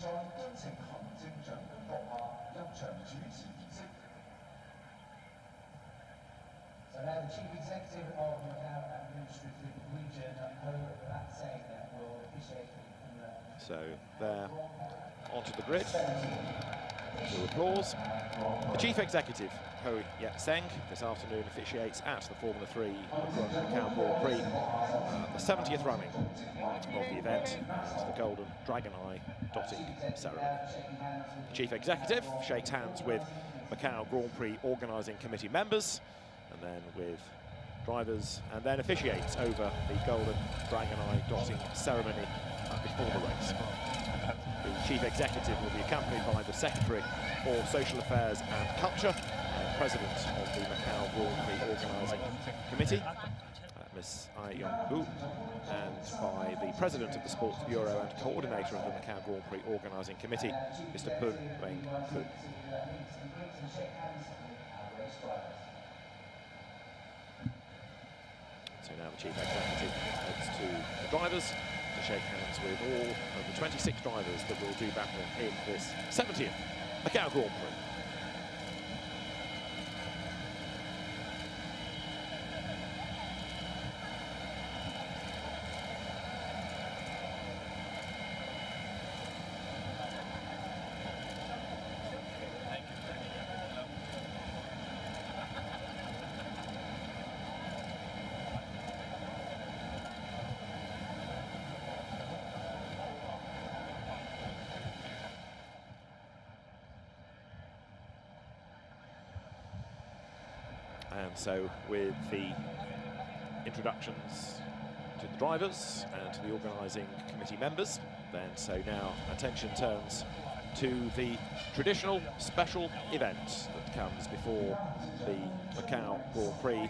So now the Chief Executive of Macau Administrative Region, that's saying that will officiate the So there, onto the grid, to applause. The Chief Executive, Ho Yat-seng, this afternoon officiates at the Formula 3 Macau Grand Prix, the 70th running of the event, and the Golden Dragon Eye dotting ceremony. The Chief Executive shakes hands with Macau Grand Prix organising committee members, and then with drivers, and then officiates over the Golden Dragon Eye dotting ceremony before the race. The Chief Executive will be accompanied by the Secretary for Social Affairs and Culture and President of the Macau Grand Prix Organising Committee, Ms. Ai Yong-bu, and by the President of the Sports Bureau and Coordinator of the Macau Grand Prix Organising Committee, Mr. Pun Weng-kun. So now the Chief Executive heads to the drivers to shake hands with all of the 26 drivers that will do battle in this 70th Macau Grand Prix. And so with the introductions to the drivers and to the organising committee members, then so now attention turns to the traditional special event that comes before the Macau Grand Prix,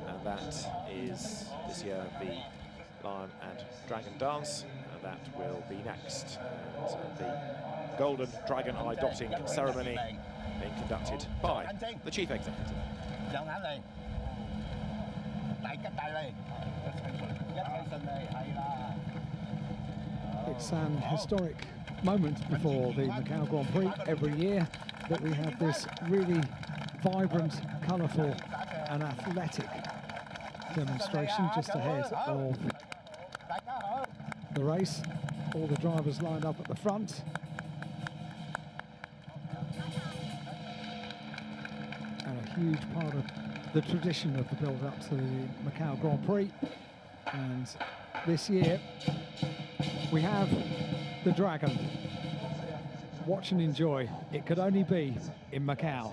and that is this year the Lion and Dragon Dance, and that will be next. And the Golden Dragon Eye dotting ceremony being conducted by the Chief Executive. It's an historic moment before the Macau Grand Prix every year that we have this really vibrant, colourful and athletic demonstration just ahead of the race. All the drivers lined up at the front. And a huge part of the tradition of the build-up to the Macau Grand Prix. And this year we have the Dragon. Watch and enjoy. It could only be in Macau.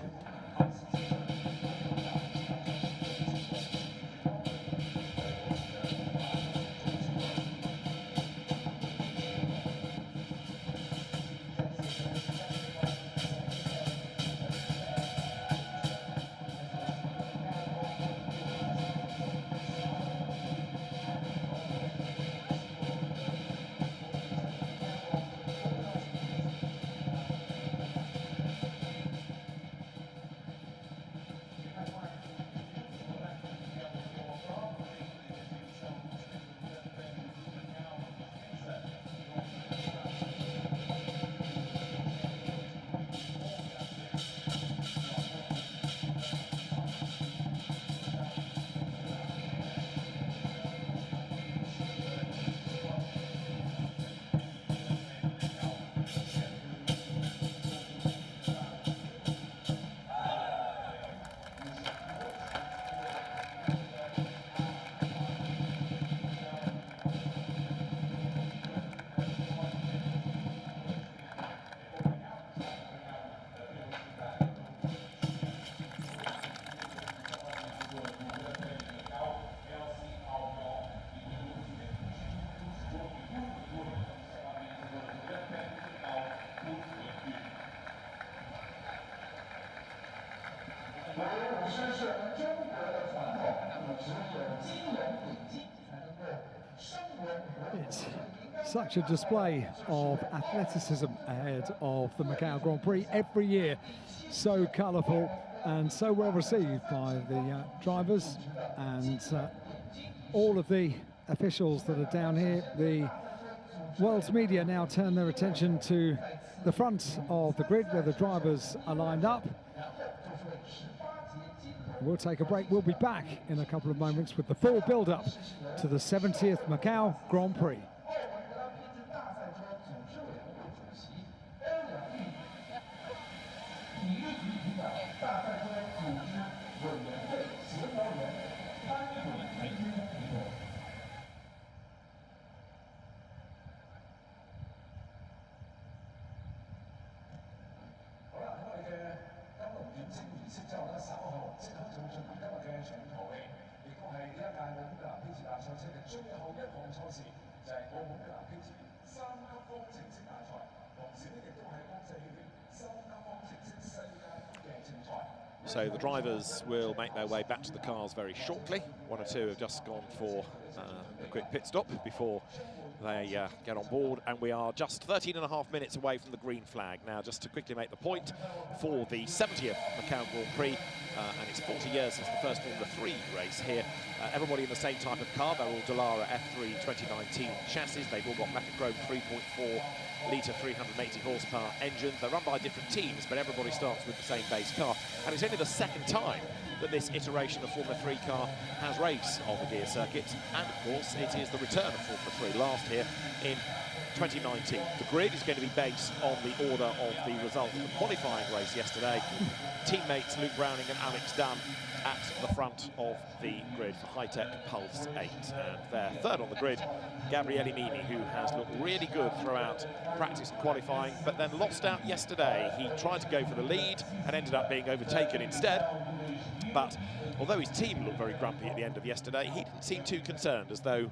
It's such a display of athleticism ahead of the Macau Grand Prix every year. So colourful and so well received by the drivers and all of the officials that are down here. The world's media now turn their attention to the front of the grid where the drivers are lined up. We'll take a break. We'll be back in a couple of moments with the full build-up to the 70th Macau Grand Prix. So the drivers will make their way back to the cars very shortly. One or two have just gone for a quick pit stop before they get on board, and we are just 13.5 minutes away from the green flag. Now, just to quickly make the point, for the 70th Macau Grand Prix, and it's 40 years since the first Formula 3 race here, everybody in the same type of car. They're all Dallara F3 2019 chassis. They've all got Macau 3.4 litre 380 horsepower engines. They're run by different teams, but everybody starts with the same base car. And it's only the second time that this iteration of Formula 3 car has raced on the Guia Circuit. And of course, it is the return of Formula 3 last here in 2019. The grid is going to be based on the order of the result of the qualifying race yesterday. Teammates Luke Browning and Alex Dunn at the front of the grid for Hi-Tech Pulse 8. And they're third on the grid, Gabriele Mini, who has looked really good throughout practice and qualifying, but then lost out yesterday. He tried to go for the lead and ended up being overtaken instead. But although his team looked very grumpy at the end of yesterday, he didn't seem too concerned, as though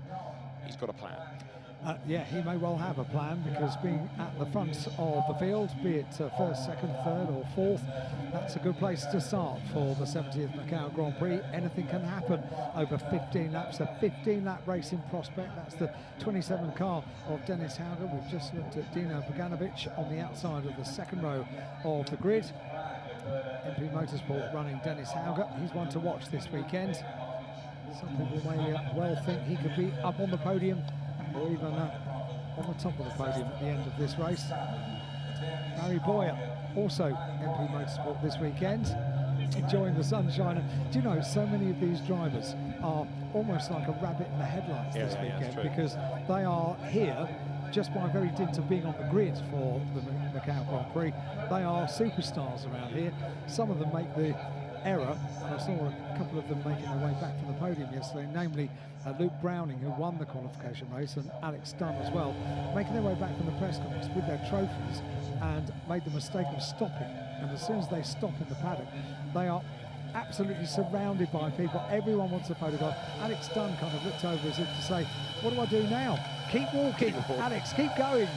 he's got a plan. Yeah, he may well have a plan, because being at the front of the field, be it first, second, third or fourth, that's a good place to start for the 70th Macau Grand Prix. Anything can happen over 15 laps, a 15-lap racing prospect. That's the 27 car of Dennis Hauger. We've just looked at Dino Boganovic on the outside of the second row of the grid. MP Motorsport running Dennis Hauger. He's one to watch this weekend. Some people may well think he could be up on the podium, or even on the top of the podium at the end of this race. Barry Boyer, also MP Motorsport this weekend, enjoying the sunshine. And do you know, so many of these drivers are almost like a rabbit in the headlights this weekend, because they are here just by very dint of being on the grid for the Macau Grand Prix. They are superstars around here. Some of them make the error. I saw a couple of them making their way back from the podium yesterday, namely Luke Browning, who won the qualification race, and Alex Dunn as well, making their way back from the press conference with their trophies, and made the mistake of stopping. And as soon as they stop in the paddock, they are absolutely surrounded by people. Everyone wants a photograph. Alex Dunn kind of looked over as if to say, what do I do now? Keep walking, Alex, keep going.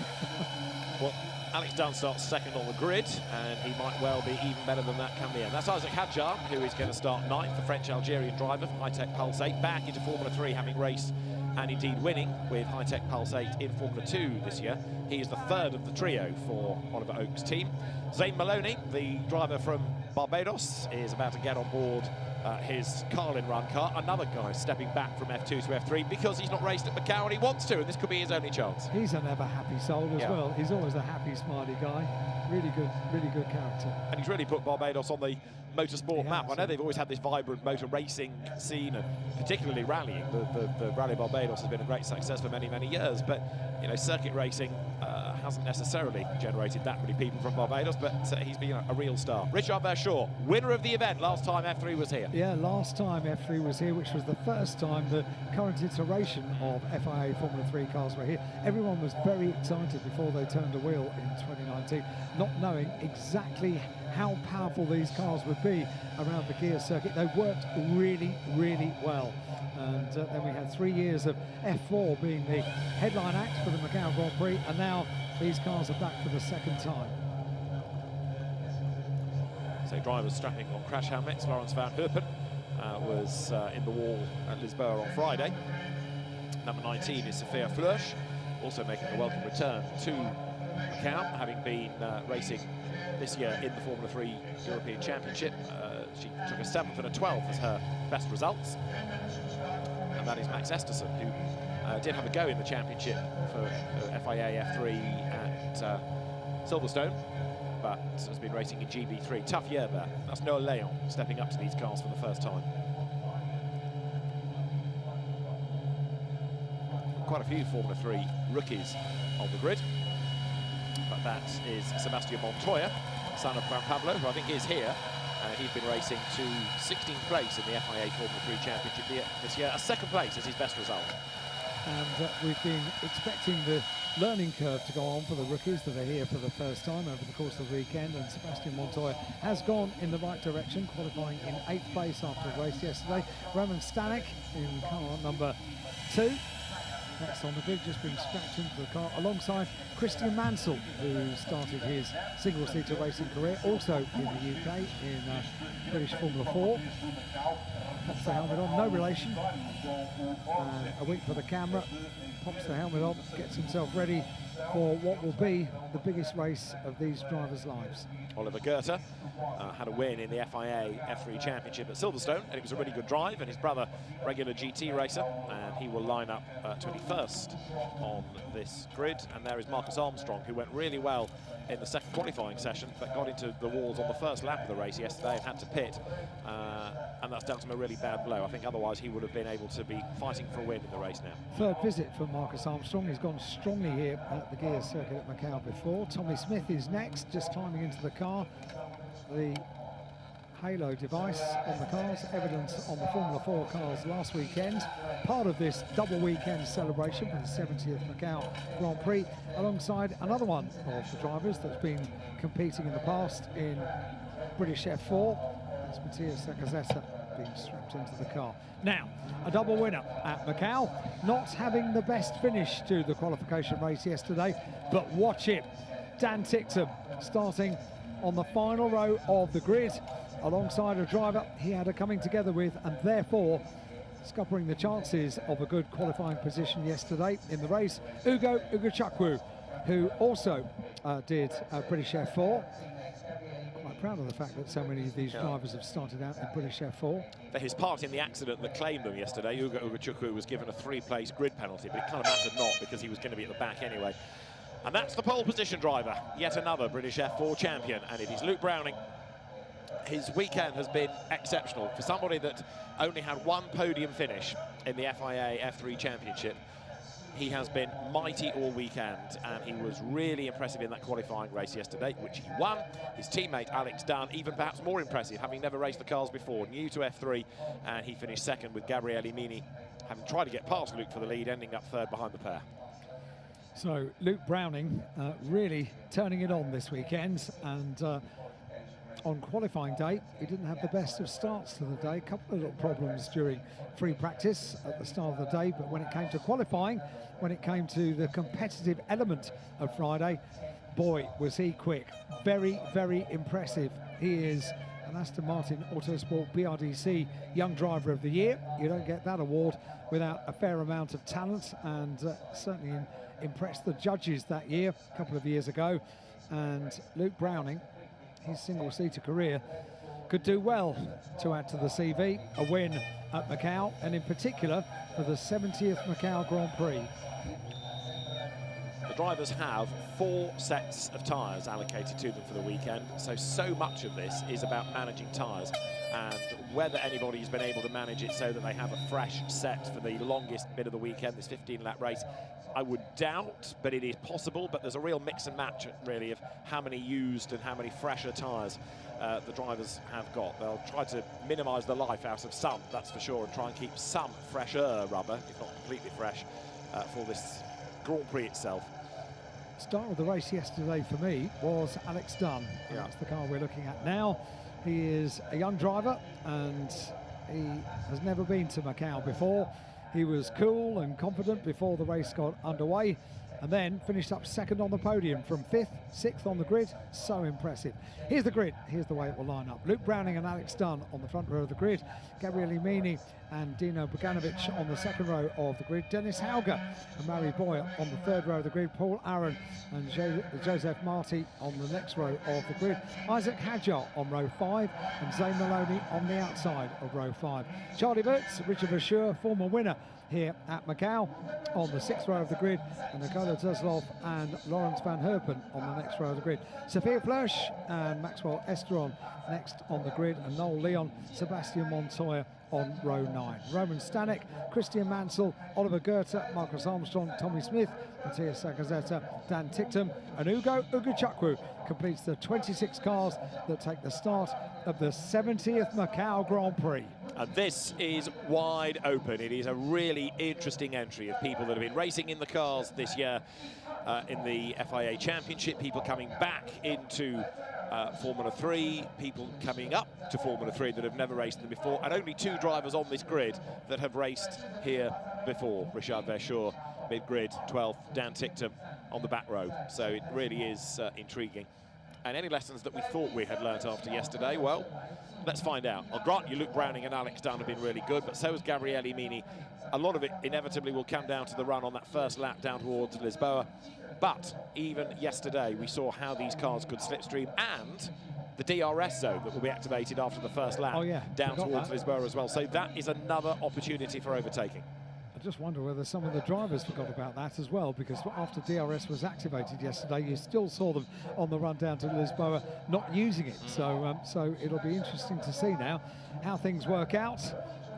Well, Alex Dunn starts second on the grid, and he might well be even better than that come the end. That's Isaac Hadjar, who is going to start ninth, the French-Algerian driver for Hi-Tech Pulse 8, back into Formula 3, having raced and indeed winning with Hi-Tech Pulse 8 in Formula 2 this year. He is the third of the trio for Oliver Oak's team. Zane Maloney, the driver from Barbados, is about to get on board his Carlin run car. Another guy stepping back from F2 to F3 because he's not raced at Macau and he wants to, and this could be his only chance. He's an ever happy soul as well. He's always a happy, smiley guy. Really good character. And he's really put Barbados on the motorsport map. I know they've always had this vibrant motor racing scene, and particularly rallying. The Rally Barbados has been a great success for many, many years, but you know, circuit racing hasn't necessarily generated that many people from Barbados, but he's been a real star. Richard Verschoor, winner of the event last time F3 was here. Yeah, last time F3 was here, which was the first time the current iteration of FIA Formula 3 cars were here. Everyone was very excited before they turned a wheel in 2019, not knowing exactly how powerful these cars would be around the Guia Circuit. They worked really, really well. And then we had 3 years of F4 being the headline act for the Macau Grand Prix, and now these cars are back for the second time. So drivers strapping on crash helmets. Lawrence van Herpen was in the wall at Lisboa on Friday. Number 19 is Sophia Flörsch, also making a welcome return to Macau, having been racing this year in the Formula 3 European Championship. She took a 7th and a 12th as her best results. And that is Max Esterson, who did have a go in the championship for FIA F3 at Silverstone, but has been racing in GB3. Tough year there. That's Noah Leon stepping up to these cars for the first time. Quite a few Formula 3 rookies on the grid, but that is Sebastian Montoya, son of Juan Pablo, who I think is here. He's been racing to 16th place in the FIA Formula 3 Championship this year. A second place is his best result. And we've been expecting the learning curve to go on for the rookies that are here for the first time over the course of the weekend, and Sebastian Montoya has gone in the right direction, qualifying in 8th place after a race yesterday. Roman Stanek in car number 2. Next on the grid, just being strapped into the car, alongside Christian Mansell, who started his single-seater racing career also in the UK in British Formula 4. Pops the helmet on, no relation. A wink for the camera, pops the helmet on, gets himself ready for what will be the biggest race of these drivers' lives. Oliver Goethe had a win in the FIA F3 Championship at Silverstone, and it was a really good drive, and his brother, regular GT racer, and he will line up 21st on this grid. And there is Marcus Armstrong, who went really well in the second qualifying session, but got into the walls on the first lap of the race yesterday and had to pit, and that's dealt him a really bad blow. I think otherwise he would have been able to be fighting for a win in the race now. Third visit for Marcus Armstrong. He's gone strongly here at the Guia Circuit at Macau before. Tommy Smith is next, just climbing into the car. The halo device on the cars, evidence on the Formula 4 cars last weekend. Part of this double weekend celebration for the 70th Macau Grand Prix, alongside another one of the drivers that's been competing in the past in British F4. That's Matthias Sakazeta being strapped into the car. Now, a double winner at Macau, not having the best finish to the qualification race yesterday, but watch it. Dan Ticktum starting on the final row of the grid, alongside a driver he had a coming together with, and therefore scuppering the chances of a good qualifying position yesterday in the race. Ugo Ugochukwu, who also did British F4. Quite proud of the fact that so many of these drivers have started out in British F4. For his part in the accident that claimed them yesterday, Ugo Ugochukwu was given a 3-place grid penalty, but it kind of mattered not, because he was going to be at the back anyway. And that's the pole position driver, yet another British F4 champion, and it is Luke Browning. His weekend has been exceptional for somebody that only had one podium finish in the FIA F3 Championship. He has been mighty all weekend, and he was really impressive in that qualifying race yesterday, which he won. His teammate Alex Dunn, even perhaps more impressive, having never raced the cars before, new to F3, and he finished second with Gabriele Mini, having tried to get past Luke for the lead, ending up third behind the pair. So Luke Browning really turning it on this weekend, and on qualifying day he didn't have the best of starts to the day. A couple of little problems during free practice at the start of the day, but when it came to qualifying, when it came to the competitive element of Friday, boy was he quick. Very, very impressive. He is an Aston Martin Autosport BRDC Young Driver of the Year. You don't get that award without a fair amount of talent, and certainly impressed the judges that year, a couple of years ago. And Luke Browning, his single-seater career, could do well to add to the CV. A win at Macau, and in particular for the 70th Macau Grand Prix. The drivers have 4 sets of tyres allocated to them for the weekend, so much of this is about managing tyres, and whether anybody's been able to manage it so that they have a fresh set for the longest bit of the weekend, this 15-lap race, I would doubt, but it is possible. But there's a real mix and match, really, of how many used and how many fresher tyres the drivers have got. They'll try to minimise the life out of some, that's for sure, and try and keep some fresher rubber, if not completely fresh, for this Grand Prix itself. Star of the race yesterday for me was Alex Dunn. Yeah. That's the car we're looking at now. He is a young driver, and he has never been to Macau before. He was cool and confident before the race got underway, and then finished up second on the podium from 5th, 6th on the grid. So impressive. Here's the grid. Here's the way it will line up. Luke Browning and Alex Dunn on the front row of the grid. Gabriele Mini and Dino Boganovic on the second row of the grid. Dennis Hauger and Mary Boyer on the third row of the grid. Paul Aaron and Joseph Marti on the next row of the grid. Isaac Hadjar on row 5 and Zane Maloney on the outside of row 5. Charlie Butts, Richard Verschure, former winner here at Macau. On the 6th row of the grid, and Nikola Tuzlov and Lawrence van Herpen on the next row of the grid. Sophia Flörsch and Maxwell Esteron next on the grid, and Noel Leon, Sebastian Montoya on row 9. Roman Stanek, Christian Mansell, Oliver Goethe, Marcus Armstrong, Tommy Smith, Matthias Sagazeta, Dan Ticktum, and Ugo Uguchukwu completes the 26 cars that take the start of the 70th Macau Grand Prix. And this is wide open. It is a really interesting entry of people that have been racing in the cars this year in the FIA Championship, people coming back into Formula 3, people coming up to Formula 3 that have never raced them before, and only 2 drivers on this grid that have raced here before. Richard Verschoor, mid-grid, 12th, Dan Ticktum on the back row. So it really is intriguing. And any lessons that we thought we had learnt after yesterday, well, let's find out. I'll grant you Luke Browning and Alex Dunn have been really good, but so has Gabriele Mini. A lot of it inevitably will come down to the run on that first lap down towards Lisboa. But even yesterday, we saw how these cars could slipstream, and the DRS zone that will be activated after the first lap down towards Lisboa as well. So that is another opportunity for overtaking. I just wonder whether some of the drivers forgot about that as well, because after DRS was activated yesterday, you still saw them on the run down to Lisboa not using it. So it'll be interesting to see now how things work out.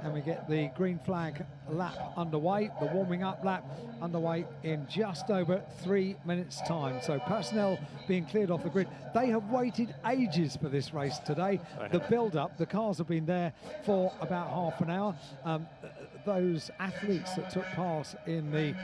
And we get the green flag lap underway, the warming up lap underway in just over 3 minutes' time. So personnel being cleared off the grid. They have waited ages for this race today. The build-up, the cars have been there for about half an hour. Those athletes that took part in the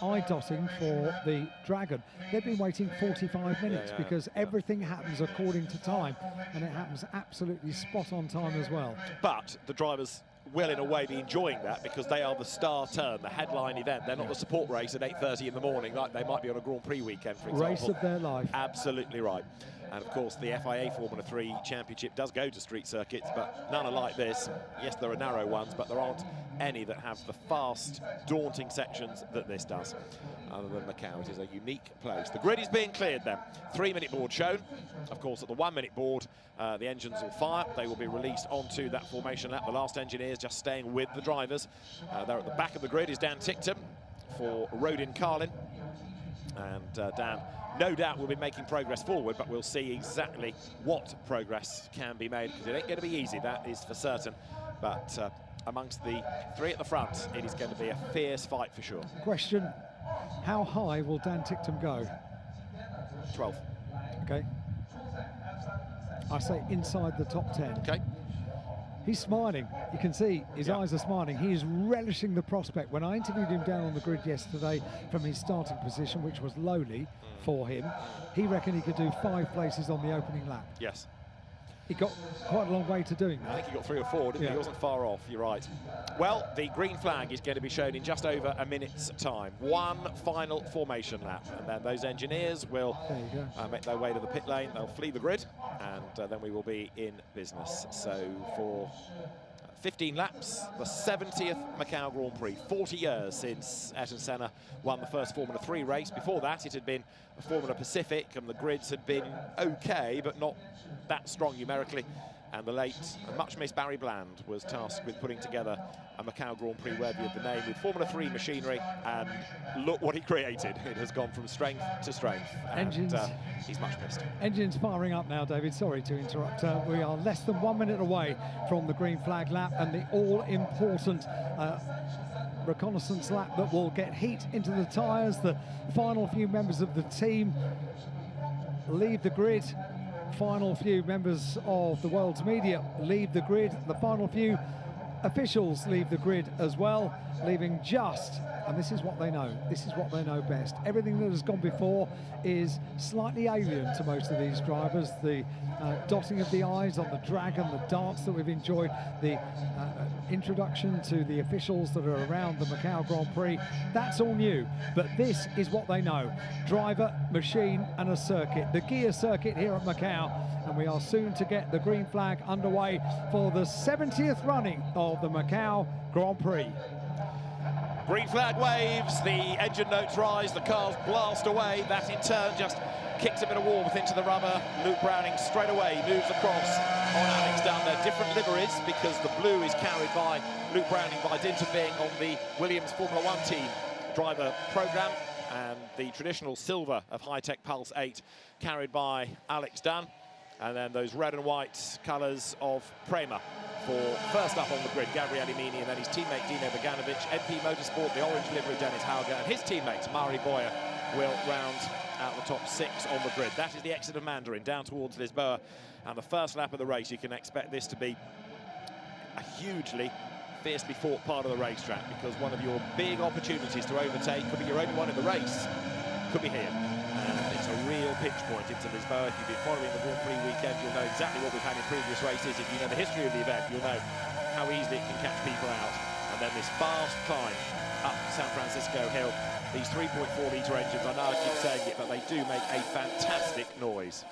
eye-dotting for the Dragon, they've been waiting 45 minutes because everything happens according to time, and it happens absolutely spot on time as well. But the drivers will in a way be enjoying that because they are the star turn, the headline event. They're not the support race at 8:30 in the morning like they might be on a Grand Prix weekend, for example. Race of their life. Absolutely right. And of course the FIA Formula 3 Championship does go to street circuits, but none are like this. Yes, there are narrow ones, but there aren't any that have the fast, daunting sections that this does. Other than Macau, it is a unique place. The grid is being cleared then. 3-minute board shown. Of course, at the 1-minute board, the engines will fire. They will be released onto that formation lap. The last engineers just staying with the drivers. There at the back of the grid is Dan Ticktum for Rodin Carlin. And Dan, no doubt, will be making progress forward, but we'll see exactly what progress can be made, because it ain't going to be easy, that is for certain. But amongst the 3 at the front, it is going to be a fierce fight for sure. Question, how high will Dan Ticktum go? 12th. Okay. I say inside the top 10. Okay. He's smiling. You can see his eyes are smiling. He is relishing the prospect. When I interviewed him down on the grid yesterday from his starting position, which was lowly for him, he reckoned he could do 5 places on the opening lap. Yes. He got quite a long way to doing that. I think he got 3 or 4, didn't he? He wasn't far off, you're right. Well, the green flag is going to be shown in just over a minute's time. 1 final formation lap, and then those engineers will make their way to the pit lane. They'll flee the grid, and then we will be in business. So for 15 laps, the 70th Macau Grand Prix. 40 years since Ayrton Senna won the first Formula 3 race. Before that, it had been a Formula Pacific, and the grids had been okay, but not that strong numerically. And the late and much missed Barry Bland was tasked with putting together a Macau Grand Prix worthy of the name with Formula 3 machinery, and look what he created. It has gone from strength to strength, and he's much missed. Engines firing up now, David. Sorry to interrupt. We are less than 1 minute away from the green flag lap and the all-important reconnaissance lap that will get heat into the tyres. The final few members of the team leave the grid. Final few members of the world's media leave the grid. The final few officials leave the grid as well, leaving just, and this is what they know, this is what they know best. Everything that has gone before is slightly alien to most of these drivers. The dotting of the I's on the Dragon, the dance that we've enjoyed, the introduction to the officials that are around the Macau Grand Prix, that's all new. But this is what they know: driver, machine and a circuit. The Guia Circuit here at Macau, and we are soon to get the green flag underway for the 70th running of the Macau Grand Prix. Green flag waves, the engine notes rise, the cars blast away. That in turn just kicks a bit of warmth into the rubber. Luke Browning straight away moves across on Alex Dunn. They're different liveries because the blue is carried by Luke Browning by dint of being on the Williams Formula 1 team driver programme, and the traditional silver of High-Tech Pulse 8 carried by Alex Dunn, and then those red and white colours of Prema for first up on the grid, Gabriele Mini, and then his teammate Dino Beganovic. MP Motorsport, the orange livery, Dennis Hauger, and his teammate Mari Boyer will round out the top 6 on the grid. That is the exit of Mandarin down towards Lisboa, and the first lap of the race. You can expect this to be a hugely fiercely fought part of the racetrack, because one of your big opportunities to overtake, could be your only one in the race, could be here. And it's a real pinch point into Lisboa. If you've been following the Grand Prix weekend, you'll know exactly what we've had in previous races. If you know the history of the event, you'll know how easily it can catch people out. And then this fast climb up San Francisco Hill. These 3.4-litre engines, I know I keep saying it, but they do make a fantastic noise.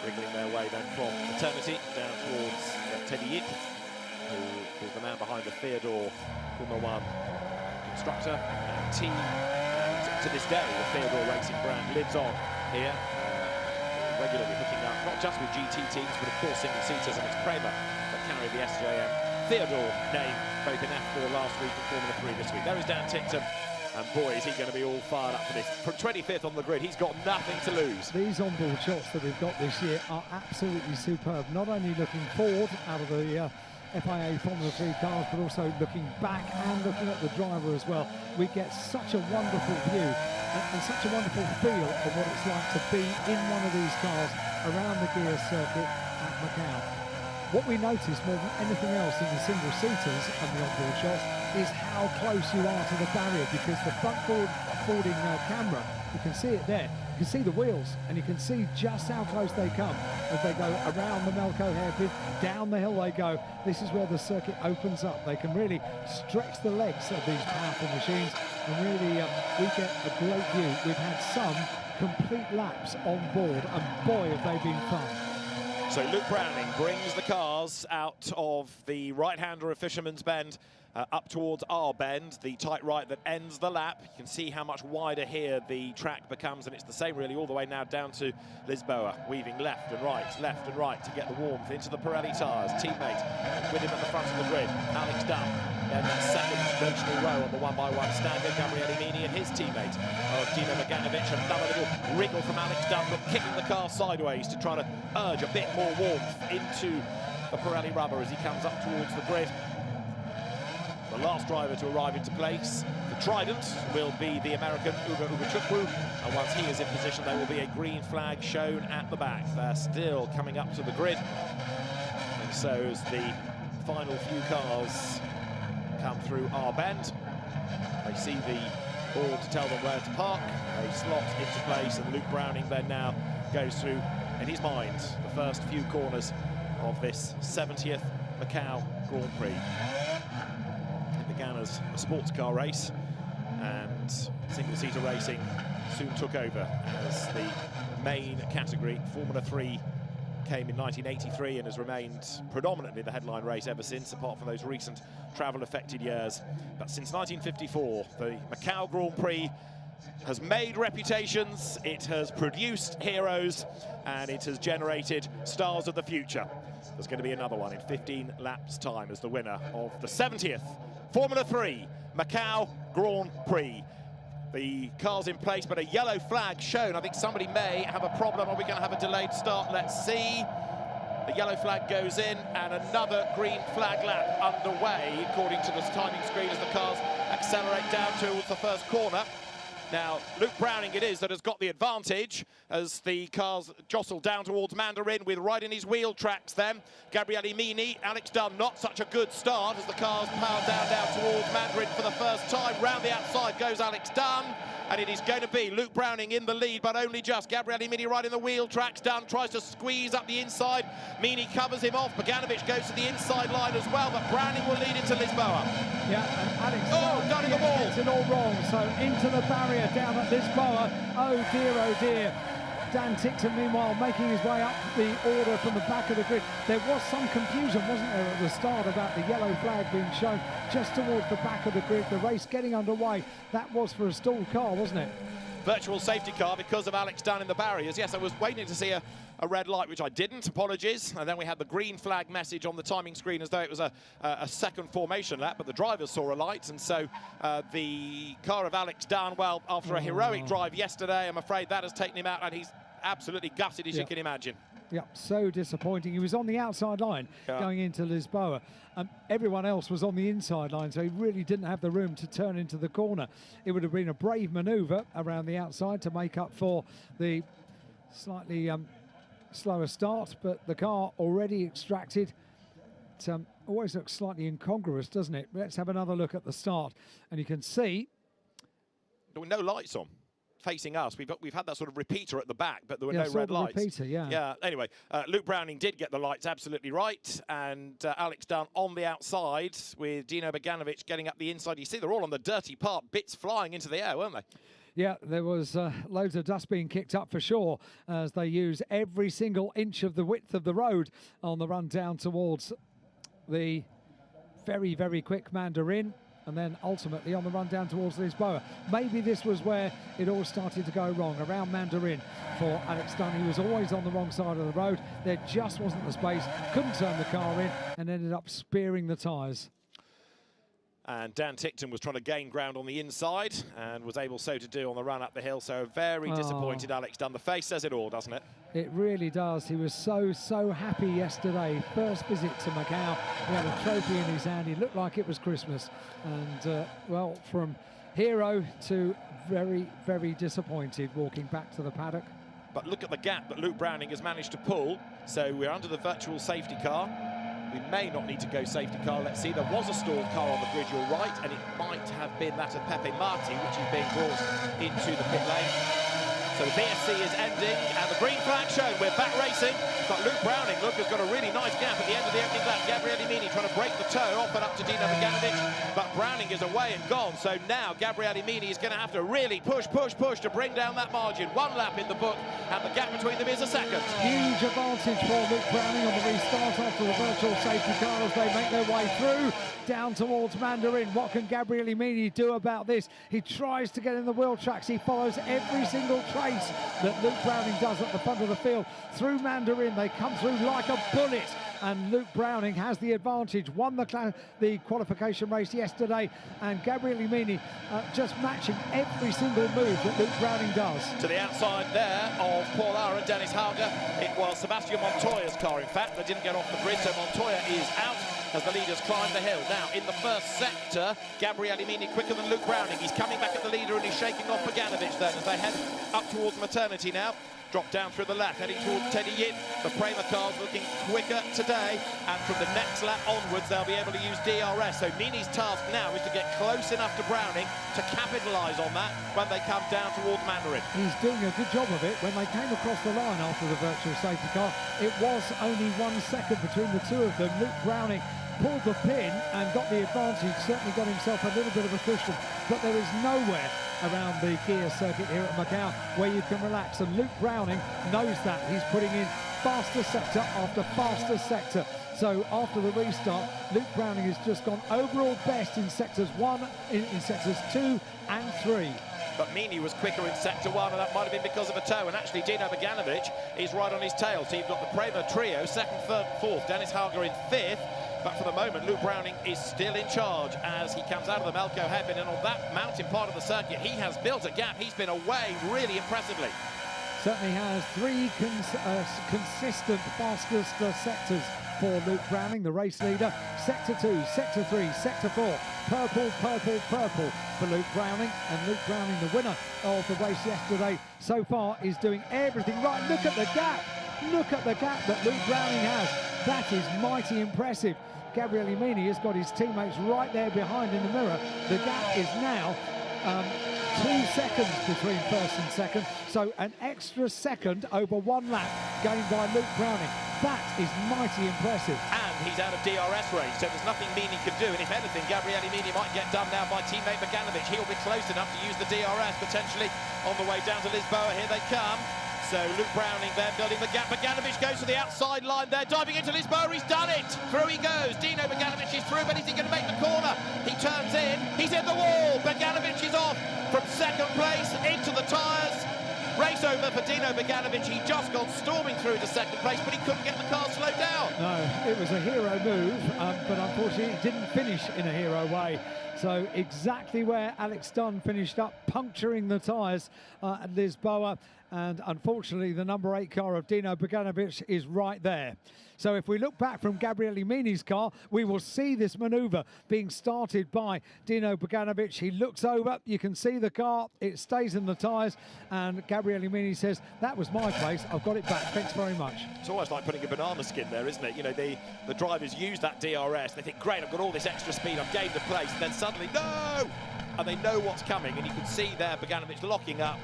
Wriggling their way then from Eternity down towards Teddy Yip, who is the man behind the Theodore Formula 1 constructor and team. And to this day, the Theodore racing brand lives on here, regularly hooking up, not just with GT teams, but of course single-seaters, and it's Prema that carry the SJM Theodore name, both in F4 last week and Formula 3 this week. There is Dan Tickton, and boy, is he going to be all fired up for this. From 25th on the grid, he's got nothing to lose. These onboard shots that we've got this year are absolutely superb, not only looking forward out of the FIA Formula 3 cars, but also looking back and looking at the driver as well. We get such a wonderful view and such a wonderful feel of what it's like to be in one of these cars around the Guia Circuit at Macau. What we notice more than anything else in the single-seaters and the onboard shots is how close you are to the barrier, because the front-forwarding camera, you can see it there. You can see the wheels, and you can see just how close they come as they go around the Melco hairpin, down the hill they go. This is where the circuit opens up. They can really stretch the legs of these powerful machines, and really we get a great view. We've had some complete laps on board, and boy, have they been fun. So Luke Browning brings the cars out of the right-hander of Fisherman's Bend up towards our bend, the tight right that ends the lap. You can see how much wider here the track becomes, and it's the same really all the way now down to Lisboa, weaving left and right to get the warmth into the Pirelli tyres. Teammate with him at the front of the grid, Alex Dunn. And that second notional row on the one-by-one standard, Gabriele Mini and his teammate Dino Beganovic. Another little wriggle from Alex Dunn, but kicking the car sideways to try to urge a bit more warmth into the Pirelli rubber as he comes up towards the grid. The last driver to arrive into place, the Trident, will be the American Ugo Ugochukwu, and once he is in position, there will be a green flag shown at the back. They're still coming up to the grid, and so as the final few cars come through our bend, they see the board to tell them where to park. They slot into place, and Luke Browning then now goes through, in his mind, the first few corners of this 70th Macau Grand Prix. It began as a sports car race, and single-seater racing soon took over as the main category. Formula 3 came in 1983 and has remained predominantly the headline race ever since, apart from those recent travel-affected years. But since 1954, the Macau Grand Prix has made reputations, it has produced heroes, and it has generated stars of the future. There's going to be another one in 15 laps' time as the winner of the 70th Formula 3 Macau Grand Prix. The car's in place, but a yellow flag shown. I think somebody may have a problem. Are we going to have a delayed start? Let's see. The yellow flag goes in, and another green flag lap underway, according to this timing screen, as the cars accelerate down towards the first corner. Now, Luke Browning it is that has got the advantage as the cars jostle down towards Mandarin, with right in his wheel tracks then Gabriele Mini. Alex Dunn, not such a good start as the cars power down towards Mandarin for the first time. Round the outside goes Alex Dunn, and it is going to be Luke Browning in the lead, but only just. Gabriele Mini right in the wheel tracks. Dunn tries to squeeze up the inside. Mini covers him off. Beganovic goes to the inside line as well, but Browning will lead into Lisboa. Yeah, and Alex Dunn in the wall. Gets it all wrong, so into the barrier down at Lisboa. Oh dear, Dan Tickton, meanwhile, making his way up the order from the back of the grid. There was some confusion, wasn't there, at the start about the yellow flag being shown just towards the back of the grid. The race getting underway. That was for a stalled car, wasn't it? Virtual safety car because of Alex Dunn in the barriers. Yes, I was waiting to see a red light, which I didn't. Apologies. And then we had the green flag message on the timing screen as though it was a second formation lap, but the drivers saw a light. And so the car of Alex Dunn, well, after a heroic drive yesterday, I'm afraid that has taken him out, and he's absolutely gutted, as you can imagine. Yep, so disappointing. He was on the outside line going into Lisboa. Everyone else was on the inside line, so he really didn't have the room to turn into the corner. It would have been a brave manoeuvre around the outside to make up for the slightly slower start, but the car already extracted. It always looks slightly incongruous, doesn't it? Let's have another look at the start, and you can see there were no lights on facing us. We've had that sort of repeater at the back, but there were no red lights. Repeater, yeah. Anyway, Luke Browning did get the lights absolutely right, and Alex Dunn on the outside with Dino Beganovic getting up the inside. You see, they're all on the dirty part, bits flying into the air, weren't they? Yeah, there was loads of dust being kicked up for sure as they use every single inch of the width of the road on the run down towards the very, very quick Mandarin, and then ultimately on the run down towards Lisboa. Maybe this was where it all started to go wrong, around Mandarin for Alex Dunn. He was always on the wrong side of the road. There just wasn't the space, couldn't turn the car in, and ended up spearing the tyres. And Dan Tickton was trying to gain ground on the inside and was able so to do on the run up the hill. So very disappointed Alex Dunn. The face says it all, doesn't it? It really does. He was so happy yesterday. First visit to Macau. He had a trophy in his hand. He looked like it was Christmas. And, well, from hero to very, very disappointed walking back to the paddock. But look at the gap that Luke Browning has managed to pull. So we're under the virtual safety car. We may not need to go safety car. Let's see, there was a stalled car on the grid, you're right, and it might have been that of Pepe Marti, which is being brought into the pit lane. So the VSC is ending, and the green flag shown. We're back racing. But Luke Browning, look, has got a really nice gap at the end of the opening lap. Gabriele Mini trying to break the toe off and up to Dino Beganovic, but Browning is away and gone. So now Gabriele Mini is going to have to really push to bring down that margin. One lap in the book, and the gap between them is a second. Huge advantage for Luke Browning on the restart after the virtual safety car as they make their way through down towards Mandarin. What can Gabriele Mini do about this? He tries to get in the wheel tracks. He follows every single trace that Luke Browning does at the front of the field. Through Mandarin, they come through like a bullet, and Luke Browning has the advantage. Won the qualification race yesterday, and Gabriele Mini just matching every single move that Luke Browning does. To the outside there of Paul Ara and Dennis Hauger. It was Sebastian Montoya's car, in fact, that didn't get off the grid, so Montoya is out as the leaders climb the hill. Now, in the first sector, Gabriele Mini quicker than Luke Browning. He's coming back at the leader, and he's shaking off Beganovic then as they head up towards maternity now. Drop down through the left, heading towards Teddy Yin. The Prema car's looking quicker today, and from the next lap onwards, they'll be able to use DRS. So Mini's task now is to get close enough to Browning to capitalise on that when they come down towards Mandarin. He's doing a good job of it. When they came across the line after the virtual safety car, it was only 1 second between the two of them. Luke Browning pulled the pin and got the advantage, certainly got himself a little bit of a cushion, but there is nowhere around the Guia Circuit here at Macau where you can relax, and Luke Browning knows that. He's putting in faster sector after faster sector. So after the restart, Luke Browning has just gone overall best in sectors 1, in sectors 2 and 3. But Mini was quicker in sector 1, and that might have been because of a toe. And actually, Dino Beganovic is right on his tail. So you've got the Prema trio, 2nd, 3rd, 4th. Dennis Hauger in 5th. But for the moment, Luke Browning is still in charge as he comes out of the Melco hairpin. And on that mountain part of the circuit, he has built a gap. He's been away really impressively. Certainly has 3 consistent fastest sectors for Luke Browning, the race leader. Sector 2, Sector 3, Sector 4. Purple, purple, purple for Luke Browning. And Luke Browning, the winner of the race yesterday, so far is doing everything right. Look at the gap. Look at the gap that Luke Browning has. That is mighty impressive. Gabriele Mini has got his teammates right there behind in the mirror. The gap is now 2 seconds between first and second, so an extra second over 1 lap gained by Luke Browning. That is mighty impressive. And he's out of DRS range, so there's nothing Mini can do. And if anything, Gabriele Mini might get done now by teammate Beganovic. He'll be close enough to use the DRS potentially on the way down to Lisboa. Here they come. So Luke Browning then building the gap. Bogdanovic goes to the outside line there, diving into Lisboa. He's done it. Through he goes. Dino Bogdanovic is through, but is he going to make the corner? He turns in. He's in the wall. Bogdanovic is off from second place into the tyres. Race over for Dino Bogdanovic. He just gone storming through to second place, but he couldn't get the car slowed down. No, it was a hero move, but unfortunately it didn't finish in a hero way. So exactly where Alex Dunn finished up, puncturing the tyres at Lisboa. And unfortunately, the number 8 car of Dino Bogdanovic is right there. So if we look back from Gabriele Mini's car, we will see this manoeuvre being started by Dino Bogdanovic. He looks over, you can see the car, it stays in the tyres, and Gabriele Mini says, that was my place, I've got it back, thanks very much. It's almost like putting a banana skin there, isn't it? You know, the drivers use that DRS, they think, great, I've got all this extra speed, I've gained a place, and then suddenly, no! And they know what's coming, and you can see there Bogdanovic locking up,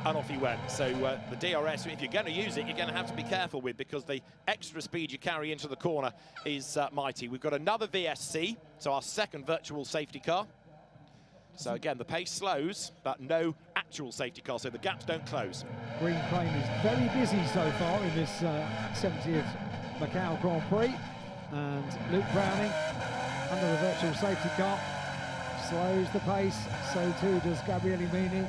and off he went. So the DRS, if you're going to use it, you're going to have to be careful with, because the extra speed you carry into the corner is mighty. We've got another VSC, so our second virtual safety car. So again, the pace slows, but no actual safety car, so the gaps don't close. Green Crane is very busy so far in this 70th Macau Grand Prix. And Luke Browning, under the virtual safety car, slows the pace, so too does Gabriele Mini.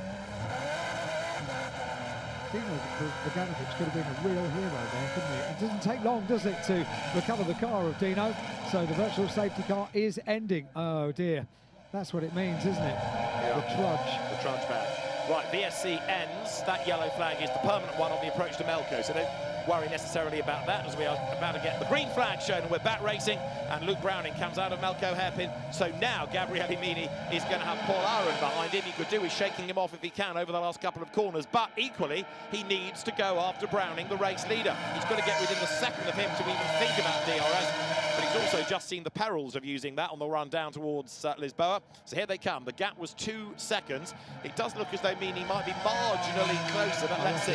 Bogdanovic could have been a real hero there, couldn't he? It doesn't take long, does it, to recover the car of Dino? So the virtual safety car is ending. Oh dear, that's what it means, isn't it? Yeah. The trudge. The trudge back. Right, VSC ends. That yellow flag is the permanent one on the approach to Melco, so don't worry necessarily about that, as we are about to get the green flag shown, and we're back racing, and Luke Browning comes out of Melco hairpin. So now Gabriele Mini is going to have Paul Aaron behind him. He could do with shaking him off if he can over the last couple of corners, but equally he needs to go after Browning, the race leader. He's got to get within the second of him to even think about DRS, but he's also just seen the perils of using that on the run down towards Lisboa. So here they come. The gap was 2 seconds. It does look as though Mini might be marginally closer, but let's see.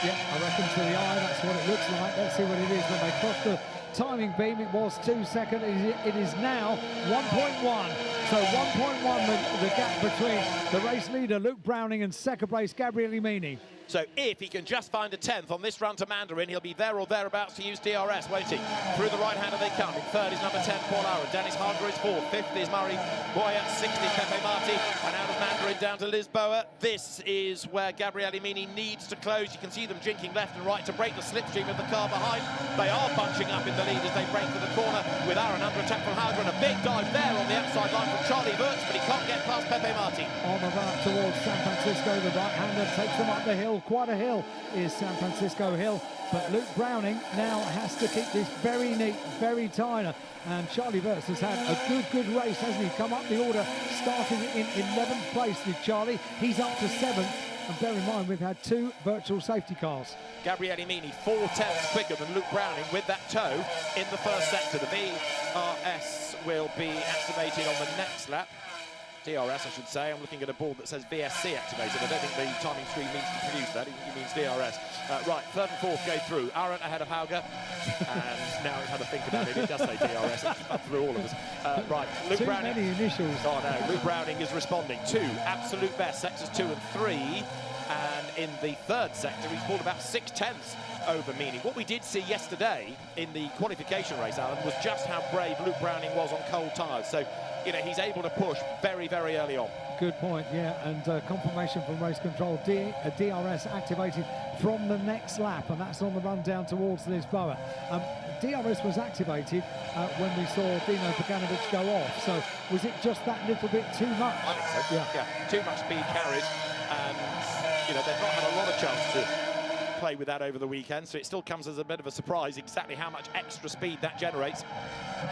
Yeah, I reckon to the eye that's what it looks like. Let's see what it is when they cross the timing beam. It was 2 seconds. It is now 1.1. So 1.1 the gap between the race leader Luke Browning and second place Gabriele Mini. So if he can just find a 10th on this run to Mandarin, he'll be there or thereabouts to use DRS, won't he? Through the right-hander they come. In third is number 10, Paul Aaron. Dennis Harger is fourth. Fifth is Murray Boya. 60th, Pepe Marti. And out of Mandarin down to Lisboa. This is where Gabriele Mini needs to close. You can see them jinking left and right to break the slipstream of the car behind. They are bunching up in the lead as they break for the corner, with Aaron under attack from Harger, and a big dive there on the outside line from Charlie Wirtz, but he can't get past Pepe Marti. On the run towards San Francisco, the right-hander takes them up the hill. Quite a hill is San Francisco Hill, but Luke Browning now has to keep this very neat, very tight. And Charlie Wirtz has had a good race, hasn't he? Come up the order, starting in 11th place with Charlie. He's up to 7th. And bear in mind, we've had 2 virtual safety cars. Gabriele Mini 4 tenths quicker than Luke Browning with that toe in the first sector. The VRS will be activated on the next lap. DRS, I should say. I'm looking at a board that says VSC activated. I don't think the timing screen means to produce that. It means DRS. Right, third and fourth go through. Aaron ahead of Hauger. And now we've had to think about it. It does say DRS. It's through all of us. Right, Luke Browning. Too many initials. Oh no, Luke Browning is responding. 2 absolute best, sectors 2 and 3. And in the third sector, he's pulled about 6 tenths over Mini. What we did see yesterday in the qualification race, Alan, was just how brave Luke Browning was on cold tyres. So, you know, he's able to push very, very early on. Good point, yeah, and confirmation from race control. DRS activated from the next lap, and that's on the run down towards Lisboa. DRS was activated when we saw Dino Bogdanovic go off, so was it just that little bit too much? I think so, yeah. Too much speed carried, and, you know, they've not had a lot of chance to play with that over the weekend, so it still comes as a bit of a surprise exactly how much extra speed that generates.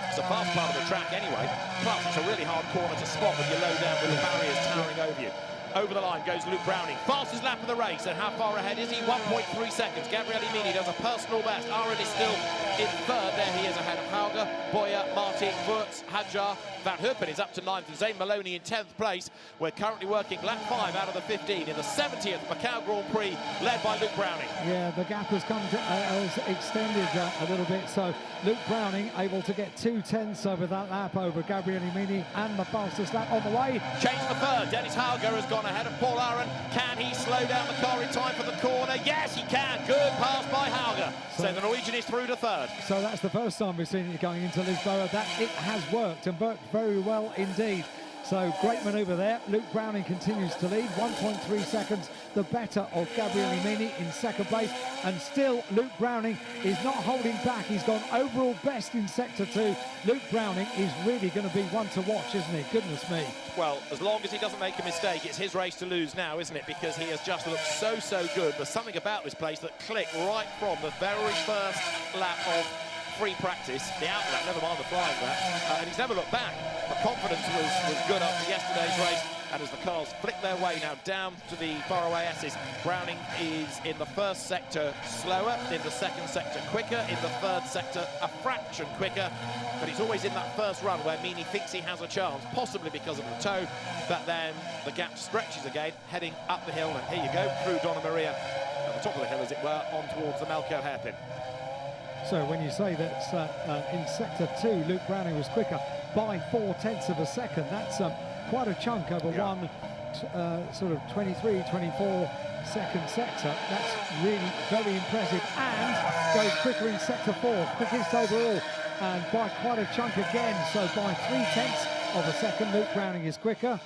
It's a fast part of the track anyway, plus it's a really hard corner to spot when you're low down with the barriers towering over you. Over the line goes Luke Browning, fastest lap of the race, and how far ahead is he? 1.3 seconds. Gabriele Mini does a personal best. Aaron is still in third. There he is ahead of Hauger, Boya, Marti, Wirtz, Hadjar. Van Herpen is up to 9th, and Zane Maloney in 10th place. We're currently working lap 5 out of the 15 in the 70th Macau Grand Prix, led by Luke Browning. Yeah, the gap has come to, has extended a little bit, so Luke Browning able to get 2 tenths over that lap over Gabriele Mini, and the fastest lap on the way. Change the third. Dennis Hauger has gone on ahead of Paul Aaron. Can he slow down the car in time for the corner? Yes, he can. Good pass by Hauger. So the Norwegian is through to third. So that's the first time we've seen it going into Lisboa. That it has worked, and worked very well indeed. So great manoeuvre there. Luke Browning continues to lead, 1.3 seconds the better of Gabriel Imini in second place, and still Luke Browning is not holding back. He's gone overall best in Sector 2. Luke Browning is really going to be one to watch, isn't he? Goodness me. Well, as long as he doesn't make a mistake, it's his race to lose now, isn't it? Because he has just looked so good. There's something about this place that clicked right from the very first lap of free practice, the outlap, never mind the flying lap, and he's never looked back. The confidence was good after yesterday's race, and as the cars flick their way now down to the faraway S's, Browning is in the first sector slower, in the second sector quicker, in the third sector a fraction quicker, but he's always in that first run where Meany thinks he has a chance, possibly because of the toe, but then the gap stretches again, heading up the hill, and here you go, through Donna Maria, at the top of the hill as it were, on towards the Melco hairpin. So when you say that in Sector 2, Luke Browning was quicker by 0.4 of a second, that's quite a chunk over one sort of 23, 24 second sector. That's really very impressive, and goes quicker in Sector 4, quickest overall, and by quite a chunk again. So by 0.3 of a second, Luke Browning is quicker.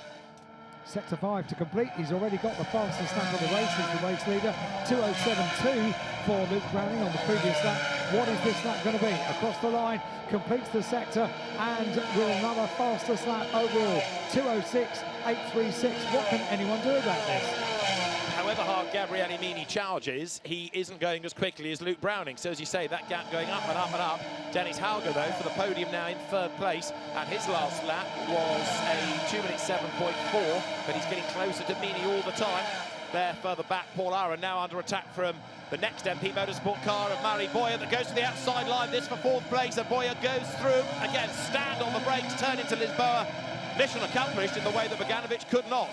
Sector 5 to complete. He's already got the fastest lap of the race as the race leader. 2:07.2 for Luke Browning on the previous lap. What is this lap going to be? Across the line, completes the sector, and with another fastest lap overall. 2:06.836. What can anyone do about this? However hard Gabriel Imini charges, he isn't going as quickly as Luke Browning. So as you say, that gap going up and up and up. Dennis Hauger, though, for the podium now in third place, and his last lap was a 2:07.4, but he's getting closer to Meany all the time. There further back, Paul Aaron now under attack from the next MP Motorsport car of Murray Boyer that goes to the outside line. This for fourth place, and Boyer goes through. Again, stand on the brakes, turn into Lisboa. Mission accomplished in the way that Boganovic could not.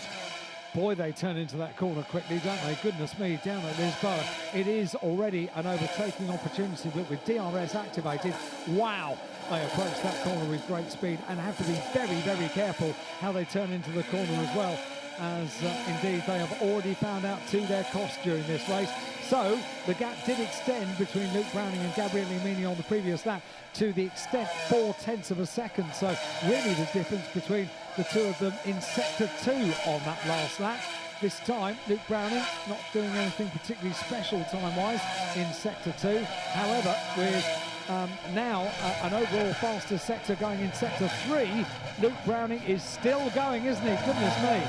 Boy, they turn into that corner quickly, don't they? Goodness me, down at Lisboa. It is already an overtaking opportunity, but with DRS activated, wow, they approach that corner with great speed and have to be very, very careful how they turn into the corner as well, as indeed they have already found out to their cost during this race. So the gap did extend between Luke Browning and Gabriel Imini on the previous lap to the extent 0.4 of a second. So really the difference between the two of them in Sector 2 on that last lap. This time, Luke Browning not doing anything particularly special time-wise in Sector 2. However, with now an overall faster sector going in Sector 3, Luke Browning is still going, isn't he? Goodness me.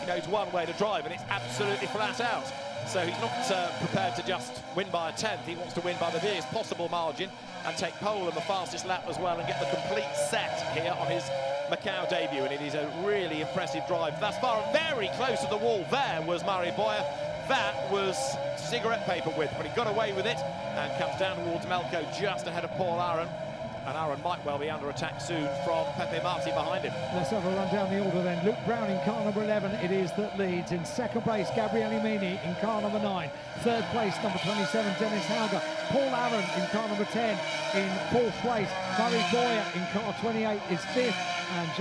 He knows one way to drive, and it's absolutely flat out. So he's not prepared to just win by a tenth. He wants to win by the biggest possible margin and take pole in the fastest lap as well and get the complete set here on his Macau debut. And it is a really impressive drive. Thus far, very close to the wall there was Murray Boyer. That was cigarette paper width, but he got away with it and comes down towards Melco just ahead of Paul Aaron. And Aaron might well be under attack soon from Pepe Marti behind him. Let's have a run down the order then. Luke Browning, car number 11, it is that leads. In second place, Gabriel Imini in car number 9. Third place, number 27, Dennis Hauger. Paul Aaron in car number 10 in fourth place. Murray Boyer in car 28 is fifth. And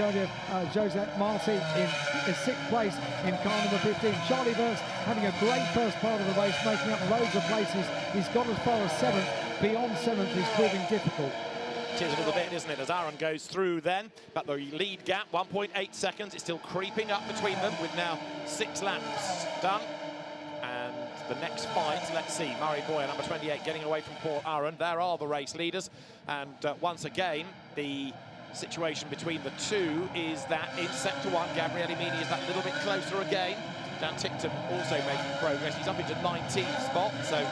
Joseph Marti in sixth place in car number 15. Charlie Burns having a great first part of the race, making up loads of places. He's got as far as 7th. Beyond 7th is proving difficult. It is a little bit, isn't it, as Aaron goes through then. But the lead gap, 1.8 seconds. It's still creeping up between them with now 6 laps done. And the next fight, let's see, Murray Boyer, number 28, getting away from Paul Aaron. There are the race leaders. And once again, the situation between the two is that in Sector 1, Gabriel Imini is that little bit closer again. Dan Tickton also making progress. He's up into 19th spot, so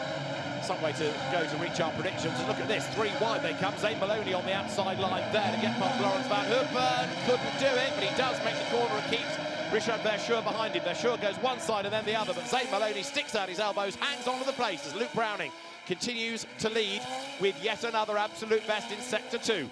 some way to go to reach our predictions. And look at this, 3 wide they come. Zane Maloney on the outside line there to get past Lawrence Van Hoopen. Couldn't do it, but he does make the corner and keeps Richard Verschure behind him. Verschure goes one side and then the other, but Zane Maloney sticks out his elbows, hangs on to the place as Luke Browning continues to lead with yet another absolute best in Sector 2.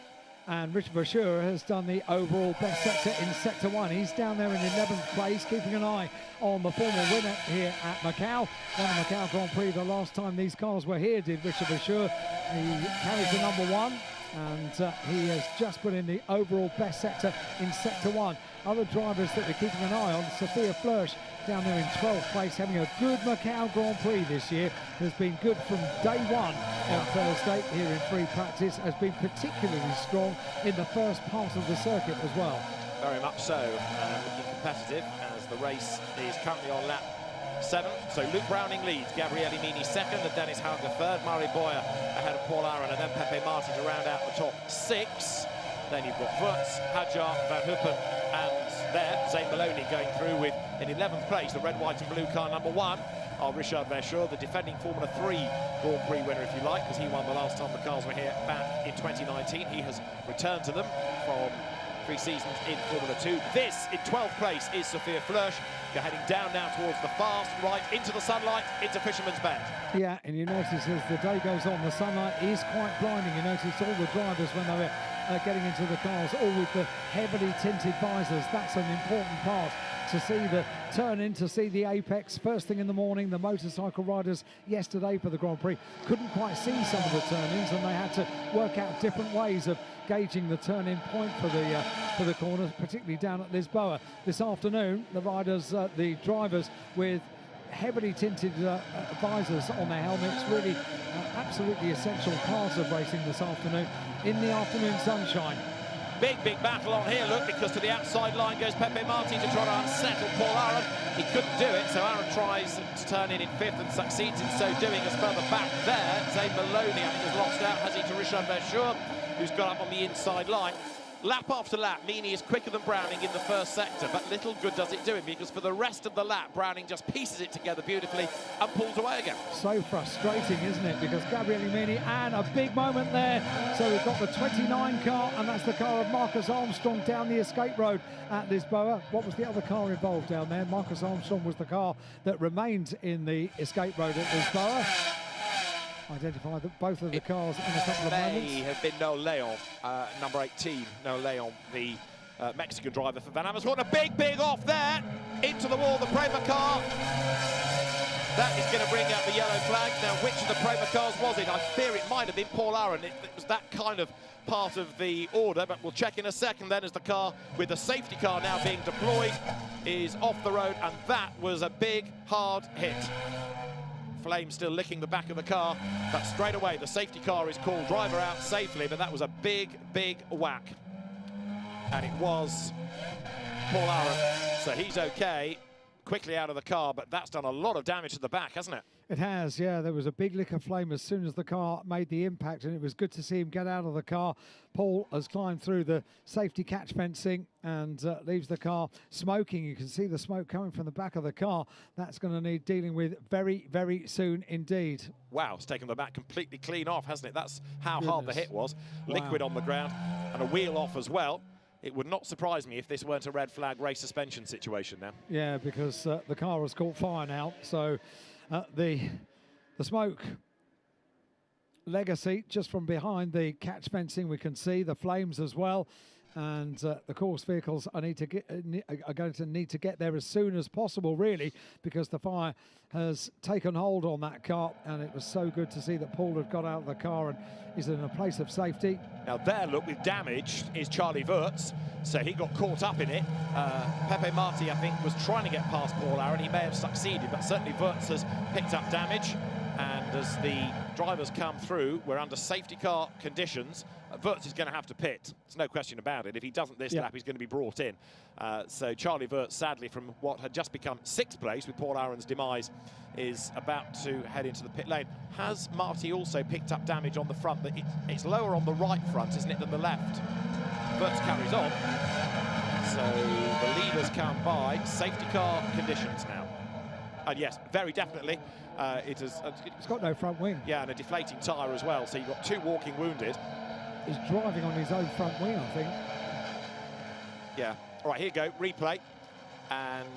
And Richard Verschure has done the overall best sector in Sector 1. He's down there in 11th place, keeping an eye on the former winner here at Macau. Won the Macau Grand Prix the last time these cars were here, did Richard Verschure. He carries the number 1, and he has just put in the overall best sector in Sector 1. other drivers that we're keeping an eye on, Sophia Flörsch down there in 12th place, having a good Macau Grand Prix this year, has been good from day one on Thursday here in free practice, has been particularly strong in the first part of the circuit as well. Very much so, looking competitive as the race is currently on lap 7. So Luke Browning leads, Gabriele Mini second, and Dennis Hauger third, Murray Boyer ahead of Paul Aron, and then Pepe Marti to round out the top 6. Then you've got Wurtz, Hadjar, Van Huppen, and there, Zane Maloney going through with, in 11th place, the red, white and blue car number 1, are Richard Verschoor, the defending Formula 3 Grand Prix winner, if you like, because he won the last time the cars were here back in 2019. He has returned to them from 3 seasons in Formula 2. This, in 12th place, is Sophia Flörsch. You're heading down now towards the fast right, into the sunlight, into Fisherman's Bend. Yeah, and you notice as the day goes on, the sunlight is quite blinding. You notice all the drivers when they were getting into the cars, all with the heavily tinted visors. That's an important part, to see the turn-in, to see the apex first thing in the morning. The motorcycle riders yesterday for the Grand Prix couldn't quite see some of the turn-ins, and they had to work out different ways of gauging the turn-in point for the corners, particularly down at Lisboa. This afternoon, the riders, the drivers with heavily tinted visors on their helmets, really absolutely essential part of racing this afternoon in the afternoon sunshine. Big battle on here, look, because to the outside line goes Pepe Marti to try to unsettle Paul Aron. He couldn't do it, so Aron tries to turn in 5th and succeeds in so doing. As further back there, Zane Maloney, I think, has lost out, has he, to Richard Verschoor, who's got up on the inside line. Lap after lap, Meany is quicker than Browning in the first sector, but little good does it do him, because for the rest of the lap, Browning just pieces it together beautifully and pulls away again. So frustrating, isn't it? Because Gabriele Meany, and a big moment there. So we've got the 29 car, and that's the car of Marcus Armstrong down the escape road at Lisboa. What was the other car involved down there? Marcus Armstrong was the car that remained in the escape road at Lisboa. Identify both of the cars in a couple of moments. May have been Noel Leon, number 18, Noel Leon, the Mexican driver for Van Amersfoort. A big off there, into the wall, the Prema car. That is going to bring out the yellow flag. Now, which of the Prema cars was it? I fear it might have been Paul Aron. It was that kind of part of the order, but we'll check in a second then, as the car with the safety car now being deployed is off the road, and that was a big, hard hit. Flame still licking the back of the car, but straight away the safety car is called, driver out safely, but that was a big whack. And it was Paul Aron, so he's okay, quickly out of the car, but that's done a lot of damage to the back, hasn't it? It has, yeah. There was a big lick of flame as soon as the car made the impact, and it was good to see him get out of the car. Paul has climbed through the safety catch fencing and leaves the car smoking. You can see the smoke coming from the back of the car. That's going to need dealing with very soon indeed. Wow, it's taken the back completely clean off, hasn't it? That's how hard the hit was. Wow. Liquid on the ground and a wheel off as well. It would not surprise me if this weren't a red flag race suspension situation now. Yeah, because the car has caught fire now. So the smoke legacy just from behind the catch fencing, we can see the flames as well. And the course vehicles are going to need to get there as soon as possible, really, because the fire has taken hold on that car, and it was so good to see that Paul had got out of the car and is in a place of safety. Now there, look, with damage is Charlie Wurtz, so he got caught up in it. Pepe Marti, I think, was trying to get past Paul Aron. He may have succeeded, but certainly Wurtz has picked up damage. And as the drivers come through, we're under safety car conditions. Wurtz is going to have to pit. There's no question about it. If he doesn't this lap, he's going to be brought in. So Charlie Wurtz, sadly, from what had just become 6th place with Paul Aron's demise, is about to head into the pit lane. Has Marty also picked up damage on the front? It's lower on the right front, isn't it, than the left? Wurtz carries on. So the leaders come by. Safety car conditions now. And yes, very definitely. It's got no front wing. Yeah, and a deflating tyre as well. So you've got 2 walking wounded. He's driving on his own front wing, I think. Yeah. All right, here you go. Replay. And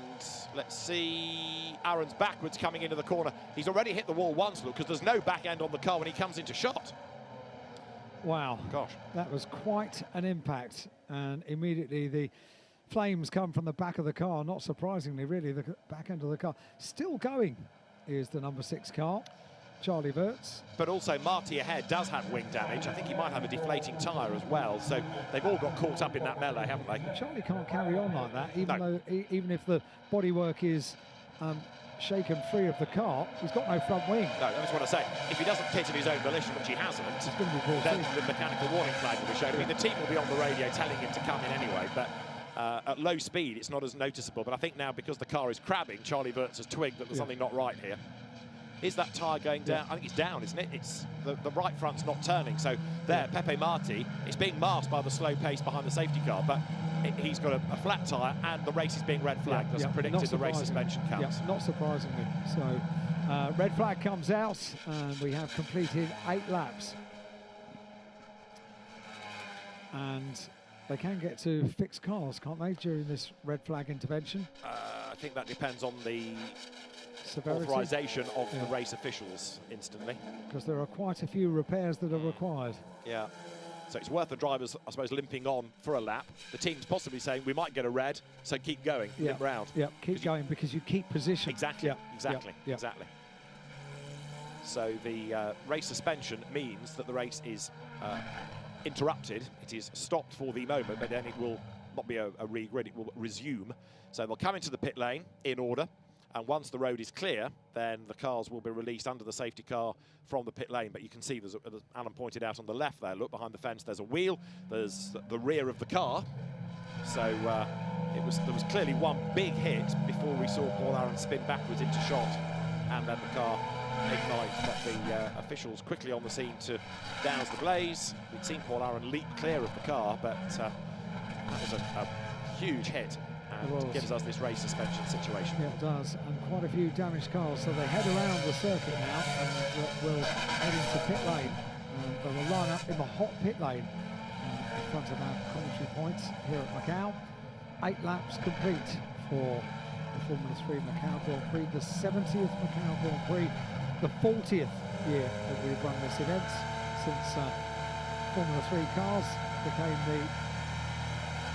let's see. Aron's backwards coming into the corner. He's already hit the wall once, look, because there's no back end on the car when he comes into shot. Wow. Gosh. That was quite an impact. And immediately the flames come from the back of the car. Not surprisingly, really, the back end of the car. Still going is the number 6 car. Charlie Wirtz. But also Marty ahead does have wing damage. I think he might have a deflating tyre as well. So they've all got caught up in that melee, haven't they? Charlie can't carry on like that, even No. though even if the bodywork is shaken free of the car, he's got no front wing. No, that's what I say. If he doesn't pit of his own volition, which he hasn't, It's going to be brought then in. the mechanical warning flag will be shown. I mean, the team will be on the radio telling him to come in anyway, but at low speed, it's not as noticeable. But I think now, because the car is crabbing, Charlie Wirtz has twigged that there's something not right here. Is that tyre going down? I think it's down, isn't it? It's the right front's not turning. So there, Pepe Marti, it's being masked by the slow pace behind the safety car, but he's got a flat tyre and the race is being red flagged as predicted. The race suspension counts. Not surprisingly. So red flag comes out and we have completed 8 laps. And they can get to fixed cars, can't they, during this red flag intervention? I think that depends on the Severity. authorisation of the race officials instantly. Because there are quite a few repairs that are required. Yeah. So it's worth the drivers, I suppose, limping on for a lap. The team's possibly saying we might get a red, so keep going, limp round. Yeah, keep going because you keep position. Exactly, exactly. So the race suspension means that the race is interrupted. It is stopped for the moment, but then it will not be a re-grid, it will resume. So they'll come into the pit lane in order. And once the road is clear, then the cars will be released under the safety car from the pit lane. But you can see, as Alan pointed out on the left there, look behind the fence, there's a wheel, there's the rear of the car. So there was clearly one big hit before we saw Paul Aaron spin backwards into shot, and then the car ignites. But the officials quickly on the scene to douse the blaze. We'd seen Paul Aaron leap clear of the car, but that was a huge hit. And gives us this race suspension situation. Yeah, it does, and quite a few damaged cars. So they head around the circuit now and will head into pit lane. They will line up in the hot pit lane in front of our commentary points here at Macau. 8 laps complete for the Formula 3 Macau Grand Prix, the 70th Macau Grand Prix, the 40th year that we've run this event since Formula 3 cars became the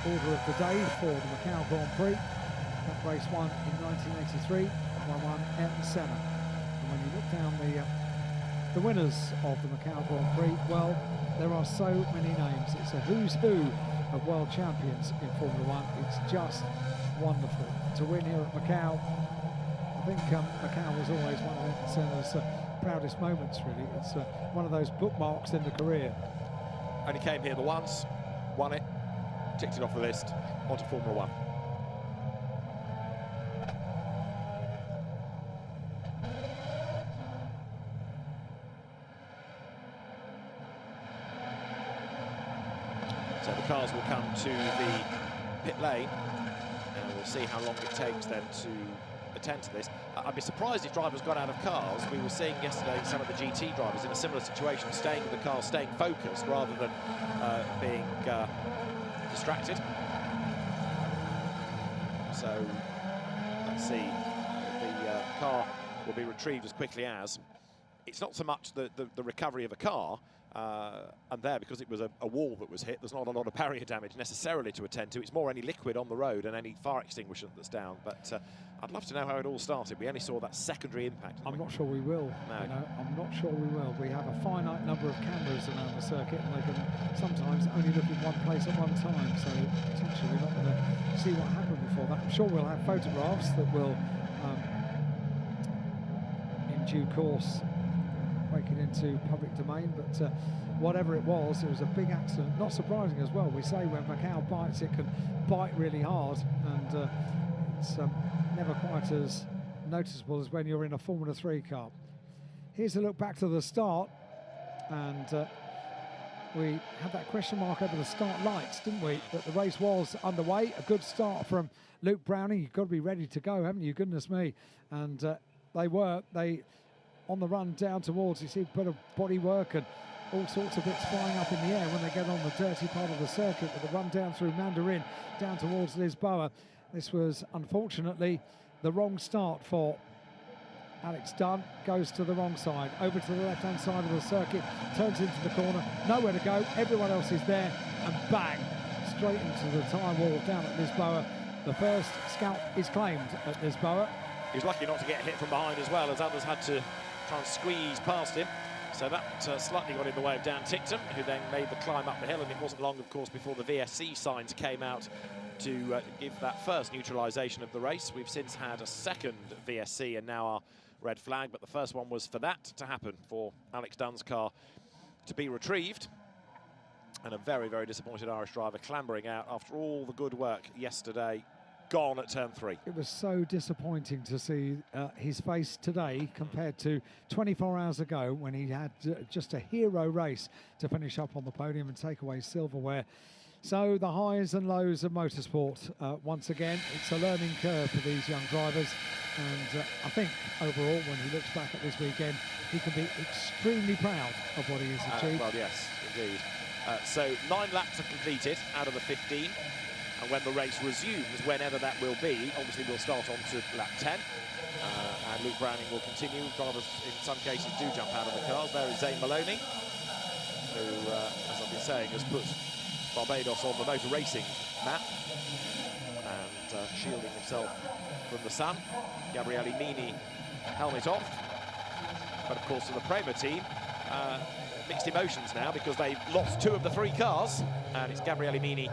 order of the day for the Macau Grand Prix. That race won in 1983 by one Ayrton Senna. And when you look down the winners of the Macau Grand Prix, well, there are so many names. It's a who's who of world champions in Formula 1. It's just wonderful to win here at Macau. I think Macau was always one of Ayrton Senna's proudest moments, really. It's one of those bookmarks in the career. Only came here the once, won it, ticked it off the list, onto Formula 1. So the cars will come to the pit lane, and we'll see how long it takes them to attend to this. I'd be surprised if drivers got out of cars. We were seeing yesterday some of the GT drivers in a similar situation, staying in the car, staying focused, rather than being distracted. So let's see, the car will be retrieved as quickly as. It's not so much the recovery of a car, and there, because it was a wall that was hit, there's not a lot of barrier damage necessarily to attend to. It's more any liquid on the road and any fire extinguisher that's down. But I'd love to know how it all started. We only saw that secondary impact. I'm not sure we will. No. You know, I'm not sure we will. We have a finite number of cameras around the circuit, and they can sometimes only look in one place at one time. So potentially we're not going to see what happened before that. I'm sure we'll have photographs that will, in due course, make it into public domain. But whatever it was a big accident. Not surprising as well. We say when Macau bites, it can bite really hard, and it's never quite as noticeable as when you're in a Formula 3 car. Here's a look back to the start, and we had that question mark over the start lights, didn't we? That the race was underway. A good start from Luke Browning. You've got to be ready to go, haven't you? Goodness me. And they on the run down towards, you see a bit of body work and all sorts of bits flying up in the air when they get on the dirty part of the circuit, with the run down through Mandarin down towards Lisboa. This was unfortunately the wrong start for Alex Dunn. Goes to the wrong side, over to the left hand side of the circuit, turns into the corner, nowhere to go, everyone else is there, and bang, straight into the tyre wall down at Lisboa. The first scalp is claimed at Lisboa. He was lucky not to get hit from behind as well, as others had to trying to squeeze past him. So that slightly got in the way of Dan Ticktum, who then made the climb up the hill, and it wasn't long, of course, before the VSC signs came out to give that first neutralisation of the race. We've since had a second VSC and now our red flag, but the first one was for that to happen, for Alex Dunn's car to be retrieved. And a very, very disappointed Irish driver clambering out after all the good work yesterday, gone at turn 3. It was so disappointing to see his face today compared to 24 hours ago when he had just a hero race to finish up on the podium and take away silverware. So the highs and lows of motorsport, once again, it's a learning curve for these young drivers. And I think overall, when he looks back at this weekend, he can be extremely proud of what he has achieved. Well, yes, indeed. So 9 laps are completed out of the 15. And when the race resumes, whenever that will be, obviously we'll start on to lap 10. And Luke Browning will continue. Drivers, in some cases, do jump out of the cars. There is Zane Maloney, who, as I've been saying, has put Barbados on the motor racing map and shielding himself from the sun. Gabriele Mini, helmet off. But, of course, for the Prema team, mixed emotions now because they've lost 2 of the 3 cars. And it's Gabriele Mini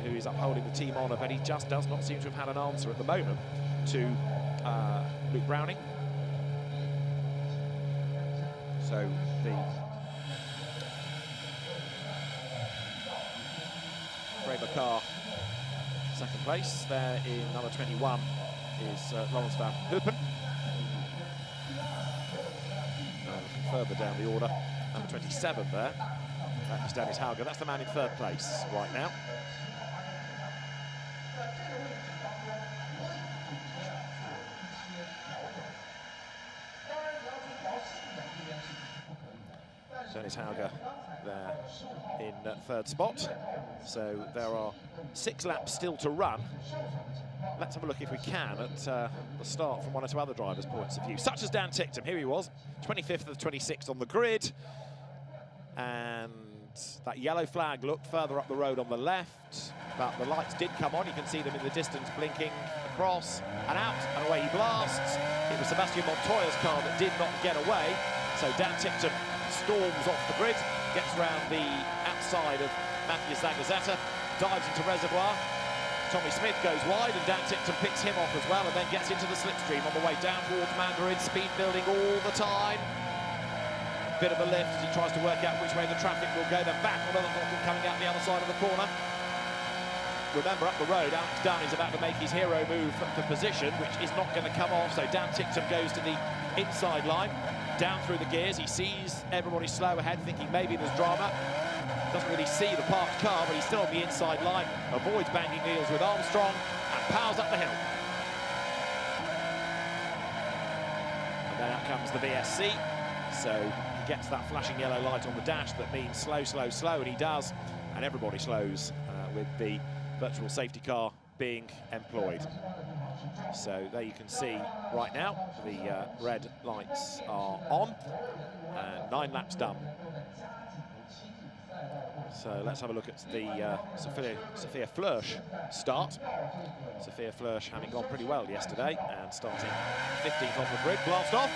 who is upholding the team honour, but he just does not seem to have had an answer at the moment to Luke Browning. So the Prema car, second place. There in number 21 is Lawrence van Heupen. Further down the order, number 27 there. That is Dennis Hauger. That's the man in 3rd place right now. Dennis Hauger there in 3rd spot. So there are 6 laps still to run. Let's have a look, if we can, at the start from one or two other drivers' points of view, such as Dan Ticktum. Here he was, 25th of the 26th on the grid. And that yellow flag looked further up the road on the left, but the lights did come on. You can see them in the distance blinking across and out, and away he blasts. It was Sebastian Montoya's car that did not get away. So Dan Ticktum storms off the grid, gets round the outside of Mathias Zagazzetta, dives into reservoir. Tommy Smith goes wide and Dan Ticktum picks him off as well, and then gets into the slipstream on the way down towards Mandarin, speed building all the time. Bit of a lift as he tries to work out which way the traffic will go, then back on the throttle coming out the other side of the corner. Remember, up the road, Alex Dunn is about to make his hero move for position, which is not going to come off, so Dan Ticktum goes to the inside line, down through the gears. He sees everybody slow ahead, thinking maybe there's drama. Doesn't really see the parked car, but he's still on the inside line, avoids banging wheels with Armstrong, and powers up the hill. And then out comes the VSC, so he gets that flashing yellow light on the dash that means slow, slow, slow, and he does, and everybody slows with the virtual safety car being employed. So there you can see right now the red lights are on, and 9 laps done. So let's have a look at the Sophia Flörsch start. Sophia Flörsch having gone pretty well yesterday and starting 15th on the grid. Blast off.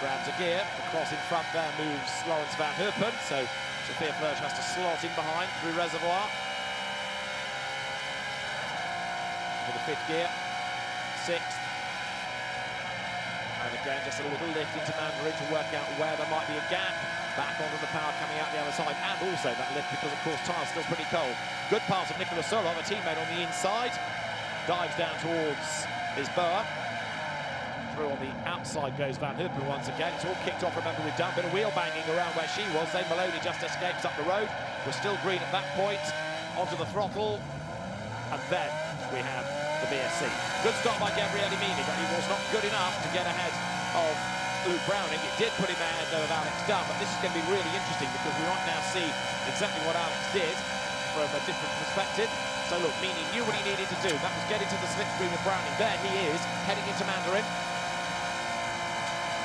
Grabs a gear. Across in front there moves Lawrence van Heupen. So Sophia Flörsch has to slot in behind through reservoir. For the 5th gear. 6th. And again, just a little lift into Mandarin to work out where there might be a gap. Back onto the power coming out the other side, and also that lift because, of course, tyre's still pretty cold. Good pass of Nicolas Solov, a teammate on the inside. Dives down towards Lisboa. Through on the outside goes Van Heupen once again. It's all kicked off, remember, we've done a bit of wheel banging around where she was. Zane Maloney just escapes up the road. We're still green at that point. Onto the throttle. And then we have the VSC. Good start by Gabriele Mini, but he was not good enough to get ahead of Luke Browning. It did put him ahead, though, of Alex Dunn, but this is going to be really interesting because we might now see exactly what Alex did from a different perspective. So, look, Mini knew what he needed to do. That was get into the slipstream of Browning. There he is, heading into Mandarin.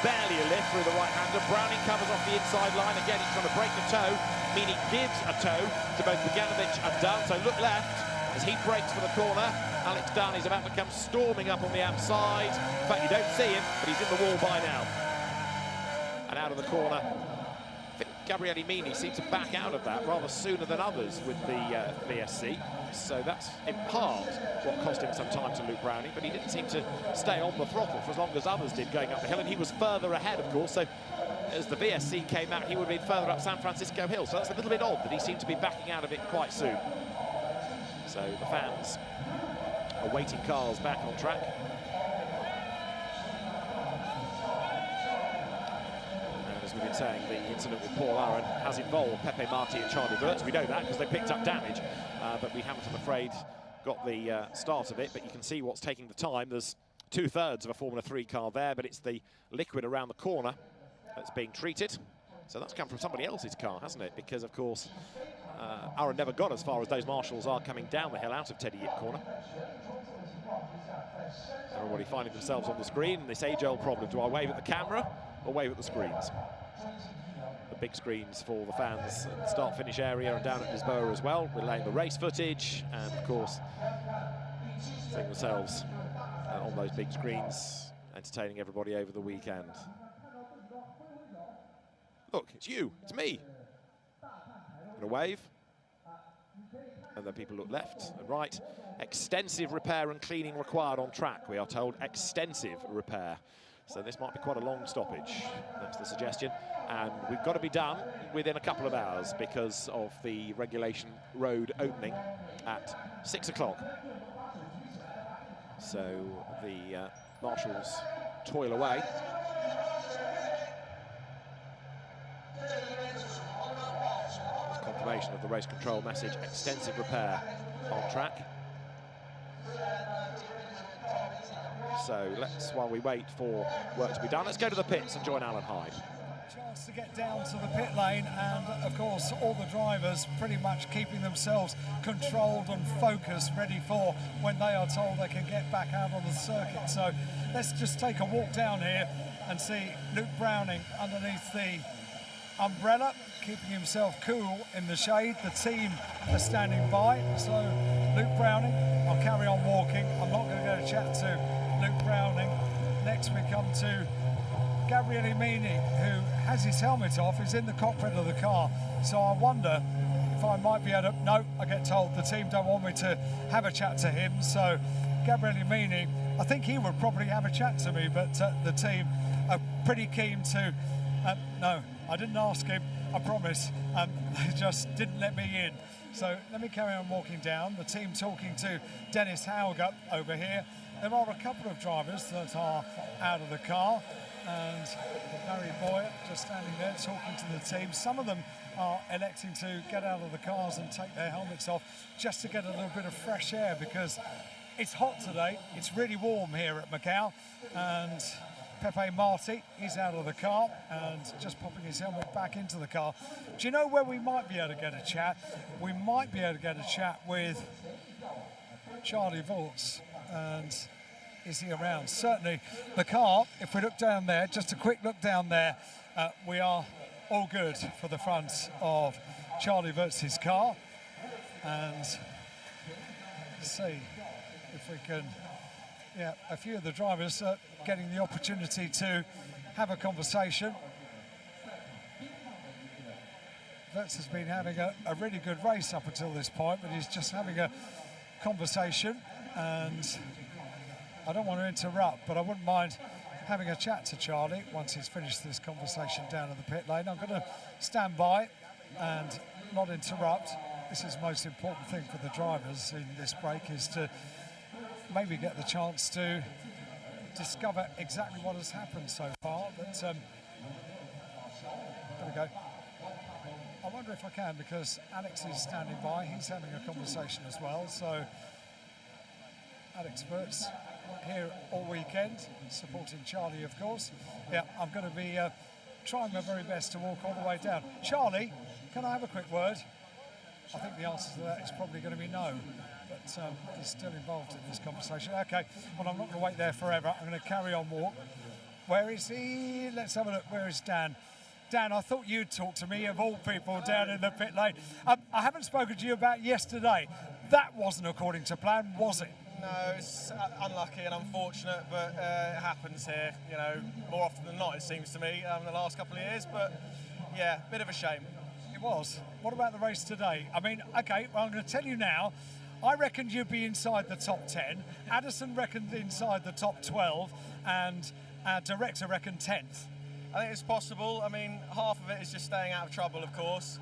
Barely a lift through the right-hander. Browning covers off the inside line. Again, he's trying to break the toe. Mini gives a toe to both Bogdanovic and Dunn. So, look left. as he breaks for the corner. Alex Darney's about to come storming up on the outside. In fact, you don't see him, but he's in the wall by now. And out of the corner, I think Gabriele Mini seemed to back out of that rather sooner than others with the VSC. So that's in part what cost him some time to Luke Browning, but he didn't seem to stay on the throttle for as long as others did going up the hill, and he was further ahead, of course, so as the VSC came out, he would have been further up San Francisco Hill, so that's a little bit odd that he seemed to be backing out of it quite soon. So the fans are waiting cars back on track. And as we've been saying, the incident with Paul Aron has involved Pepe Marti and Charlie Wirtz. We know that because they picked up damage. But we haven't, I'm afraid, got the start of it. But you can see what's taking the time. There's 2/3 of a Formula 3 car there, but it's the liquid around the corner that's being treated. So that's come from somebody else's car, hasn't it? Because, of course, Aaron never got as far as those marshals are coming down the hill out of Teddy Yip corner. Everybody finding themselves on the screen. This age-old problem. Do I wave at the camera or wave at the screens? The big screens for the fans at the start-finish area and down at Lisboa as well, relaying the race footage and, of course, seeing themselves on those big screens, entertaining everybody over the weekend. Look, it's you, it's me. And a wave. And then people look left and right. Extensive repair and cleaning required on track, we are told. Extensive repair. So this might be quite a long stoppage. That's the suggestion. And we've got to be done within a couple of hours because of the regulation road opening at 6 o'clock. So the marshals toil away. Confirmation of the race control message, extensive repair on track. So let's, while we wait for work to be done, let's go to the pits and join Alan Hyde. Chance to get down to the pit lane, and of course all the drivers pretty much keeping themselves controlled and focused, ready for when they are told they can get back out on the circuit. So let's just take a walk down here and see Luke Browning underneath the umbrella, keeping himself cool in the shade. The team are standing by. So Luke Browning, I'll carry on walking. I'm not going to go to chat to Luke Browning. Next we come to Gabriele Mini, who has his helmet off, is in the cockpit of the car. So I wonder if I might be able to, no, I get told the team don't want me to have a chat to him. So Gabriele Mini, I think he would probably have a chat to me, but the team are pretty keen to, no, I didn't ask him, I promise. They just didn't let me in. So let me carry on walking down. The team talking to Dennis Hauger over here. There are a couple of drivers that are out of the car, and Larry Boyer just standing there talking to the team. Some of them are electing to get out of the cars and take their helmets off just to get a little bit of fresh air, because it's hot today. It's really warm here at Macau, and Pepe Marti, he's out of the car and just popping his helmet back into the car. Do you know where we might be able to get a chat? We might be able to get a chat with Charlie Wirtz. And is he around? Certainly the car, if we look down there, just a quick look down there, we are all good for the front of Charlie Wirtz's car. And let's see if we can, yeah, a few of the drivers getting the opportunity to have a conversation. Wirtz has been having a really good race up until this point, but he's just having a conversation, and I don't want to interrupt, but I wouldn't mind having a chat to Charlie once he's finished this conversation down in the pit lane. I'm going to stand by and not interrupt. This is the most important thing for the drivers in this break, is to maybe get the chance to discover exactly what has happened so far. But there we go. I wonder if I can, because Alex is standing by. He's having a conversation as well. So Alex Wirtz here all weekend, supporting Charlie, of course. Yeah, I'm going to be trying my very best to walk all the way down. Charlie, can I have a quick word? I think the answer to that is probably going to be no, but he's still involved in this conversation. Okay, well, I'm not going to wait there forever. I'm going to carry on walk. Where is he? Let's have a look. Where is Dan? Dan, I thought you'd talk to me, of all people, down in the pit lane. I haven't spoken to you about yesterday. That wasn't according to plan, was it? No, it's unlucky and unfortunate, but it happens here, you know, more often than not, it seems to me, in the last couple of years. But yeah, bit of a shame. It was. What about the race today? I mean, okay, well, I'm going to tell you now, I reckoned you'd be inside the top 10. Addison reckoned inside the top 12, and our director reckoned 10th. I think it's possible. I mean, half of it is just staying out of trouble, of course,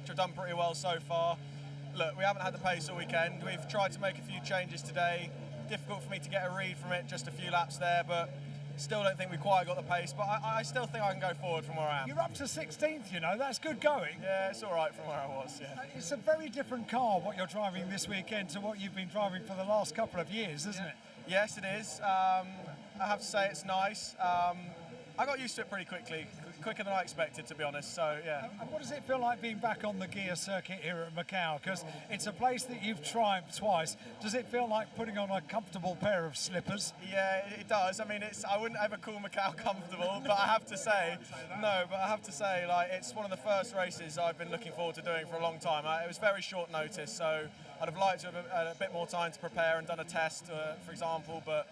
which I've done pretty well so far. Look, we haven't had the pace all weekend. We've tried to make a few changes today. Difficult for me to get a read from it, just a few laps there, but still don't think we quite got the pace. But I still think I can go forward from where I am. You're up to 16th, you know, that's good going. Yeah, it's all right from where I was, yeah. It's a very different car, what you're driving this weekend, to what you've been driving for the last couple of years, isn't it? Yes, it is. I have to say it's nice. I got used to it pretty quickly, quicker than I expected, to be honest, so yeah. And what does it feel like being back on the Guia Circuit here at Macau? Because it's a place that you've triumphed twice. Does it feel like putting on a comfortable pair of slippers? Yeah, it does. I mean, I wouldn't ever call Macau comfortable, but I have to say, like, it's one of the first races I've been looking forward to doing for a long time. It was very short notice, so I'd have liked to have had a bit more time to prepare and done a test, for example, but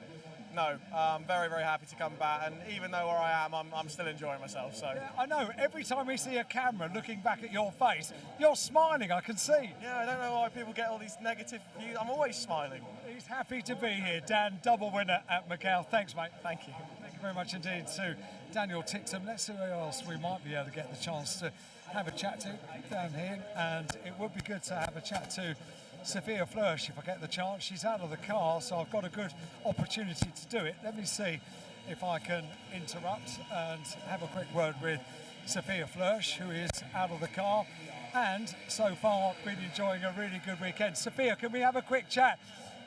no, I'm very, very happy to come back, and even though where I am, I'm still enjoying myself. So yeah, I know, every time we see a camera looking back at your face, you're smiling, I can see. Yeah, I don't know why people get all these negative views. I'm always smiling. He's happy to be here. Dan, double winner at Macau. Thanks, mate. Thank you. Thank you very much indeed to Daniel Tixham. Let's see who else we might be able to get the chance to have a chat to down here, and it would be good to have a chat to Sophia Flörsch if I get the chance. She's out of the car, so I've got a good opportunity to do it. Let me see if I can interrupt and have a quick word with Sophia Flörsch, who is out of the car and so far been enjoying a really good weekend. Sophia, can we have a quick chat?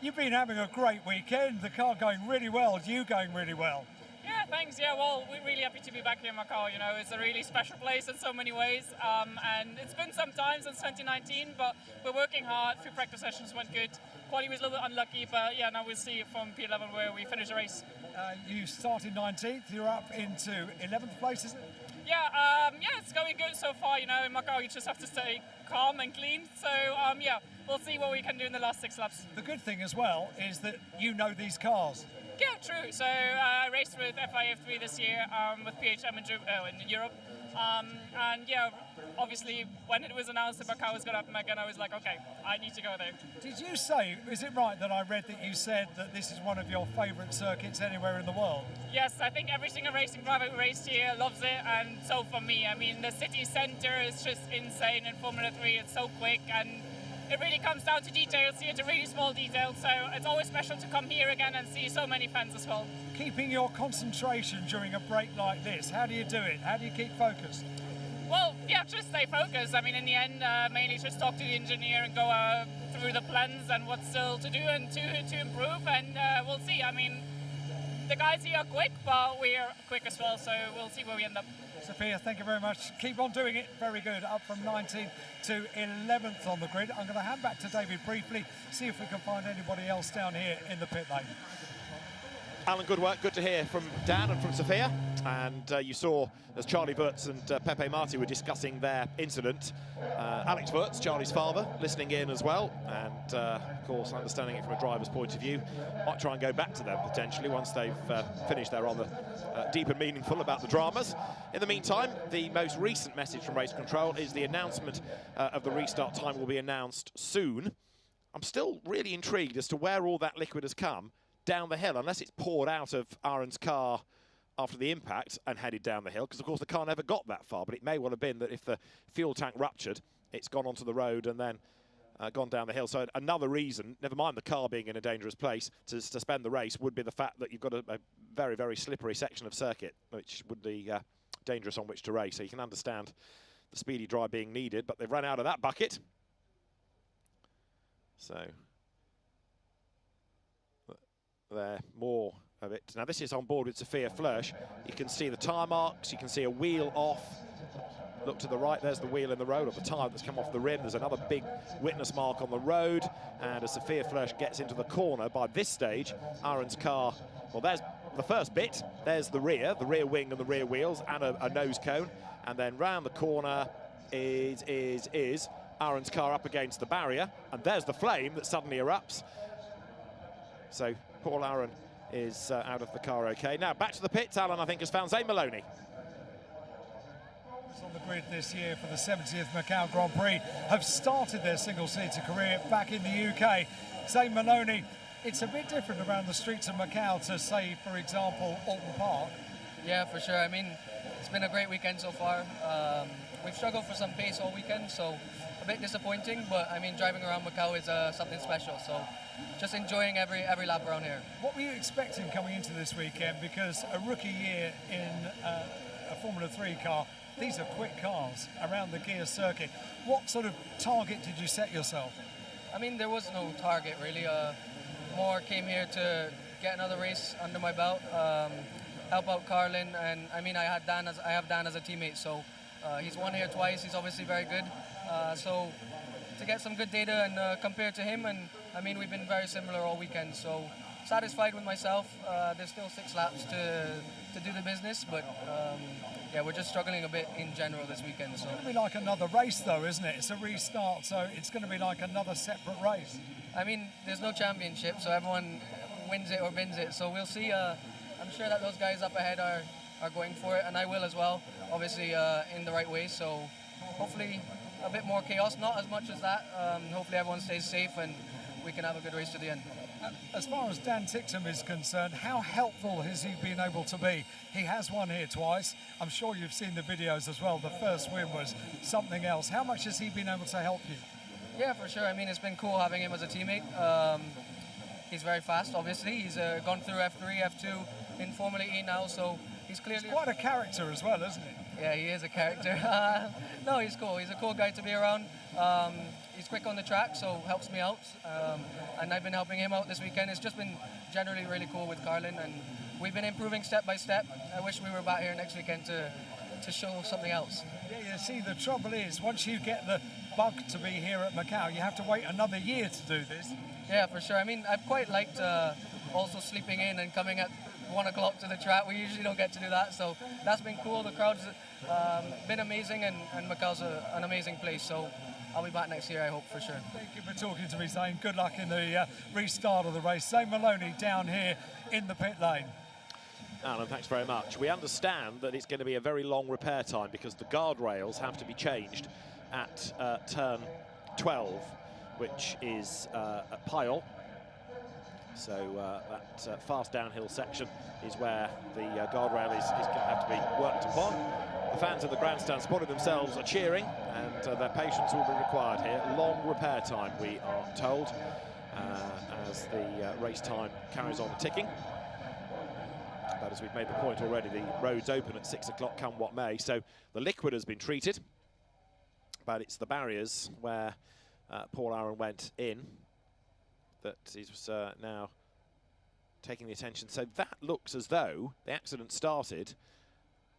You've been having a great weekend, the car going really well, you going really well. Yeah, thanks. Yeah, well, we're really happy to be back here in Macau. You know, it's a really special place in so many ways, and it's been some time since 2019, but we're working hard. 3 practice sessions went good. Quality was a little bit unlucky, but yeah, now we'll see from P11 where we finish the race. You started 19th, you're up into 11th place, isn't it? Yeah, it's going good so far. You know, in Macau, you just have to stay calm and clean. So yeah, we'll see what we can do in the last 6 laps. The good thing as well is that you know these cars. Yeah, true. So I raced with FIA this year with PHM in Europe. And yeah, obviously when it was announced that Macau was going to happen again, I was like, okay, I need to go there. Did you say, is it right that I read that you said that this is one of your favourite circuits anywhere in the world? Yes, I think every single racing driver who raced here loves it, and so for me, I mean, the city centre is just insane in Formula 3. It's so quick, and it really comes down to details here, to really small details, so it's always special to come here again and see so many fans as well. Keeping your concentration during a break like this, how do you do it? How do you keep focused? Well, yeah, just stay focused. I mean, in the end, mainly just talk to the engineer and go through the plans and what's still to do and to improve, and we'll see. I mean, the guys here are quick, but we're quick as well, so we'll see where we end up. Sophia, thank you very much. Keep on doing it. Very good. Up from 19th to 11th on the grid. I'm going to hand back to David briefly, see if we can find anybody else down here in the pit lane. Alan, good work. Good to hear from Dan and from Sophia. And you saw, as Charlie Wurtz and Pepe Marti were discussing their incident, Alex Wurtz, Charlie's father, listening in as well. And, of course, understanding it from a driver's point of view. Might try and go back to them, potentially, once they've finished their rather deep and meaningful about the dramas. In the meantime, the most recent message from Race Control is the announcement of the restart time will be announced soon. I'm still really intrigued as to where all that liquid has come down the hill, unless it's poured out of Aaron's car after the impact and headed down the hill, because of course the car never got that far, but it may well have been that if the fuel tank ruptured, it's gone onto the road and then gone down the hill. So another reason, never mind the car being in a dangerous place, to suspend the race would be the fact that you've got a very, very slippery section of circuit, which would be dangerous on which to race. So you can understand the speedy dry being needed, but they've run out of that bucket. So there, more of it. Now this is on board with Sophia Flörsch. You can see the tyre marks, you can see a wheel off. Look to the right, there's the wheel in the road, or the tyre that's come off the rim. There's another big witness mark on the road. And as Sophia Flörsch gets into the corner, by this stage, Aaron's car, well, there's the first bit. There's the rear wing and the rear wheels, and a nose cone. And then round the corner is Aaron's car up against the barrier, and there's the flame that suddenly erupts. So Paul Aaron is out of the car okay. Now back to the pits. Alan, I think, has found Zane Maloney. On the grid this year for the 70th Macau Grand Prix have started their single-seater career back in the UK. Zane Maloney, it's a bit different around the streets of Macau to, say, for example, Alton Park. Yeah, for sure. I mean, it's been a great weekend so far. We've struggled for some pace all weekend, so a bit disappointing, but I mean, driving around Macau is something special, so just enjoying every lap around here. What were you expecting coming into this weekend? Because a rookie year in a Formula 3 car, these are quick cars around the Guia Circuit. What sort of target did you set yourself? I mean, there was no target really. More came here to get another race under my belt, help out Carlin, and I mean, I have Dan as a teammate, so he's won here twice. He's obviously very good. So to get some good data and compare to him, and I mean, we've been very similar all weekend. So satisfied with myself. There's still 6 laps to do the business, but yeah, we're just struggling a bit in general this weekend. So it's going to be like another race, though, isn't it? It's a restart, so it's going to be like another separate race. I mean, there's no championship, so everyone wins it or bins it. So we'll see. I'm sure that those guys up ahead are going for it, and I will as well, obviously in the right way. So hopefully a bit more chaos, not as much as that. Hopefully everyone stays safe and we can have a good race to the end. As far as Dan Ticktum is concerned, how helpful has he been able to be? He has won here twice. I'm sure you've seen the videos as well. The first win was something else. How much has he been able to help you? Yeah, for sure. I mean, it's been cool having him as a teammate. He's very fast, obviously. He's gone through F3, F2 in Formula E now, so he's clearly... He's quite a character as well, isn't he? Yeah, he is a character. No, he's cool. He's a cool guy to be around. He's quick on the track, so helps me out. And I've been helping him out this weekend. It's just been generally really cool with Carlin, and we've been improving step by step. I wish we were back here next weekend to show something else. Yeah, you see, the trouble is, once you get the bug to be here at Macau, you have to wait another year to do this. Yeah, for sure. I mean, I've quite liked also sleeping in and coming at 1 o'clock to the track. We usually don't get to do that, so that's been cool. The crowd's been amazing, and Macau's an amazing place, so I'll be back next year, I hope, for sure. Thank you for talking to me, Zane. Good luck in the restart of the race. Zane Maloney down here in the pit lane. Alan, thanks very much. We understand that it's going to be a very long repair time because the guardrails have to be changed at turn 12, which is at Pyle. So that fast downhill section is where the guardrail is going to have to be worked upon. The fans in the grandstand spotted themselves are cheering, and their patience will be required here. Long repair time, we are told, as the race time carries on ticking. But as we've made the point already, the road's open at 6 o'clock, come what may. So the liquid has been treated, but it's the barriers where Paul Aaron went in that is now taking the attention. So that looks as though the accident started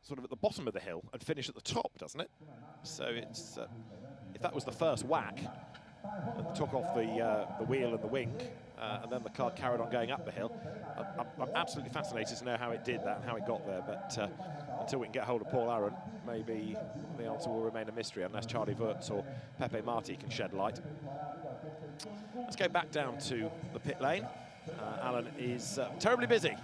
sort of at the bottom of the hill and finished at the top, doesn't it? So it's if that was the first whack and took off the wheel and the wing, and then the car carried on going up the hill, I'm absolutely fascinated to know how it did that and how it got there, but until we can get hold of Paul Aaron, maybe the answer will remain a mystery unless Charlie Wurtz or Pepe Marti can shed light. Let's go back down to the pit lane. Alan is terribly busy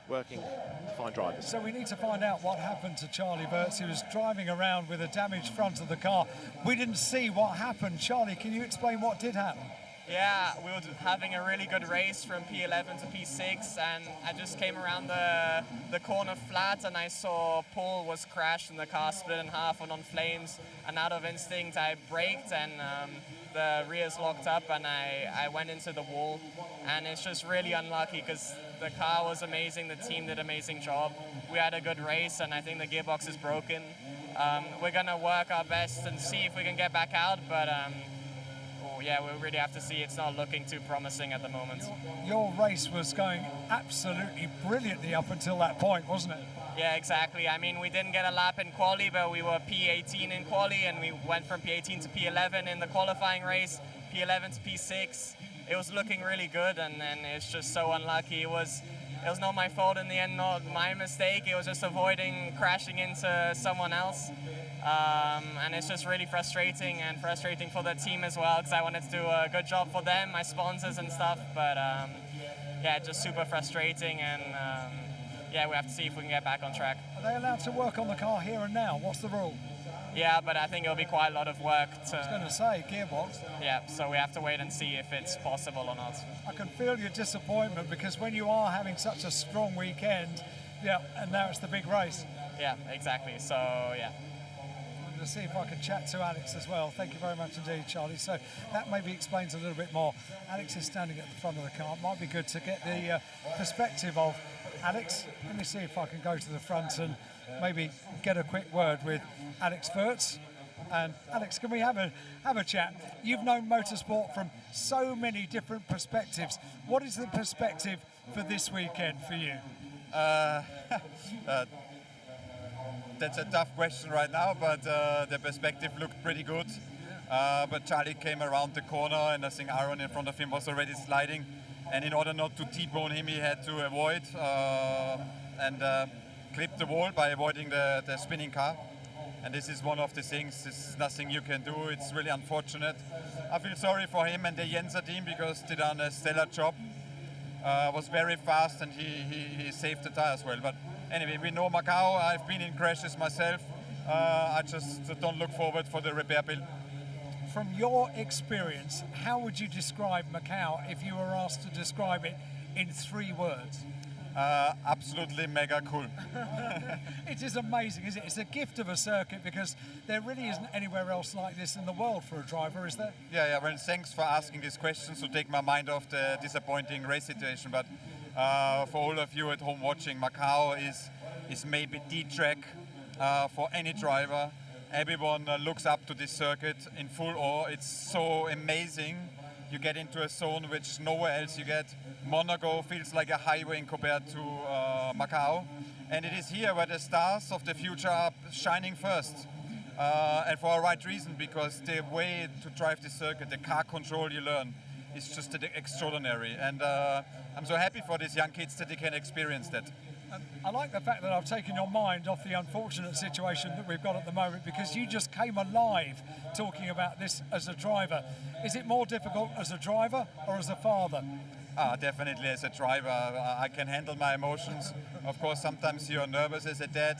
working to find drivers. So we need to find out what happened to Charlie Wurtz. He was driving around with a damaged front of the car. We didn't see what happened. Charlie, can you explain what did happen? Yeah, we were having a really good race from P11 to P6, and I just came around the corner flat and I saw Paul was crashed and the car split in half and on flames, and out of instinct I braked and the rear's locked up and I went into the wall, and it's just really unlucky because the car was amazing, the team did an amazing job, we had a good race, and I think the gearbox is broken. We're going to work our best and see if we can get back out, but yeah, we really have to see. It's not looking too promising at the moment. Your race was going absolutely brilliantly up until that point, wasn't it? Yeah, exactly. I mean, we didn't get a lap in quali, but we were P18 in quali, and we went from P18 to P11 in the qualifying race, P11 to P6. It was looking really good, and then it's just so unlucky. It was not my fault in the end, not my mistake. It was just avoiding crashing into someone else. And it's just really frustrating, and frustrating for the team as well, because I wanted to do a good job for them, my sponsors and stuff, but yeah, just super frustrating, and yeah, we have to see if we can get back on track. Are they allowed to work on the car here and now? What's the rule? Yeah, but I think it'll be quite a lot of work to... I was going to say, gearbox. Yeah, so we have to wait and see if it's possible or not. I can feel your disappointment, because when you are having such a strong weekend, yeah, and now it's the big race. Yeah, exactly, so yeah. I'm going to see if I can chat to Alex as well. Thank you very much indeed, Charlie. So that maybe explains a little bit more. Alex is standing at the front of the car. It might be good to get the perspective of Alex. Let me see if I can go to the front and maybe get a quick word with Alex Wirtz. And Alex, can we have a chat? You've known motorsport from so many different perspectives. What is the perspective for this weekend for you? That's a tough question right now, but the perspective looked pretty good. But Charlie came around the corner, and I think Aaron in front of him was already sliding. And in order not to T-bone him, he had to avoid and clip the wall by avoiding the spinning car. And this is one of the things, there's nothing you can do. It's really unfortunate. I feel sorry for him and the Jenser team, because they done a stellar job. Was very fast, and he saved the tires well. But anyway, we know Macau. I've been in crashes myself. I just don't look forward for the repair bill. From your experience, how would you describe Macau if you were asked to describe it in 3 words? Absolutely mega cool. It is amazing, isn't it? It's a gift of a circuit, because there really isn't anywhere else like this in the world for a driver, is there? Yeah. Well, thanks for asking these questions to take my mind off the disappointing race situation. But for all of you at home watching, Macau is maybe the track for any driver. Everyone looks up to this circuit in full awe. It's so amazing. You get into a zone which nowhere else you get. Monaco feels like a highway compared to Macau. And it is here where the stars of the future are shining first. And for a right reason, because the way to drive this circuit, the car control you learn, is just extraordinary. And I'm so happy for these young kids that they can experience that. I like the fact that I've taken your mind off the unfortunate situation that we've got at the moment, because you just came alive talking about this as a driver. Is it more difficult as a driver or as a father? Definitely as a driver. I can handle my emotions. Of course, sometimes you're nervous as a dad,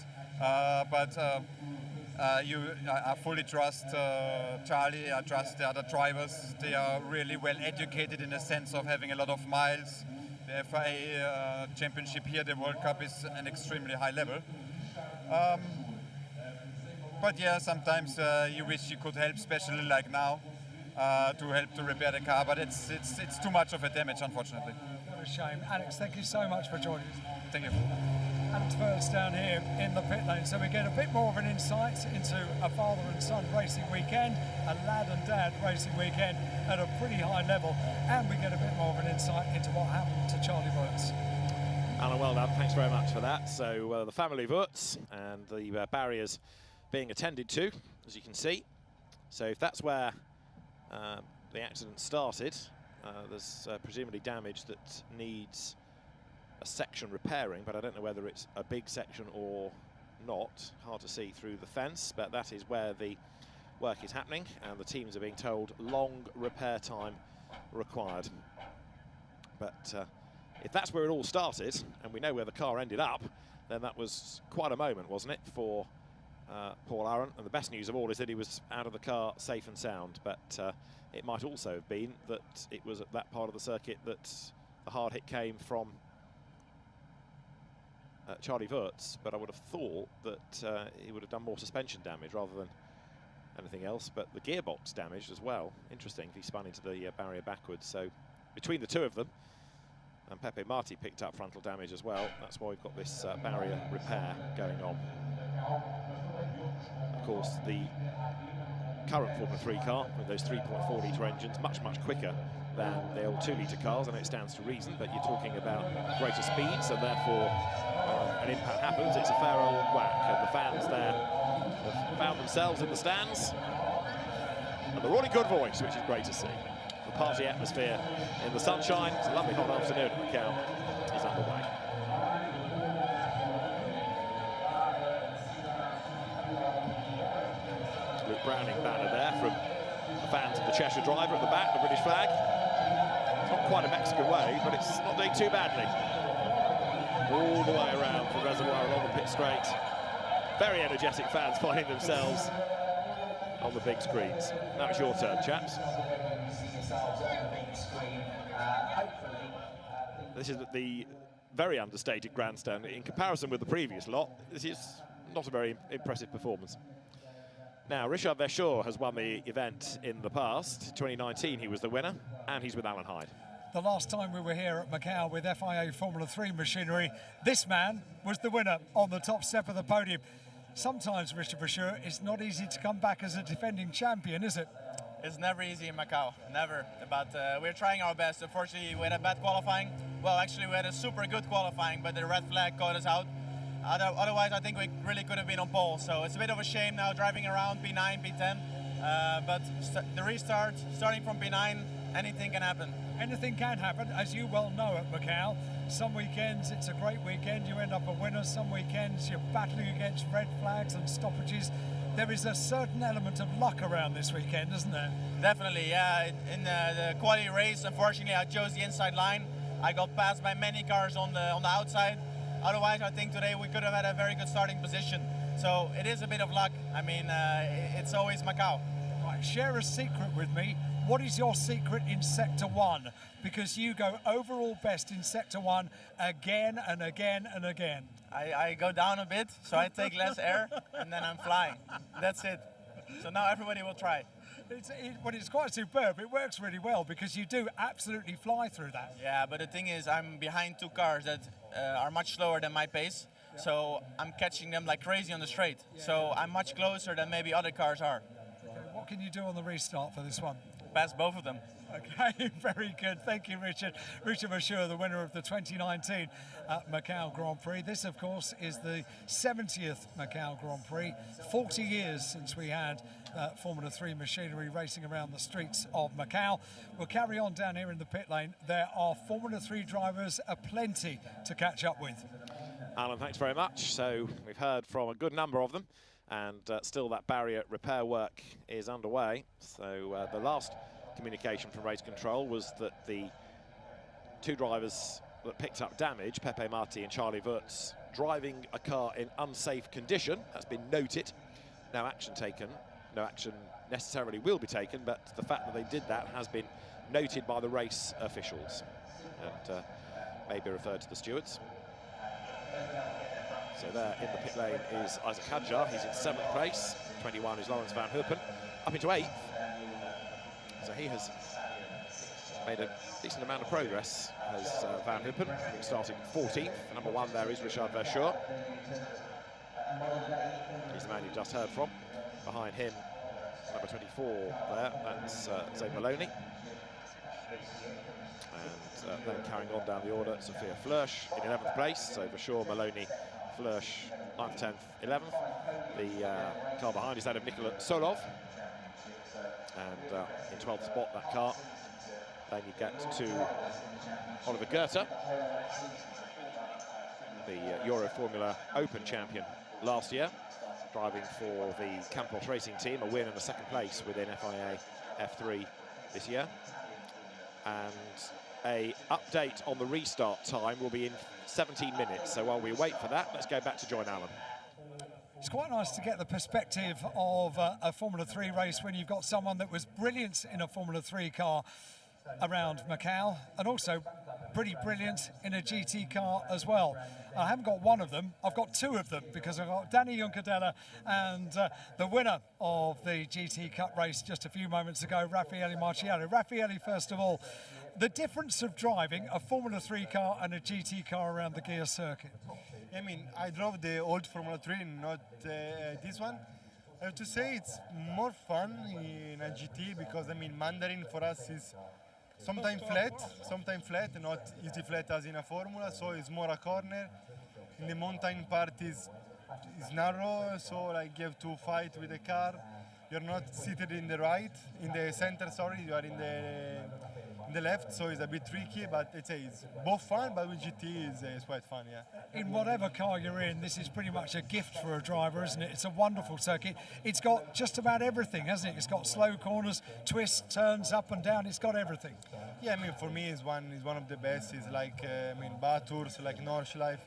but I fully trust Charlie. I trust the other drivers. They are really well educated in the sense of having a lot of miles. The FIA championship here, the World Cup, is an extremely high level. But yeah, sometimes you wish you could help, especially like now, to help to repair the car. But it's too much of a damage, unfortunately. What a shame. Alex, thank you so much for joining us. Thank you. Alex Wirtz down here in the pit lane, so we get a bit more of an insight into a father and son racing weekend, a lad and dad racing weekend at a pretty high level, and we get a bit more of an insight into what happened to Charlie Wirtz. Alan, well done. Thanks very much for that. So the family Wirtz and the barriers being attended to, as you can see. So if that's where the accident started, there's presumably damage that needs a section repairing, but I don't know whether it's a big section or not. Hard to see through the fence, but that is where the work is happening, and the teams are being told long repair time required. But if that's where it all started, and we know where the car ended up, then that was quite a moment, wasn't it, for Paul Aaron? And the best news of all is that he was out of the car safe and sound, but it might also have been that it was at that part of the circuit that the hard hit came from Charlie Wirtz, but I would have thought that he would have done more suspension damage rather than anything else, but the gearbox damaged as well. Interesting if he spun into the barrier backwards. So between the two of them, and Pepe Marti picked up frontal damage as well. That's why we've got this barrier repair going on. Of course, the current Formula 3 car with those 3.4 litre engines, much quicker than the old 2 litre cars. I know it stands to reason, but you're talking about greater speeds, and therefore an impact happens. It's a fair old whack, and the fans there have found themselves in the stands, and they're all in good voice, which is great to see. The party atmosphere in the sunshine, it's a lovely hot afternoon at Macau, is underway. frowning banner there from the fans of the Cheshire Driver at the back, the British flag. It's not quite a Mexican wave, but it's not doing too badly. All the way around from Reservoir along the pit straight. Very energetic fans finding themselves on the big screens. Now it's your turn, chaps. This is the very understated grandstand. In comparison with the previous lot, this is not a very impressive performance. Now, Richard Verschoor has won the event in the past. 2019, he was the winner, and he's with Alan Hyde. The last time we were here at Macau with FIA Formula 3 machinery, this man was the winner on the top step of the podium. Sometimes, Richard Verschoor, it's not easy to come back as a defending champion, is it? It's never easy in Macau, never. But we're trying our best. Unfortunately, we had a bad qualifying. Well, actually, we had a super good qualifying, but the red flag caught us out. Otherwise, I think we really could have been on pole. So it's a bit of a shame now driving around P9, P10. But the restart, starting from P9, anything can happen. Anything can happen, as you well know at Macau. Some weekends it's a great weekend, you end up a winner. Some weekends you're battling against red flags and stoppages. There is a certain element of luck around this weekend, isn't there? Definitely, yeah. In the quality race, unfortunately, I chose the inside line. I got passed by many cars on the outside. Otherwise, I think today we could have had a very good starting position. So it is a bit of luck. I mean, it's always Macau. Right, share a secret with me. What is your secret in Sector 1? Because you go overall best in Sector 1 again and again and again. I go down a bit, so I take less air, and then I'm flying. That's it. So now everybody will try. It's quite superb. It works really well because you do absolutely fly through that. Yeah, but the thing is, I'm behind two cars that are much slower than my pace. So I'm catching them like crazy on the straight. So I'm much closer than maybe other cars are. Okay, what can you do on the restart for this one? Pass both of them. Okay, very good. Thank you, Richard. Richard Verschoor, the winner of the 2019 Macau Grand Prix. This, of course, is the 70th Macau Grand Prix. 40 years since we had Formula 3 machinery racing around the streets of Macau. We'll carry on down here in the pit lane. There are Formula 3 drivers aplenty to catch up with. Alan, thanks very much. So we've heard from a good number of them, and still that barrier repair work is underway. So the last communication from race control was that the two drivers that picked up damage, Pepe Marti and Charlie Wurtz, driving a car in unsafe condition. That's been noted. No action taken. No action necessarily will be taken, but the fact that they did that has been noted by the race officials and may be referred to the stewards. So there in the pit lane is Isaac Hadjar. He's in 7th place. 21 is Lawrence Van Hoopen. Up into 8th. So he has made a decent amount of progress as Van Hoopen, starting 14th. Number 1 there is Richard Verschoor. He's the man you've just heard from. Behind him, number 24 there, that's Zayn Maloney. And then carrying on down the order, Sophia Flörsch in 11th place. So Verschoor, Maloney, Flörsch, 9th, 10th, 11th. The car behind is that of Nikola Solov. And in 12th spot, that car. Then you get to Oliver Goethe, the Euro Formula Open champion last year, driving for the Campos Racing team, a win and a 2nd place within FIA F3 this year. And a update on the restart time will be in 17 minutes. So while we wait for that, let's go back to join Alan. It's quite nice to get the perspective of a Formula 3 race when you've got someone that was brilliant in a Formula 3 car around Macau and also pretty brilliant in a GT car as well. I haven't got one of them, I've got 2 of them because I've got Danny Juncadella and the winner of the GT Cup race just a few moments ago, Raffaele Marciano. Raffaele, first of all, the difference of driving a Formula 3 car and a GT car around the Guia Circuit. I mean, I drove the old Formula 3, not this one. I have to say it's more fun in a GT because, I mean, Mandarin for us is sometimes flat, not easy flat as in a Formula, so it's more a corner. In the mountain part is narrow, so like you have to fight with the car. You're not seated in the center, sorry, you are in the left, so it's a bit tricky, but it's both fun, but with GT it's quite fun, yeah. In whatever car you're in, this is pretty much a gift for a driver, isn't it? It's a wonderful circuit. It's got just about everything, hasn't it? It's got slow corners, twists, turns, up and down. It's got everything. Yeah, I mean, for me, it's one of the best. It's like, Bathurst, like Nordschleife,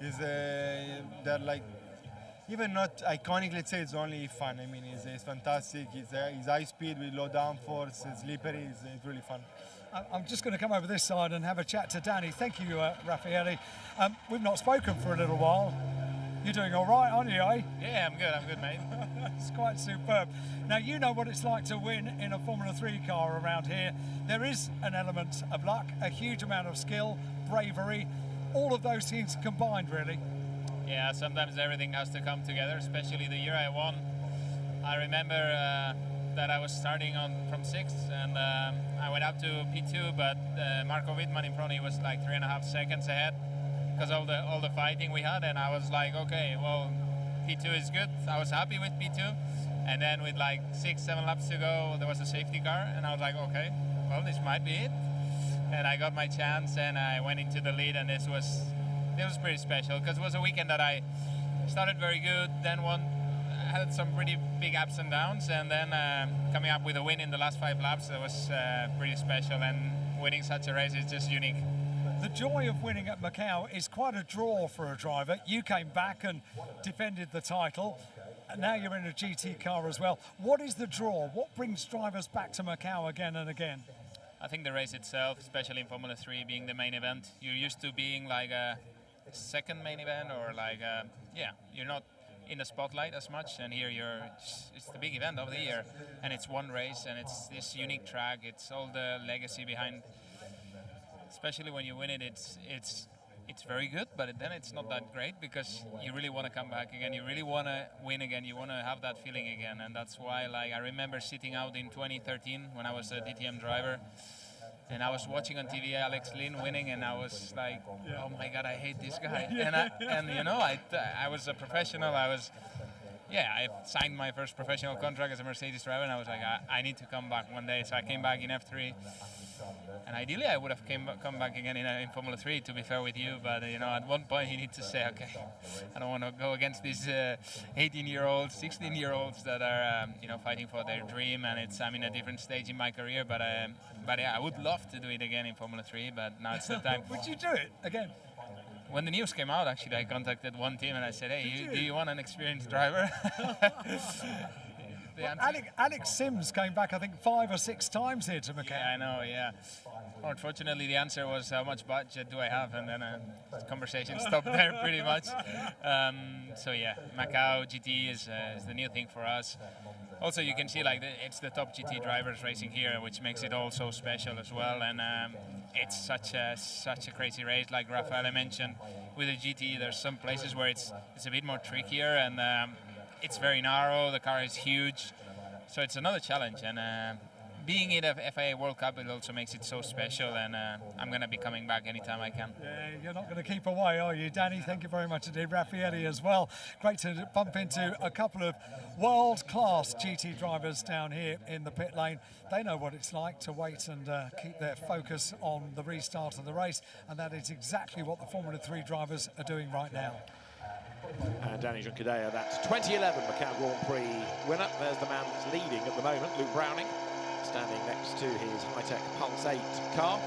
they're like, even not iconic, let's say, it's only fun. I mean, it's fantastic. It's high speed with low downforce, it's slippery, it's really fun. I'm just going to come over this side and have a chat to Danny. Thank you, Raffaele. We've not spoken for a little while. You're doing all right, aren't you, eh? Yeah, I'm good, mate. It's quite superb. Now, you know what it's like to win in a Formula 3 car around here. There is an element of luck, a huge amount of skill, bravery, all of those things combined, really. Yeah, sometimes everything has to come together, especially the year I won. I remember that I was starting from 6th, and I went up to P2, but Marco Wittmann in front of me was like 3.5 seconds ahead because of all the fighting we had, and I was like, okay, well, P2 is good. I was happy with P2, and then with like 6-7 laps to go, there was a safety car, and I was like, okay, well, this might be it. And I got my chance, and I went into the lead, and it was pretty special because it was a weekend that I started very good, then had some pretty big ups and downs, and then coming up with a win in the last 5 laps, that was pretty special, and winning such a race is just unique. The joy of winning at Macau is quite a draw for a driver. You came back and defended the title, and now you're in a GT car as well. What is the draw? What brings drivers back to Macau again and again? I think the race itself, especially in Formula 3, being the main event, you're used to being like a second main event, or like you're not in the spotlight as much, and here it's the big event of the year, and it's one race, and it's this unique track. It's all the legacy behind, especially when you win it. It's very good, but then it's not that great because you really want to come back again. You really want to win again. You want to have that feeling again, and that's why, like, I remember sitting out in 2013 when I was a DTM driver, and I was watching on TV Alex Lynn winning, and I was like, oh my God, I hate this guy. And you know, I was a professional. I signed my first professional contract as a Mercedes driver, and I was like, I need to come back one day. So I came back in F3, and ideally I would have come back again in Formula 3, to be fair with you. But you know, at one point you need to say, okay, I don't want to go against these 18-year-olds, 16-year-olds that are fighting for their dream, and I'm in a different stage in my career. But yeah, I would love to do it again in Formula 3, but now it's the time. Would you do it again? When the news came out, actually, I contacted one team and I said, hey, do you want an experienced driver? Alex Sims came back, I think, 5 or 6 times here to Macau. Yeah, I know, yeah. Unfortunately, the answer was, how much budget do I have? And then the conversation stopped there pretty much. So yeah, Macau GT is the new thing for us. Also, you can see it's the top GT drivers racing here, which makes it all so special as well. And it's such a crazy race, like Raffaele mentioned. With the GT, there's some places where it's a bit more trickier, and it's very narrow. The car is huge, so it's another challenge. And being in a FIA World Cup, it also makes it so special, and I'm going to be coming back anytime I can. Yeah, you're not going to keep away, are you, Danny? Thank you very much indeed. Raffaele as well. Great to bump into a couple of world-class GT drivers down here in the pit lane. They know what it's like to wait and keep their focus on the restart of the race, and that is exactly what the Formula 3 drivers are doing right now. And Danny Juncadella, that 2011 Macau Grand Prix winner. There's the man that's leading at the moment, Luke Browning, standing next to his high-tech Pulse 8 car.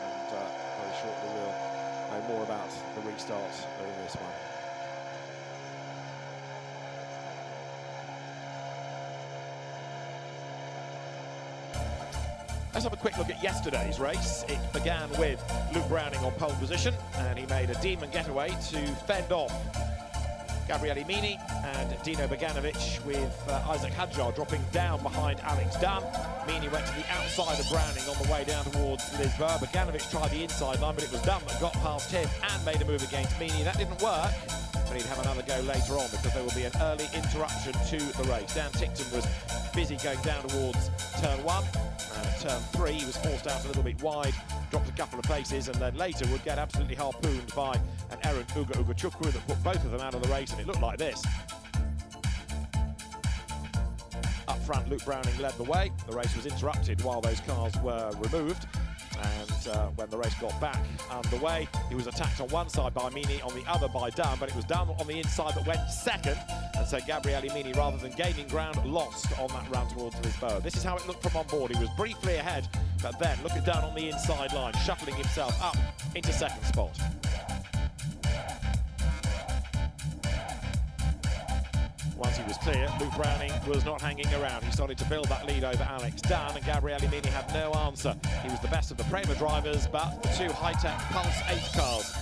And very shortly we'll know more about the restart over this one. Let's have a quick look at yesterday's race. It began with Luke Browning on pole position, and he made a demon getaway to fend off Gabriele Mini and Dino Beganovic, with Isaac Hadjar dropping down behind Alex Dunn. Mini went to the outside of Browning on the way down towards Lisboa. Beganovic tried the inside line, but it was Dunn that got past him and made a move against Mini. That didn't work, but he'd have another go later on because there will be an early interruption to the race. Dan Tickton was busy going down towards turn 1. Turn 3, he was forced out a little bit wide, dropped a couple of paces, and then later would get absolutely harpooned by an errant Uga Chukwu that put both of them out of the race, and it looked like this. front, Luke Browning led the way. The race was interrupted while those cars were removed. And when the race got back underway, he was attacked on one side by Mini, on the other by Dunn, but it was Dunn on the inside that went second. And so Gabriele Mini, rather than gaining ground, lost on that run towards Lisboa. This is how it looked from on board. He was briefly ahead, but then look at Dunn on the inside line, shuffling himself up into second spot. Once he was clear, Luke Browning was not hanging around. He started to build that lead over Alex Dunn, and Gabriele Mini had no answer. He was the best of the Prema drivers, but the two high-tech Pulse 8 cars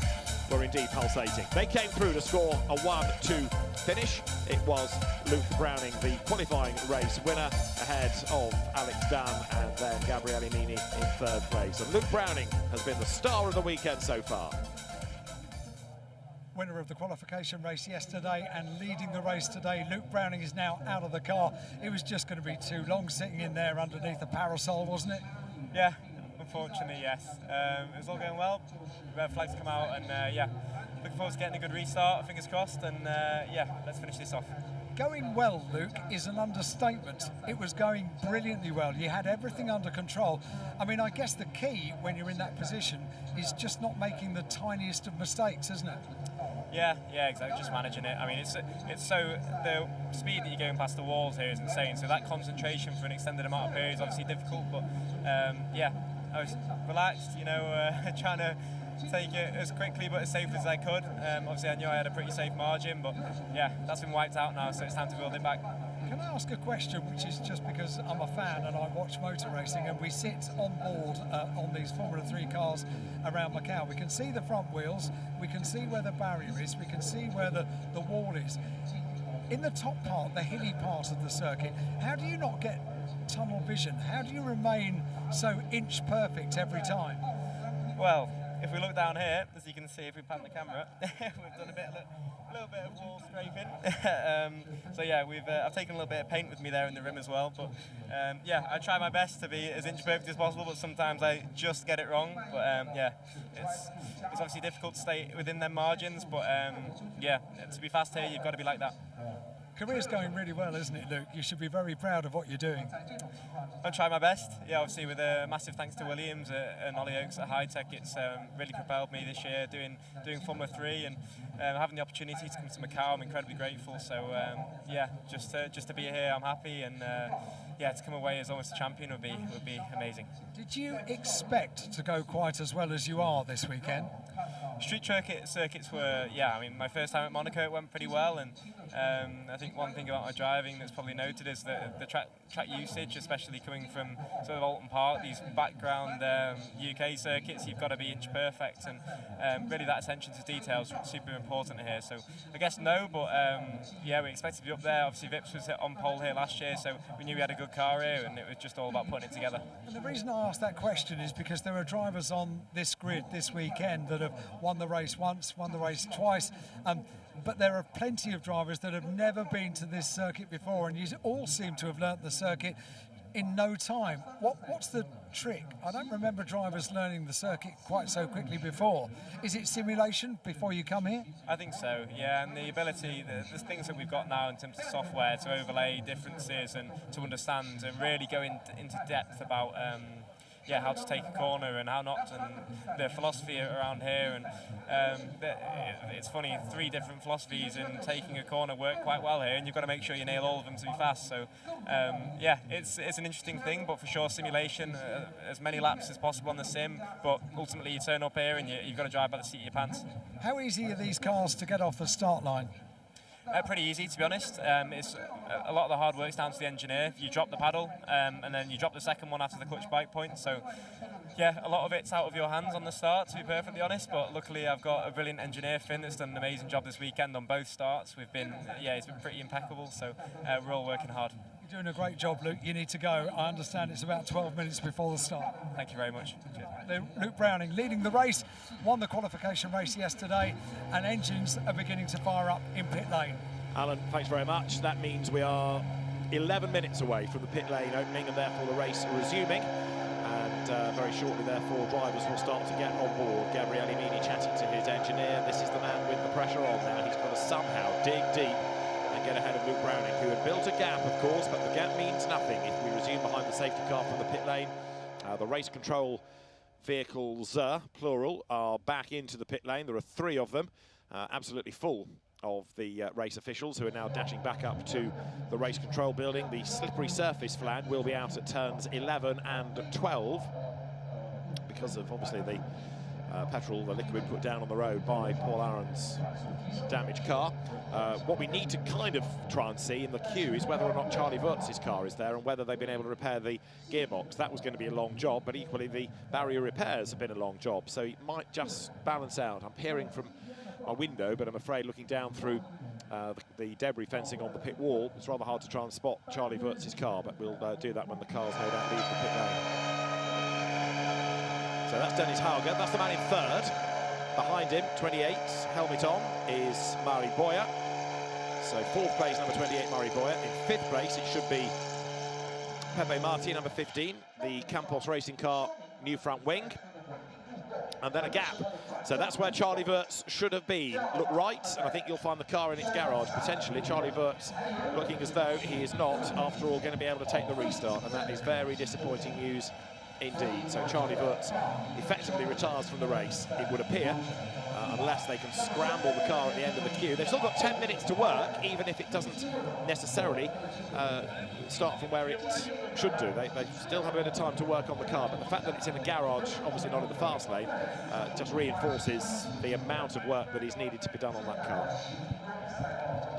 were indeed pulsating. They came through to score a 1-2 finish. It was Luke Browning, the qualifying race winner, ahead of Alex Dunn and then Gabriele Mini in third place. And Luke Browning has been the star of the weekend so far. Winner of the qualification race yesterday and leading the race today. Luke Browning is now out of the car. It was just going to be too long sitting in there underneath the parasol, wasn't it? Yeah, unfortunately, yes. It was all going well. Red flags come out, and yeah, looking forward to getting a good restart, fingers crossed, and yeah, let's finish this off. Going well, Luke, is an understatement. It was going brilliantly well. You had everything under control. I mean, I guess the key when you're in that position is just not making the tiniest of mistakes, isn't it? Yeah, exactly. Just managing it. I mean, it's so the speed that you're going past the walls here is insane. So that concentration for an extended amount of period is obviously difficult. But yeah, I was relaxed, you know, trying to take it as quickly but as safely as I could. Obviously, I knew I had a pretty safe margin, but yeah, that's been wiped out now. So it's time to build it back. Can I ask a question, which is just because I'm a fan and I watch motor racing, and we sit on board on these Formula 3 cars around Macau. We can see the front wheels, we can see where the barrier is, we can see where the wall is. In the top part, the hilly part of the circuit, how do you not get tunnel vision? How do you remain so inch perfect every time? Well, if we look down here, as you can see, if we pan the camera, we've done a little bit of wall scraping. So yeah, I've taken a little bit of paint with me there in the rim as well. But yeah, I try my best to be as inch perfect as possible, but sometimes I just get it wrong. But yeah, it's obviously difficult to stay within them margins. But yeah, to be fast here, you've got to be like that. Career's going really well, isn't it, Luke? You should be very proud of what you're doing. I'm trying my best. Yeah, obviously with a massive thanks to Williams and Ollie Oakes at High Tech, it's really propelled me this year doing Formula 3 and having the opportunity to come to Macau. I'm incredibly grateful. So yeah, just to be here, I'm happy, and yeah, to come away as almost a champion would be amazing. Did you expect to go quite as well as you are this weekend? Street circuits were, yeah, I mean, my first time at Monaco, it went pretty well, and I think one thing about my driving that's probably noted is the track usage, especially coming from sort of Alton Park, these background UK circuits. You've got to be inch perfect, and really that attention to detail is super important here. So I guess no, but yeah, we expect to be up there. Obviously Vips was on pole here last year, so we knew we had a good car here, and it was just all about putting it together. And the reason I asked that question is because there are drivers on this grid this weekend that have won the race once, won the race twice, but there are plenty of drivers that have never been to this circuit before, and you all seem to have learnt the circuit in no time. What's the trick? I don't remember drivers learning the circuit quite so quickly before. Is it simulation before you come here? I think so, yeah, and the ability, the things that we've got now in terms of software to overlay differences and to understand and really go into depth about yeah, how to take a corner and how not, and the philosophy around here, and it's funny, 3 different philosophies in taking a corner work quite well here, and you've got to make sure you nail all of them to be fast. So yeah, it's an interesting thing, but for sure simulation, as many laps as possible on the sim, but ultimately you turn up here and you've got to drive by the seat of your pants. How easy are these cars to get off the start line? Pretty easy, to be honest. It's a lot of the hard work's down to the engineer. You drop the paddle, and then you drop the second one after the clutch bike point. So, yeah, a lot of it's out of your hands on the start, to be perfectly honest. But luckily, I've got a brilliant engineer, Finn, that's done an amazing job this weekend on both starts. We've been, yeah, it's been pretty impeccable. So we're all working hard. You're doing a great job, Luke. You need to go. I understand it's about 12 minutes before the start. Thank you very much. Cheers. Luke Browning leading the race, won the qualification race yesterday, and engines are beginning to fire up in pit lane. Alan, thanks very much. That means we are 11 minutes away from the pit lane opening, and therefore the race resuming. And very shortly, therefore, drivers will start to get on board. Gabriele Mini chatting to his engineer. This is the man with the pressure on now. He's got to somehow dig deep and get ahead of Luke Browning, who had built a gap, of course, but the gap means nothing if we resume behind the safety car from the pit lane. The race control vehicles, plural, are back into the pit lane. There are 3 of them, absolutely full of the race officials, who are now dashing back up to the race control building. The slippery surface flag will be out at turns 11 and 12 because of, obviously, the petrol, the liquid put down on the road by Paul Aaron's damaged car. What we need to kind of try and see in the queue is whether or not Charlie Wurtz's car is there and whether they've been able to repair the gearbox. That was going to be a long job, but equally the barrier repairs have been a long job, so it might just balance out. I'm peering from my window, but I'm afraid looking down through the debris fencing on the pit wall, it's rather hard to try and spot Charlie Wurtz's car, but we'll do that when the cars no doubt leave the pit lane. So that's Dennis Hauger, that's the man in 3rd. Behind him, 28, helmet on, is Mari Boya. So 4th place, number 28, Mari Boya. In 5th place, it should be Pepe Marti, number 15, the Campos racing car, new front wing. And then a gap. So that's where Charlie Wurtz should have been. Look right, and I think you'll find the car in its garage, potentially. Charlie Wurtz looking as though he is not, after all, going to be able to take the restart, and that is very disappointing news indeed. So Charlie Wurtz effectively retires from the race, it would appear, unless they can scramble the car at the end of the queue. They've still got 10 minutes to work, even if it doesn't necessarily start from where it should do. They still have a bit of time to work on the car, but the fact that it's in a garage, obviously not in the fast lane, just reinforces the amount of work that is needed to be done on that car.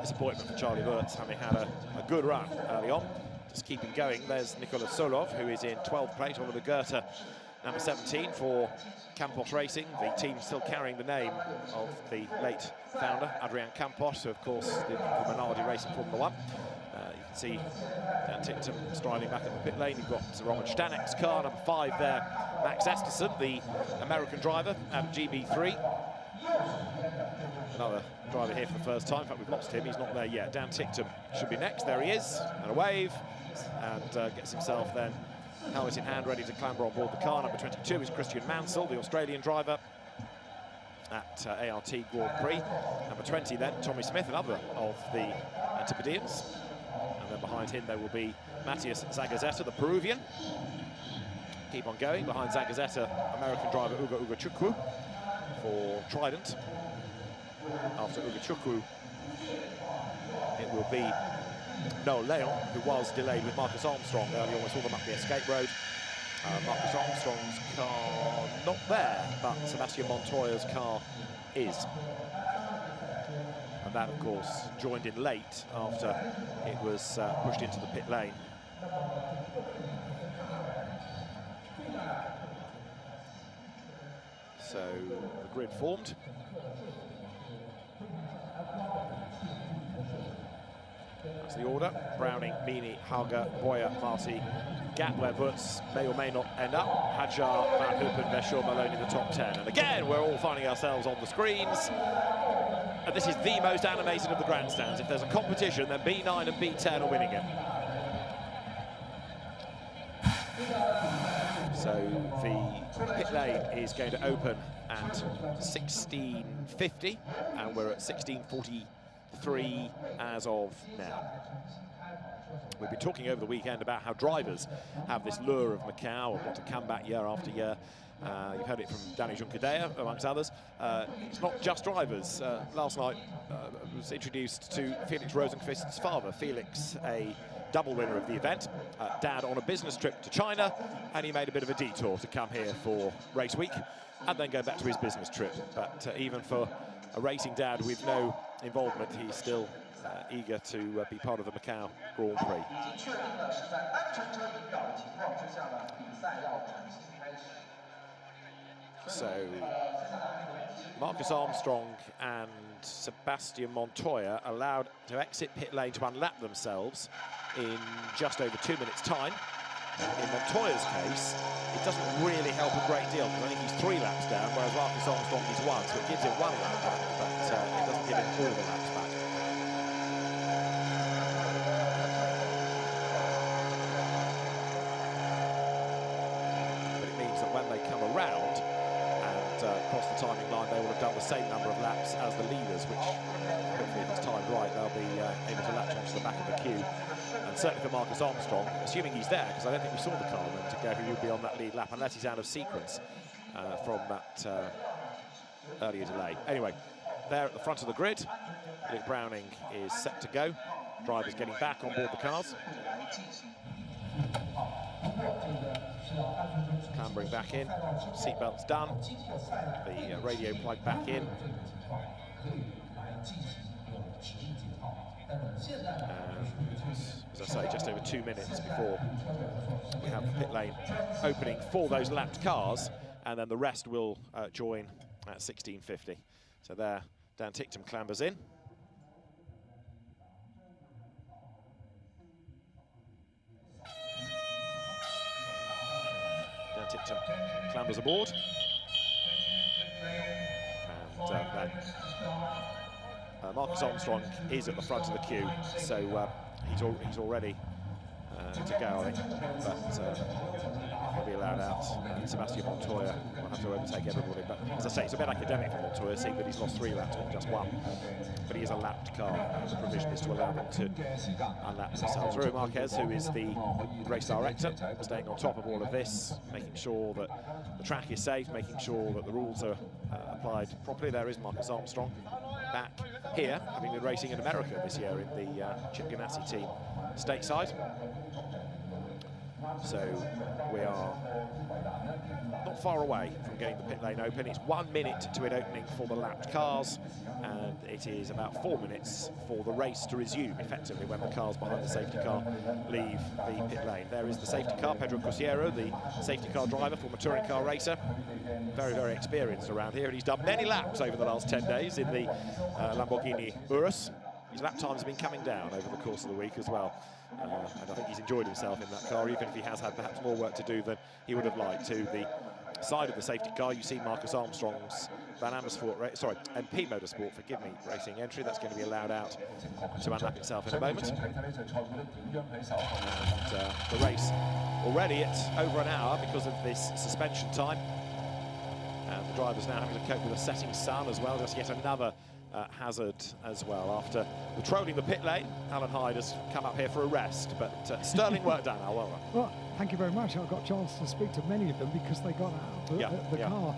Disappointment for Charlie Wurtz, having had a good run early on. Just keeping going, there's Nicolas Solov, who is in 12th place, Oliver Goethe, number 17 for Campos Racing. The team still carrying the name of the late founder, Adrian Campos, who of course did the Minardi race in Formula 1. You can see Dan Ticktum striding back in the pit lane. You've got Roman Stanek's car, number 5 there, Max Esterson, the American driver out of GB3. Another driver here for the first time. In fact, we've lost him, he's not there yet. Dan Ticktum should be next, there he is, and a wave, and gets himself then helmet in hand, ready to clamber on board the car. Number 22 is Christian Mansell, the Australian driver at ART Grand Prix. Number 20 then, Tommy Smith, another of the Antipodeans. And then behind him there will be Matthias Zagazeta, the Peruvian. Keep on going, behind Zagazeta, American driver Ugo Ugachukwu for Trident. After Ugachukwu, it will be Noel Leon, who was delayed with Marcus Armstrong earlier on. We saw them up the escape road. Marcus Armstrong's car not there, but Sebastian Montoya's car is. And that, of course, joined in late after it was pushed into the pit lane. So the grid formed. That's the order. Browning, Meany, Hauger, Boyer, Marty, gap where Wurtz may or may not end up. Hadjar, Van Hoopen, Veshaw, Malone in the top 10. And again, we're all finding ourselves on the screens. And this is the most animated of the grandstands. If there's a competition, then B9 and B10 are winning it. So the pit lane is going to open at 16:50, and we're at 16:43 as of now. We've been talking over the weekend about how drivers have this lure of Macau and want to come back year after year. You've heard it from Danny Juncadella, amongst others. It's not just drivers. Last night was introduced to Felix Rosenqvist's father. Felix, a double winner of the event, dad on a business trip to China, and he made a bit of a detour to come here for race week and then go back to his business trip. But even for a racing dad with no involvement, he's still eager to be part of the Macau Grand Prix. So Marcus Armstrong and Sebastian Montoya allowed to exit pit lane to unlap themselves in just over 2 minutes' time. In Montoya's case, it doesn't really help a great deal because I think he's 3 laps down, whereas Marcus Armstrong is 1, so it gives him 1 lap back, but it doesn't give him all the laps back. But it means that when they come around and cross the timing line, they will have done the same number of laps as the leaders, which hopefully, if it's timed right, they'll be able to latch onto the back of the queue. And certainly for Marcus Armstrong, assuming he's there, because I don't think we saw the car a moment ago, he would be on that lead lap unless he's out of sequence from that earlier delay. Anyway, there at the front of the grid, Luke Browning is set to go. Drivers getting back on board the cars. Clambering back in, seatbelts done, the radio plugged back in. As I say, just over 2 minutes before we have the pit lane opening for those lapped cars, and then the rest will join at 16:50. So there, Dan Ticktum clambers in. Dan Ticktum clambers aboard. And then Marcus Armstrong is at the front of the queue, so he's already to go, I think, but he'll be allowed out. Sebastian Montoya will have to overtake everybody, but as I say, it's a bit academic for Montoya, seeing that he's lost 3 laps, not just 1. But he is a lapped car, and the provision is to allow them to unlap themselves. Rui Marquez, who is the race director, staying on top of all of this, making sure that the track is safe, making sure that the rules are applied properly. There is Marcus Armstrong back here, having been racing in America this year in the Chip Ganassi team stateside. So we are not far away from getting the pit lane open. It's 1 minute to it opening for the lapped cars, and it is about 4 minutes for the race to resume effectively when the cars behind the safety car leave the pit lane. There is the safety car, Pedro Cruciero, the safety car driver, former touring car racer, very, very experienced around here, and he's done many laps over the last 10 days in the Lamborghini Urus. His lap times have been coming down over the course of the week as well. And I think he's enjoyed himself in that car, even if he has had perhaps more work to do than he would have liked. To the side of the safety car, you see Marcus Armstrong's Van Amersfoort, MP Motorsport, forgive me, racing entry. That's going to be allowed out to unlap itself in a moment. And the race already at over an hour because of this suspension time. And the driver's now having to cope with a setting sun as well, just yet another hazard as well. After patrolling the pit lane, Alan Hyde has come up here for a rest, but sterling work done, Al. Well, thank you very much. I got a chance to speak to many of them because they got out of the car.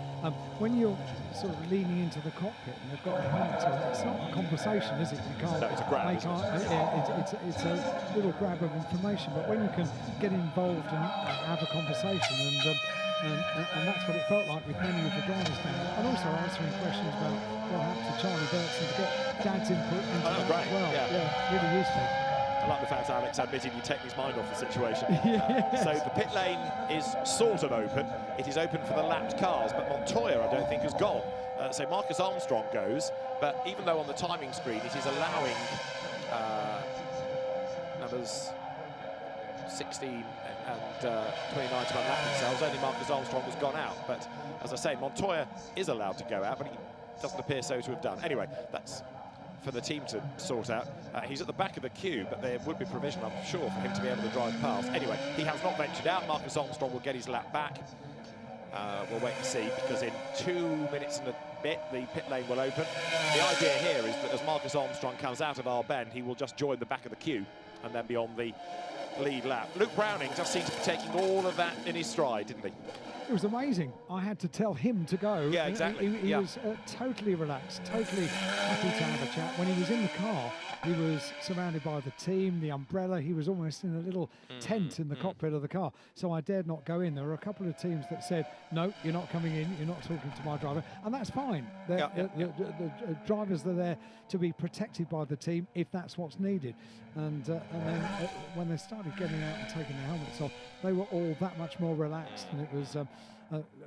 When you're sort of leaning into the cockpit and they've got a helmet on, it's not a conversation, is it? You can't. No, it's a grab. It's a little grab of information, but when you can get involved and have a conversation, and that's what it felt like with many of the drivers down there, and also answering questions about what happened to Charlie Burks and to get Dad's input into that as well. Yeah, really useful. I like the fact Alex admitted he'd taken his mind off the situation. So the pit lane is sort of open. It is open for the lapped cars, but Montoya, I don't think, has gone. So Marcus Armstrong goes, but even though on the timing screen it is allowing numbers 16 and 29 to unlap themselves, only Marcus Armstrong has gone out. But as I say, Montoya is allowed to go out, but he doesn't appear so to have done. Anyway, that's for the team to sort out. He's at the back of the queue, but there would be provision, I'm sure, for him to be able to drive past. Anyway, he has not ventured out. Marcus Armstrong will get his lap back. We'll wait and see, because in 2 minutes and a bit, the pit lane will open. The idea here is that as Marcus Armstrong comes out of our bend, he will just join the back of the queue and then be on the lead lap. Luke Browning just seemed to be taking all of that in his stride, didn't he? It was amazing. I had to tell him to go. Yeah, exactly. He was totally relaxed, totally happy to have a chat. When he was in the car, he was surrounded by the team, the umbrella. He was almost in a little tent in the cockpit of the car. So I dared not go in. There were a couple of teams that said, no, you're not coming in. You're not talking to my driver. And that's fine. The drivers are there to be protected by the team if that's what's needed. And then when they started getting out and taking their helmets off, they were all that much more relaxed. And it was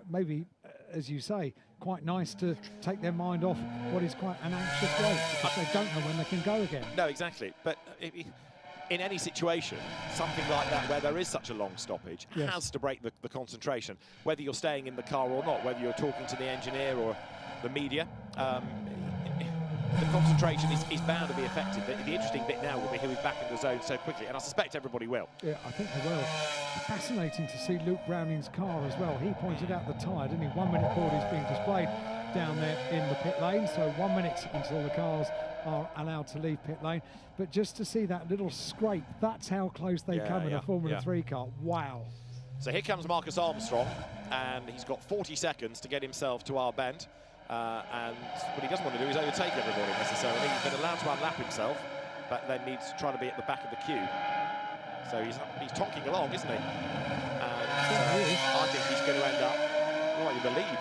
maybe, as you say, quite nice to take their mind off what is quite an anxious race, because they don't know when they can go again. No, exactly. But in any situation, something like that where there is such a long stoppage has to break the concentration, whether you're staying in the car or not, whether you're talking to the engineer or the media. The concentration is bound to be affected. The interesting bit now will be who is back in the zone so quickly, and I suspect everybody will. Yeah, I think they will. Fascinating to see Luke Browning's car as well. He pointed out the tyre, didn't he? 1 minute board is being displayed. down there in the pit lane, so 1 minute until the cars are allowed to leave pit lane. But just to see that little scrape, that's how close they come in a Formula 3 car. Wow. So here comes Marcus Armstrong, and he's got 40 seconds to get himself to our bend. And what he doesn't want to do is overtake everybody necessarily. He's been allowed to unlap himself, but then needs to try to be at the back of the queue. So he's tonking along, isn't he? And I think he's going to end up, well, you believe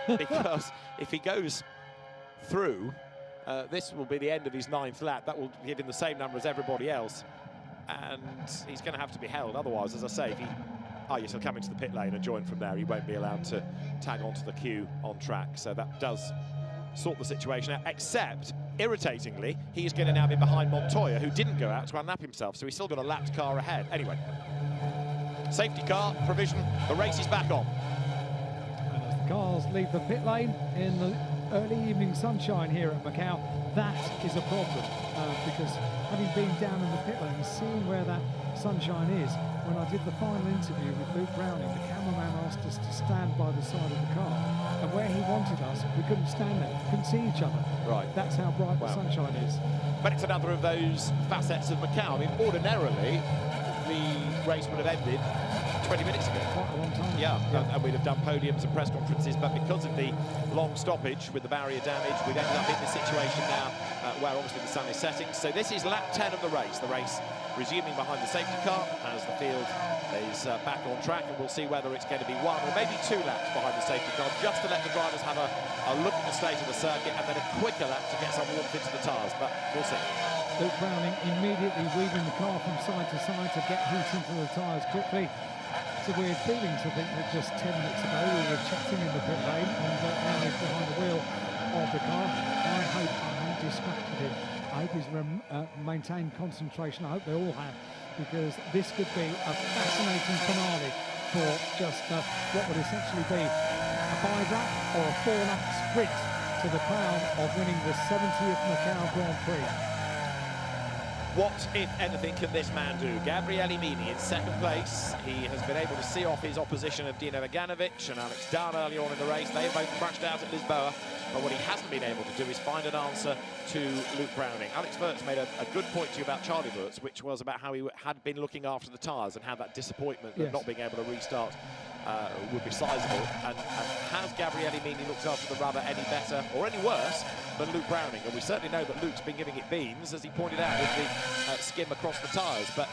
here, because if he goes through, this will be the end of his 9th lap. That will give him the same number as everybody else, and he's going to have to be held. Otherwise, as I say, if he... Oh, yes, he'll come into the pit lane and join from there. He won't be allowed to tag onto the queue on track. So that does sort the situation out, except, irritatingly, he's going to now be behind Montoya, who didn't go out to unlap himself, so he's still got a lapped car ahead. Anyway, safety car provision, the race is back on. And as the cars leave the pit lane in the early evening sunshine here at Macau, that is a problem, because having been down in the pit lane and seeing where that sunshine is, when I did the final interview with Luke Browning, the cameraman asked us to stand by the side of the car, and where he wanted us, we couldn't stand there, couldn't see each other. Right. That's how bright the sunshine is. But it's another of those facets of Macau. I mean, ordinarily, the race would have ended 20 minutes ago. Quite a long time. Yeah. And we'd have done podiums and press conferences, but because of the long stoppage with the barrier damage, we've ended up in this situation now where obviously the sun is setting. So this is lap 10 of the race. The race resuming behind the safety car as the field is back on track, and we'll see whether it's going to be 1 or maybe 2 laps behind the safety car, just to let the drivers have a look at the state of the circuit, and then a quicker lap to get some warmth into the tyres, but we'll see. Luke Browning immediately weaving the car from side to side to get heat into the tyres quickly. It's a weird feeling to think that just 10 minutes ago we were chatting in the pit lane, and now he's behind the wheel of the car. I hope I haven't distracted him. I hope he's maintained concentration. I hope they all have, because this could be a fascinating finale for just what would essentially be a 5-lap or a 4-lap sprint to the crown of winning the 70th Macau Grand Prix. What, if anything, can this man do? Gabriele Mini in second place. He has been able to see off his opposition of Dino Meganovic and Alex Down early on in the race. They both crashed out at Lisboa. But what he hasn't been able to do is find an answer to Luke Browning. Alex Wirtz made a good point to you about Charlie Wirtz, which was about how he had been looking after the tyres and how that disappointment of not being able to restart would be sizable. And has Gabriele Mini looked after the rubber any better or any worse than Luke Browning? And we certainly know that Luke's been giving it beans, as he pointed out, with the skim across the tyres. But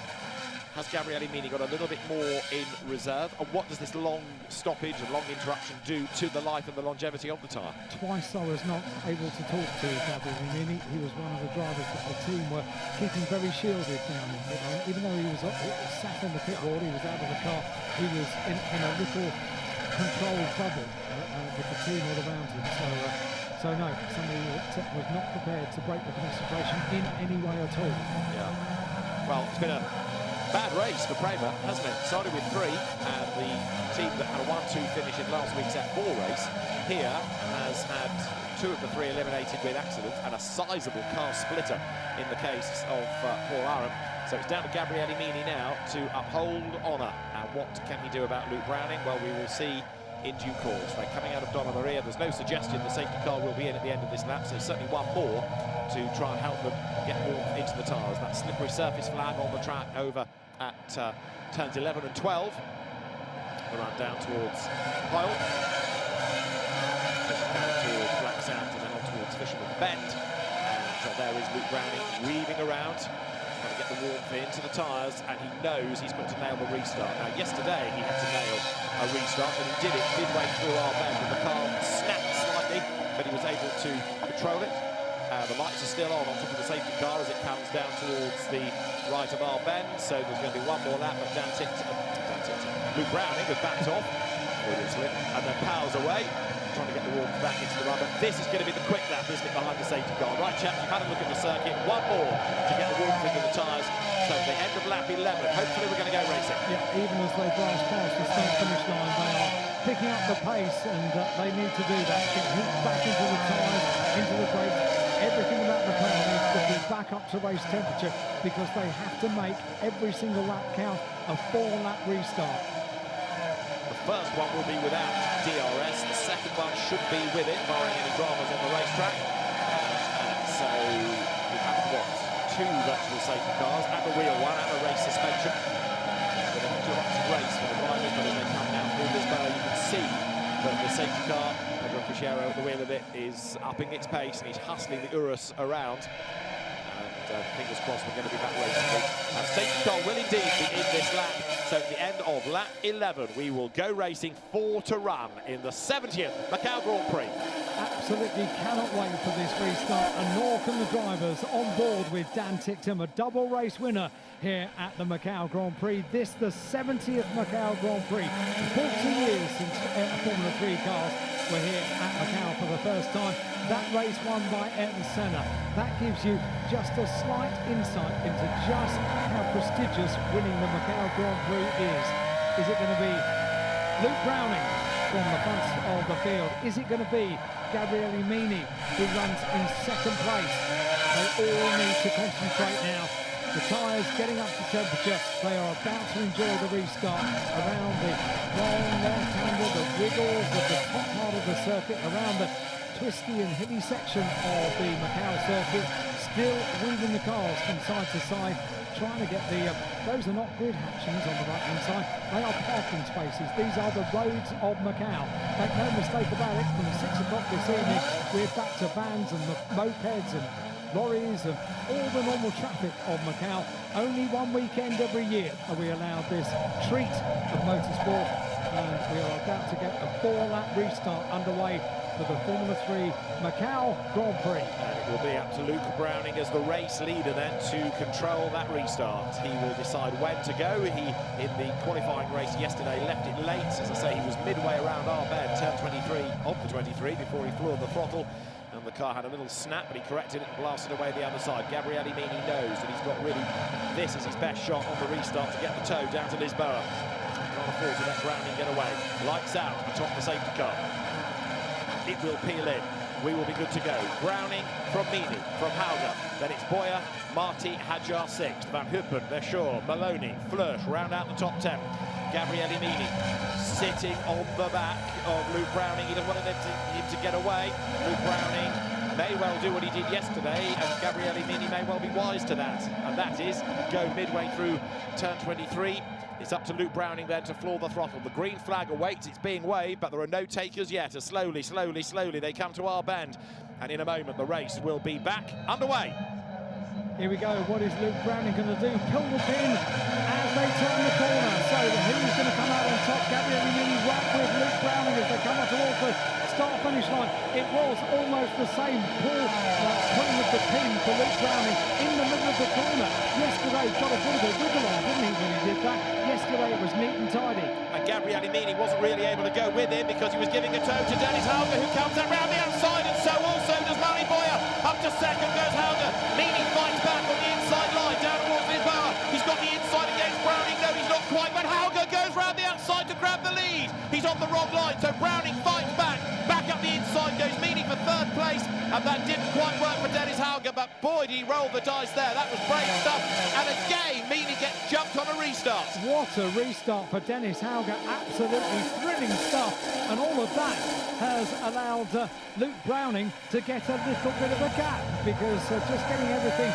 has Gabriele Mini got a little bit more in reserve? And what does this long stoppage and long interruption do to the life and the longevity of the tyre? Twice I was not able to talk to Gabriele Mini. He was one of the drivers that the team were keeping very shielded down in pit lane. Even though he was sat on the pit wall, he was out of the car, he was in a little controlled bubble with the team all around him. So no, somebody that was not prepared to break the concentration in any way at all. Yeah. Well, it's been a bad race for Prema, hasn't it? Started with 3, and the team that had a 1-2 finish in last week's F4 race here has had 2 of the 3 eliminated with accidents, and a sizable car splitter in the case of Paul Aram. So it's down to Gabriele Mini now to uphold honour. And what can he do about Luke Browning? Well, we will see in due course. They're coming out of Donna Maria. There's no suggestion the safety car will be in at the end of this lap, so certainly one more to try and help them get warm into the tyres. That slippery surface flag on the track over at turns 11 and 12. They run down towards Pyle. This is down towards Black Sands and then on towards Fisherman's Bend. And there is Luke Browning weaving around, trying to get the warmth into the tyres, and he knows he's got to nail the restart. Now, yesterday he had to nail a restart, and he did it midway through our bend, and the car snapped slightly, but he was able to control it. The lights are still on top of the safety car as it comes down towards the right of our bend, so there's going to be one more lap, but Luke Browning has backed off, and then powers away, trying to get the warmth back into the rubber. This is going to be the quick lap, isn't it, behind the safety car? Right, chaps, you've had a look at the circuit. One more to get the warmth into the tyres. So the end of lap 11, hopefully we're going to go racing. Yeah, even as they blast past the start-finish line, they are picking up the pace, and they need to do that. Get heat back into the tyres, into the brakes. Everything about the car needs to be back up to race temperature, because they have to make every single lap count, a 4-lap restart. The first one will be without DRS. The second one should be with it, barring any dramas on the racetrack. So we've had, what, 2 virtual safety cars and a real one and a race suspension. It's been an interrupted race for the drivers, but as they come now through this barrier, you can see that the safety car, Pedro Cruciero at the wheel of it, is upping its pace and he's hustling the Urus around. And fingers crossed we're going to be back racing. And safety car will indeed be in this lap. So at the end of lap 11, we will go racing 4 to run in the 70th Macau Grand Prix. Absolutely cannot wait for this restart, and nor can the drivers. On board with Dan Ticktum, a double race winner here at the Macau Grand Prix. This the 70th Macau Grand Prix. 40 years since Formula 3 cars were here at Macau for the first time. That race won by Ayrton Senna. That gives you just a slight insight into just how prestigious winning the Macau Grand Prix is. Is it going to be Luke Browning from the front of the field? Is it going to be Gabriele Mini, who runs in second place? They all need to concentrate now. The tyres getting up to temperature. They are about to enjoy the restart around the long left-hander, the wiggles of the top part of the circuit, around the twisty and hilly section of the Macau circuit, still weaving the cars from side to side, trying to get the, those are not grid hatchings on the right-hand side, they are parking spaces. These are the roads of Macau. Make no mistake about it, from 6 o'clock this evening, we're back to vans and mopeds and lorries and all the normal traffic of Macau. Only one weekend every year are we allowed this treat of motorsport, and we are about to get a 4-lap restart underway for the Formula 3 Macau Grand Prix. And it will be up to Luke Browning as the race leader then to control that restart. He will decide when to go. He, in the qualifying race yesterday, left it late. As I say, he was midway around our bend, turn 23 of the 23 before he floored the throttle. And the car had a little snap, but he corrected it and blasted away the other side. Gabriele Mini knows that he's got really, this is his best shot on the restart to get the toe down to Lisboa. Can't afford to let Browning get away. Lights out atop the safety car. It will peel in. We will be good to go. Browning from Mini, from Hauger. Then it's Boyer, Marti, Hadjar 6th. Van Huppen, Verschoor, Maloney, Flörsch round out the top 10. Gabriele Mini sitting on the back of Luke Browning. He doesn't want him to get away. Luke Browning may well do what he did yesterday, and Gabriele Mini may well be wise to that. And that is go midway through turn 23. It's up to Luke Browning then to floor the throttle. The green flag awaits, it's being waved, but there are no takers yet. As slowly, slowly, slowly they come to our bend. And in a moment, the race will be back underway. Here we go. What is Luke Browning going to do? Pull the pin as they turn the corner. So who's going to come out on top? Gabriele Mini right with Luke Browning as they come up towards the start-finish line. It was almost the same. Paul putting with the pin for Luke Browning in the middle of the corner. Yesterday, got a bit of a wiggle on, didn't he, when he did that? Yesterday, it was neat and tidy. And Gabriele Mini wasn't really able to go with him because he was giving a toe to Dennis Hauger, who comes around the outside, and so also does Murray Boyer. Up to second goes Hauger. Mini fights back on the inside line, down towards Lisboa. He's got the inside against Browning. No, he's not quite, but Hauger goes round the outside to grab the lead. He's on the wrong line, so Browning fights back. Back up the inside goes Mini for 3rd place, and that didn't quite work for Dennis Hauger, but boy, did he roll the dice there. That was brave stuff, and again, Mini gets jumped on a restart. What a restart for Dennis Hauger. Absolutely thrilling stuff, and all of that has allowed Luke Browning to get a little bit of a gap, because just getting everything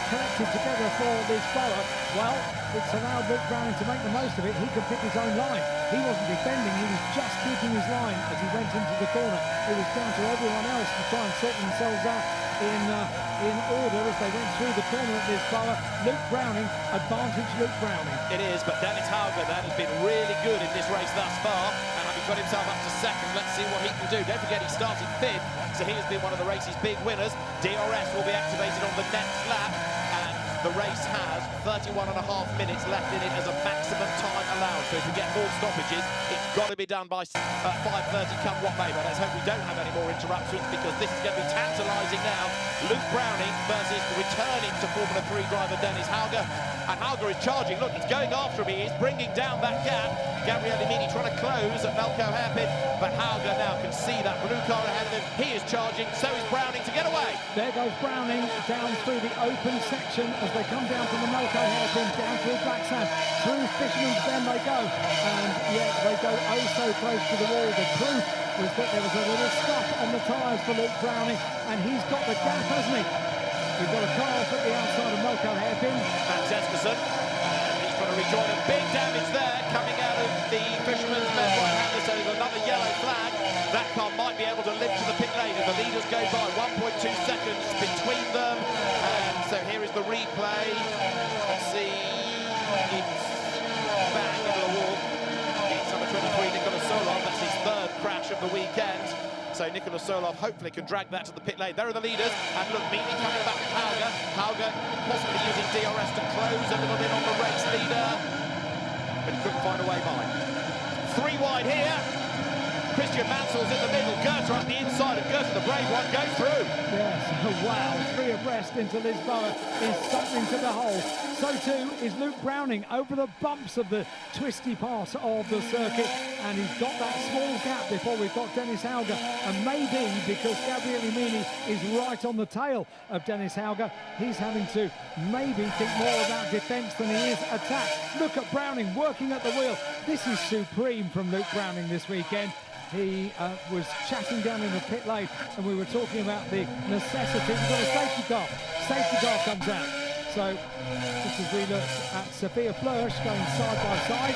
collected together for Lisboa, well, it's allowed Luke Browning to make the most of it. He could pick his own line. He wasn't defending, he was just keeping his line as he went into the corner. It was down to everyone else to try and sort themselves out in order as they went through the corner at Lisboa. Luke Browning, advantage Luke Browning. It is, but Dennis Hauger then has been really good in this race thus far, and having got himself up to second, let's see what he can do. Don't forget he started 5th, so he has been one of the race's big winners. DRS will be activated on the next lap, and the race has 31.5 minutes left in it as a maximum time allowed. So if we get more stoppages, it's got to be done by 5:30 come what may. But let's hope we don't have any more interruptions, because this is going to be tantalising now. Luke Browning versus returning to Formula 3 driver Dennis Hauger. And Hauger is charging. Look, he's going after him. He is bringing down that gap. Gabriele Mini trying to close at Melco hairpin, but Hauger now can see that blue car ahead of him. He is charging, so is Browning to get away. There goes Browning down through the open section as they come down from the Melco hairpin, down through Blacksand, through Fisherman's Bend they go. And yeah, they go so close to the wall. The truth was that there was a little scuff on the tyres for Luke Browning, and he's got the gap, hasn't he? We've got a car off at the outside of Melco hairpin. Max Esperson, and he's trying to rejoin a big damage there coming out of the Fisherman's men right-hander, so there's another yellow flag. That car might be able to limp to the pit lane as the leaders go by. 1.2 seconds between them, and so here is the replay. Let's see, it's bang into the wall. It's number 23, Nicolas Solov. That's his third crash of the weekend. So Nicolas Solov hopefully can drag that to the pit lane. There are the leaders, and look, Meany coming back with Hauger. Hauger possibly using DRS to close a little bit on the race leader, but he couldn't find a way by. 3 wide here. Christian Mansell's in the middle, Goethe on the inside, and Goethe, the brave one, goes through. Yes, oh, wow, 3 abreast into Lisboa is something to behold. So too is Luke Browning over the bumps of the twisty part of the circuit, and he's got that small gap before we've got Dennis Hauger, and maybe because Gabriele Mini is right on the tail of Dennis Hauger, he's having to maybe think more about defence than he is attack. Look at Browning working at the wheel. This is supreme from Luke Browning this weekend. He was chatting down in the pit lane, and we were talking about the necessity. We've got a safety car. Safety car comes out. So just as we look at Sophia Flörsch going side by side.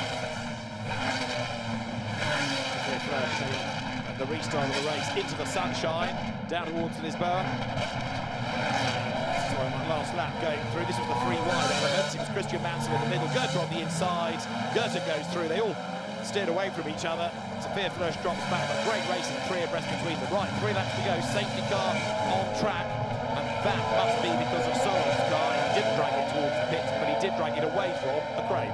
Sophia Flörsch, the restart of the race into the sunshine, down towards Lisboa. Sorry, my last lap going through. This was the 3 wide element. It was Christian Mansell in the middle, Goethe on the inside. Goethe goes through. They all steered away from each other. Sophia Flörsch drops back, but great racing, 3 abreast between them. Right, 3 laps to go. Safety car on track, and that must be because of Solov's car. He didn't drag it towards the pits, but he did drag it away from a crane.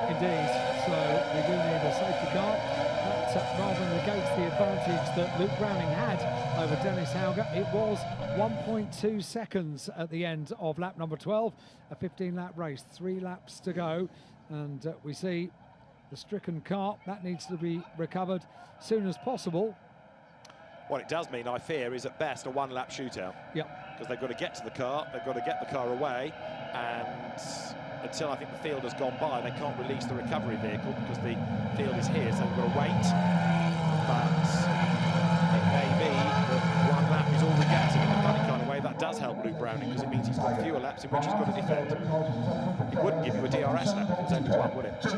Indeed, so we do need a safety car. That rather negates the advantage that Luke Browning had over Dennis Hauger. It was 1.2 seconds at the end of lap number 12, a 15-lap race, 3 laps to go, and we see the stricken car. That needs to be recovered soon as possible. What it does mean, I fear, is at best a 1-lap shootout. Yep. Because they've got to get to the car, they've got to get the car away, and until I think the field has gone by, they can't release the recovery vehicle because the field is here, so they've got to wait. But it may be that 1 lap is all we get, and in a funny kind of way, that does help Luke Browning because it means he's got fewer laps in which he's got to defend. It wouldn't give you a DRS lap if it was only 1, would it? So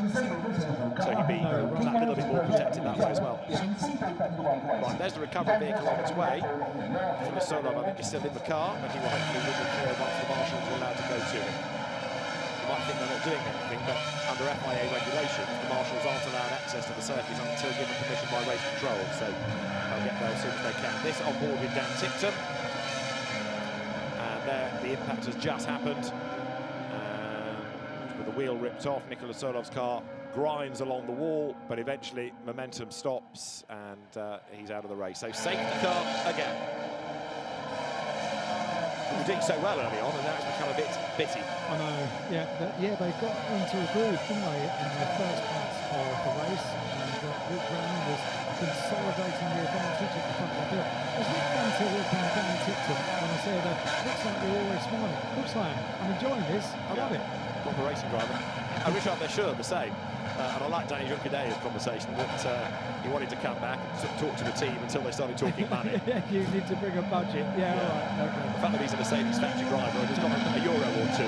he'd be that little bit more protected that way as well. Right, there's the recovery vehicle on its way. Nicolas Solov, I think, is still in the car, and he will hopefully win the clear once the marshals are allowed to go to him. You might think they're not doing anything, but under FIA regulations, the marshals aren't allowed access to the circuit until given permission by race control, so they'll get there as soon as they can. This on board with Dan Tipton, and there the impact has just happened. With the wheel ripped off, Nicolas Solov's car grinds along the wall, but eventually momentum stops and he's out of the race. So safety car again. They were doing so well early on, and now it's become a bit bitty. I know, yeah, they got into a groove, didn't they, in the first part of the race, and Luke Browning was consolidating the advantage at the front of the field. It's not fun to walk on Dan Tipton when I say that looks like you're always smiling. Looks like I'm enjoying this. I love it. Proper racing driver. I wish they should the same. And I like Danny Juncadei's conversation that he wanted to come back and talk to the team until they started talking money. You need to bring a budget. Yeah. Right. Okay. The fact that he's a Mercedes factory driver and he's got a euro or 2.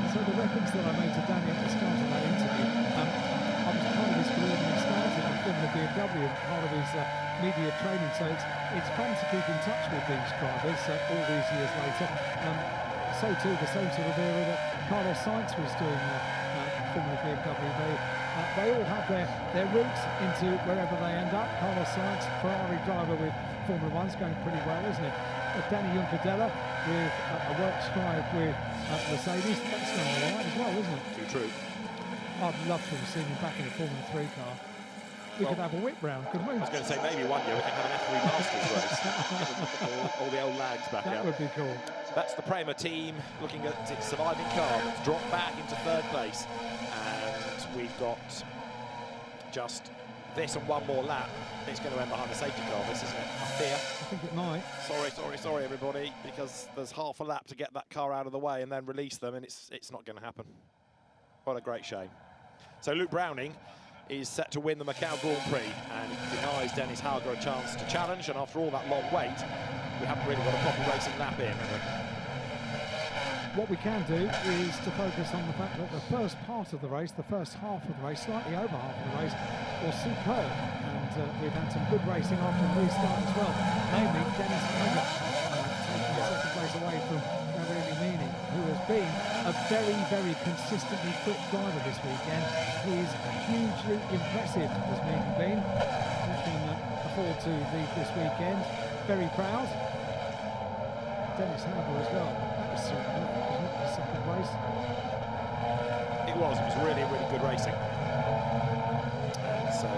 So the reference that I made to Danny at the start of that interview, I was part of his career when he started at Formula BMW, part of his media training. So it's fun to keep in touch with these drivers all these years later. So too the same sort of era that Carlos Sainz was doing Formula BMW. They all have their roots into wherever they end up. Carlos Sainz, Ferrari driver with Formula 1's going pretty well, isn't it? Danny Juncadella with a work strive with Mercedes, that's going all right as well, isn't it? Too true. I'd love to have seen him back in a Formula 3 car. We could have a whip round, couldn't we? I was going to say maybe one year we can have an F3 Masters race. all the old lags back out. That would be cool. That's the Prema team looking at its surviving car that's dropped back into 3rd place. And we've got just this and 1 more lap. It's going to end behind the safety car, this, isn't it? I fear. I think it might. Sorry, everybody, because there's half a lap to get that car out of the way and then release them, and it's not going to happen. What a great shame. So Luke Browning is set to win the Macau Grand Prix, and denies Dennis Hauger a chance to challenge. And after all that long wait, we haven't really got a proper racing lap in, have we? What we can do is to focus on the fact that the first part of the race, the first half of the race, slightly over half of the race, was superb. And we've had some good racing after the restart as well. Namely, Dennis Hauger taking the second place away from Gabriele, who has been a very, very consistently quick driver this weekend. He is hugely impressive, has Meany been. He can afford to lead this weekend. Very proud. Dennis Hauger as well. That was superb, wasn't it? The second place. It was really, really good racing. And so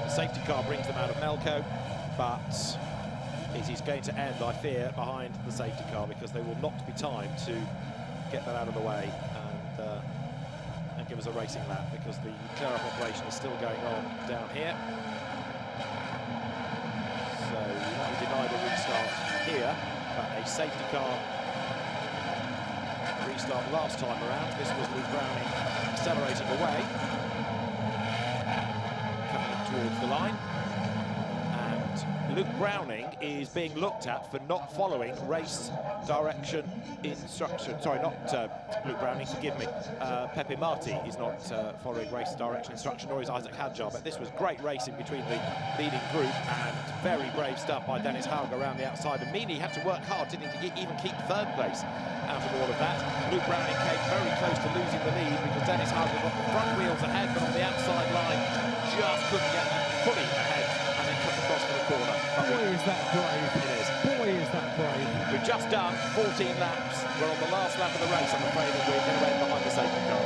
the safety car brings them out of Melco, but it is going to end, I fear, behind the safety car, because they will not be timed to get that out of the way and give us a racing lap, because the clear-up operation is still going on down here. So we might be denied a restart here, but a safety car restart last time around. This was Luke Browning accelerating away, coming towards the line. Luke Browning is being looked at for not following race direction instruction. Sorry, not Luke Browning, forgive me. Pepe Marti is not following race direction instruction, nor is Isaac Hadjar. But this was great racing between the leading group, and very brave stuff by Dennis Hauger around the outside. And Meany had to work hard, didn't he, to even keep third place out of all of that. Luke Browning came very close to losing the lead, because Dennis Hauger got the front wheels ahead, but on the outside line just couldn't get fully ahead, and then cut across for the corner. Boy, is that brave. It is. Boy, is that brave. We've just done 14 laps. We're on the last lap of the race, I'm afraid, and we're going to end behind the safety car.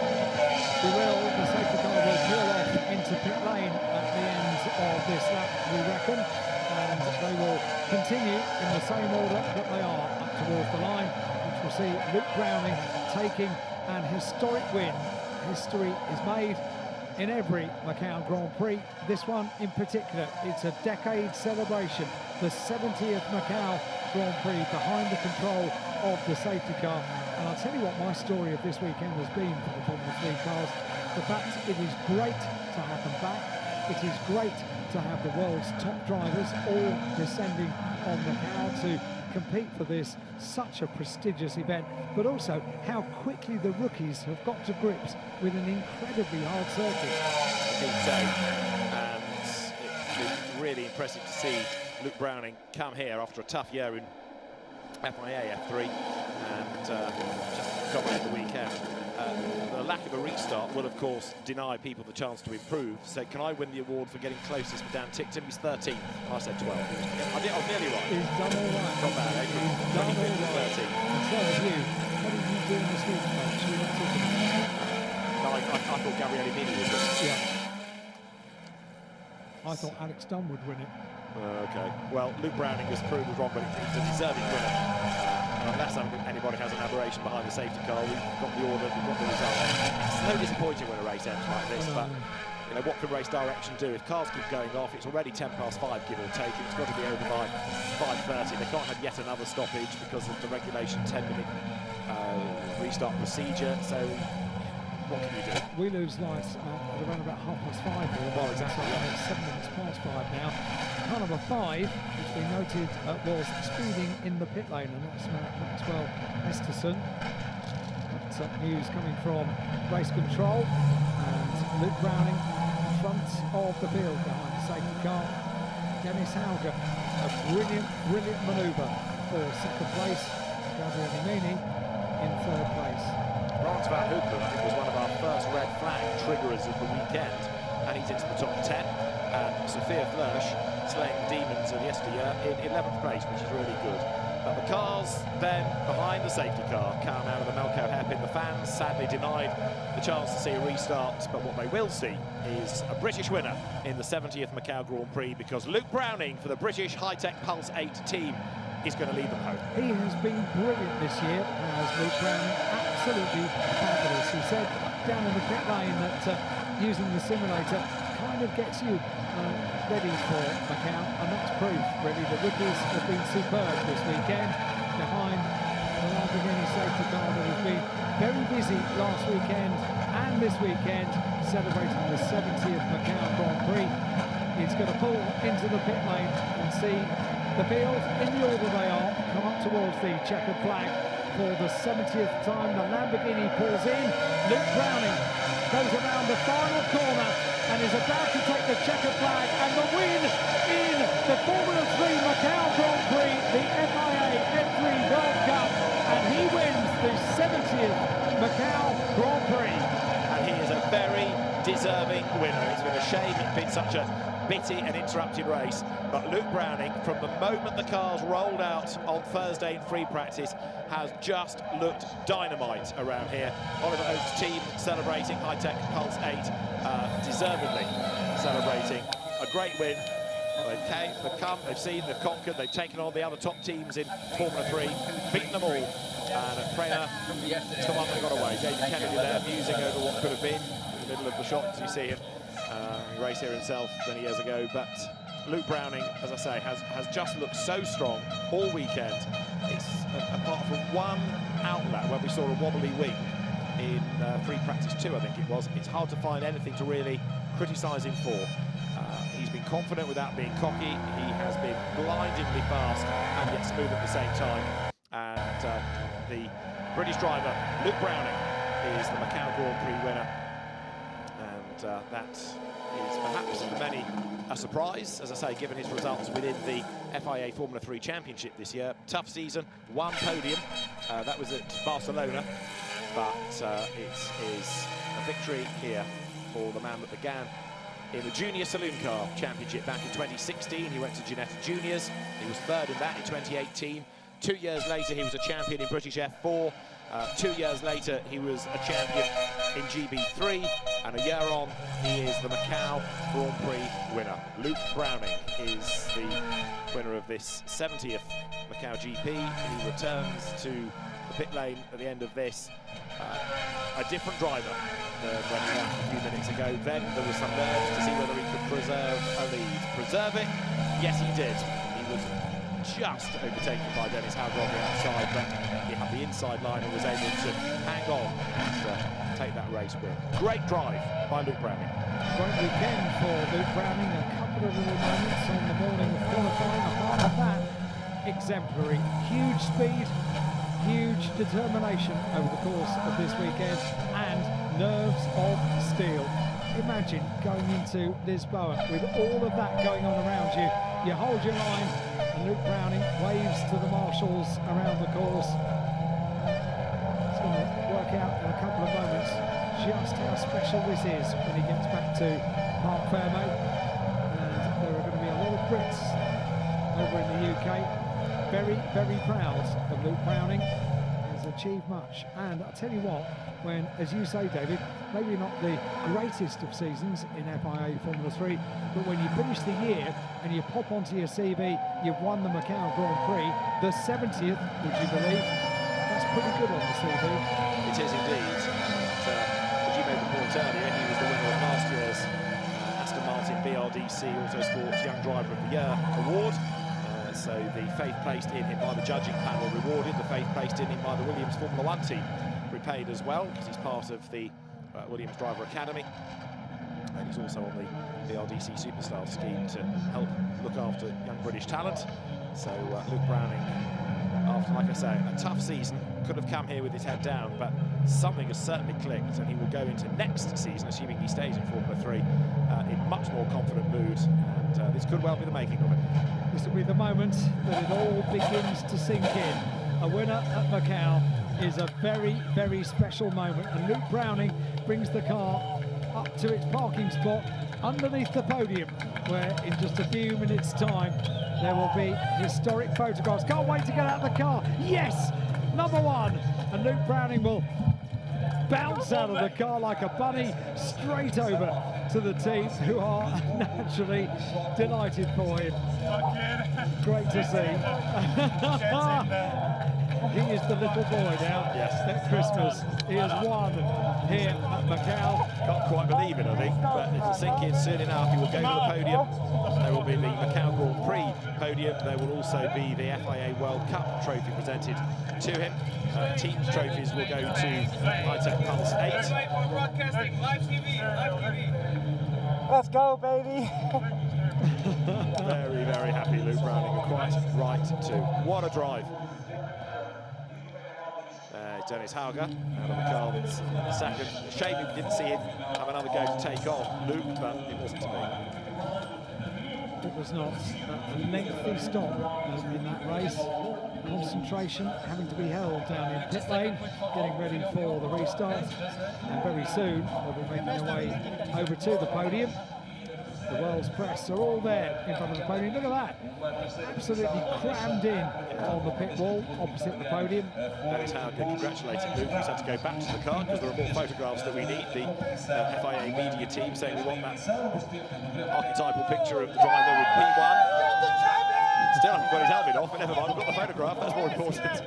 We will. The safety car will pull off into pit lane at the end of this lap, we reckon. And they will continue in the same order that they are up towards the line, which will see Luke Browning taking an historic win. History is made in every Macau Grand Prix. This one in particular, it's a decade celebration, the 70th Macau Grand Prix, behind the control of the safety car. And I'll tell you what my story of this weekend has been for the Formula 3 cars. The fact it is great to have them back. It is great to have the world's top drivers all descending on Macau to compete for this, such a prestigious event, but also how quickly the rookies have got to grips with an incredibly hard circuit. Indeed so, and it's really impressive to see Luke Browning come here after a tough year in FIA F3 and just dominate the weekend. The lack of a restart will, of course, deny people the chance to improve. So can I win the award for getting closest for Dan Tickton? He's 13th. I said 12. I was nearly right. He's done all right. Not bad, eh? He's done all right. 13. And so have you. What did you do in this week, folks? We were talking about. No, I thought Gabriele Mini would win. Yeah. I thought Alex Dunn would win it. Okay. Well, Luke Browning was proved wrong, but he's a deserving winner. Unless anybody has an aberration behind the safety car, we've got the order, we've got the result. It's so disappointing when a race ends like this, but you know, what can race direction do? If cars keep going off, it's already 5:10, give or take, and it's got to be over by 5:30. They can't have yet another stoppage because of the regulation 10-minute restart procedure, so what can you do? We lose lights at around about 5:30 here. Well, exactly. So it's 7 minutes past 5 now. Car number 5, which we noted was speeding in the pit lane, and that's Maxwell Esterson. That's news coming from race control, and Luke Browning in front of the field behind the safety car. Dennis Hauger, a brilliant manoeuvre for second place. Gabriele Mini in third place. Lawrence Van Hoeken, I think, was one of our first red flag triggerers of the weekend, and he's into the top 10. And Sophia Flörsch slaying the demons of yesteryear in 11th place, which is really good. But the cars then behind the safety car come out of the Melco hairpin. The fans sadly denied the chance to see a restart, but what they will see is a British winner in the 70th Macau Grand Prix, because Luke Browning for the British High-Tech Pulse 8 team is going to lead them home. He has been brilliant this year, as Luke Browning, absolutely fabulous. He said down in the pit lane that using the simulator kind of gets you ready for Macau, and that's proof, really. The rookies have been superb this weekend behind the Lamborghini safety car that has been very busy last weekend and this weekend, celebrating the 70th Macau Grand Prix. It's going to pull into the pit lane and see the field, in the order they are, come up towards the checkered flag for the 70th time. The Lamborghini pulls in. Luke Browning goes around the final corner and is about to take the checkered flag, and the win in the Formula 3 Macau Grand Prix, the FIA F3 World Cup, and he wins the 70th Macau Grand Prix. And he is a very deserving winner. It's been a shame it's been such a bitty and interrupted race, but Luke Browning, from the moment the cars rolled out on Thursday in free practice, has just looked dynamite around here. Oliver Oak's team celebrating, High-Tech Pulse 8 deservedly celebrating a great win. They've come, they've seen, they've conquered, they've taken on the other top teams in Formula 3, beaten them all. And Craner is the one that got away. David Kennedy there, musing over what could have been in the middle of the shots. You see him. He raced here himself many years ago, but Luke Browning, as I say, has just looked so strong all weekend. It's apart from one outlet where we saw a wobbly wing in free practice 2, I think it was. It's hard to find anything to really criticise him for. He's been confident without being cocky. He has been blindingly fast and yet smooth at the same time. And the British driver, Luke Browning, is the Macau Grand Prix winner. And that is perhaps for many a surprise, as I say, given his results within the FIA Formula 3 Championship this year. Tough season, one podium, that was at Barcelona, but it is a victory here for the man that began in the Junior Saloon Car Championship back in 2016. He went to Ginetta Juniors, he was third in that in 2018. 2 years later, he was a champion in British F4. 2 years later, he was a champion in GB3, and a year on, he is the Macau Grand Prix winner. Luke Browning is the winner of this 70th Macau GP. He returns to the pit lane at the end of this. A different driver than when he left a few minutes ago. Then there was some nerves to see whether he could preserve a lead. Preserve it? Yes, he did. He was just overtaken by Dennis Howard on the outside, but he had the inside line and was able to hang on and take that race win. Great drive by Luke Browning. Great weekend for Luke Browning. A couple of little moments on the morning of qualifying. Apart from that, exemplary. Huge speed, huge determination over the course of this weekend, and nerves of steel. Imagine going into Lisboa with all of that going on around you. You hold your line, and Luke Browning waves to the marshals around the course. It's going to work out in a couple of moments just how special this is when he gets back to Parc Fermé. And there are going to be a lot of Brits over in the UK very, very proud of Luke Browning. He's achieved much, and I'll tell you what, when, as you say, David, maybe not the greatest of seasons in FIA Formula 3, but when you finish the year and you pop onto your CV, you've won the Macau Grand Prix, the 70th, would you believe? That's pretty good on the CV. It is indeed. As you made the point earlier, he was the winner of last year's Aston Martin BRDC Autosports Young Driver of the Year award. So the faith placed in him by the judging panel rewarded, the faith placed in him by the Williams Formula 1 team repaid as well, because he's part of the Williams Driver Academy, and he's also on the BRDC Superstar scheme to help look after young British talent. So Luke Browning, after, like I say, a tough season, could have come here with his head down, but something has certainly clicked, and he will go into next season, assuming he stays in Formula 3, in much more confident mood, and this could well be the making of it. This will be the moment that it all begins to sink in. A winner at Macau is a very, very special moment, and Luke Browning brings the car up to its parking spot underneath the podium, where in just a few minutes' time there will be historic photographs. Can't wait to get out of the car. Yes, number one, and Luke Browning will bounce out of the car like a bunny straight over to the team, who are naturally delighted for him. Great to see. He is the little boy now. Yes. At Christmas. He has won here at Macau. Can't quite believe it, I think, but it'll sink in soon enough. He will go to the podium. There will be the Macau Grand Prix podium. There will also be the FIA World Cup trophy presented to him. Teams trophies will go to High-Tech Pulse 8. Let's go, baby. Very, very happy, Luke Browning, and quite right too. What a drive. Dennis Hauger out of the car that's second. Shame we didn't see him have another go to take on Luke, but it wasn't to be. It was not a lengthy stop in that race. Concentration having to be held down in pit lane, getting ready for the restart, and very soon they'll be making their way over to the podium. The world's press are all there in front of the podium. Look at that, absolutely crammed in on the pit wall opposite the podium. Dennis Hauger congratulating Luke, who's had to go back to the car because there are more photographs that we need. The FIA media team saying we want that archetypal picture of the driver with P1. Still hasn't got his helmet off, but never mind, we've got the photograph, that's more important.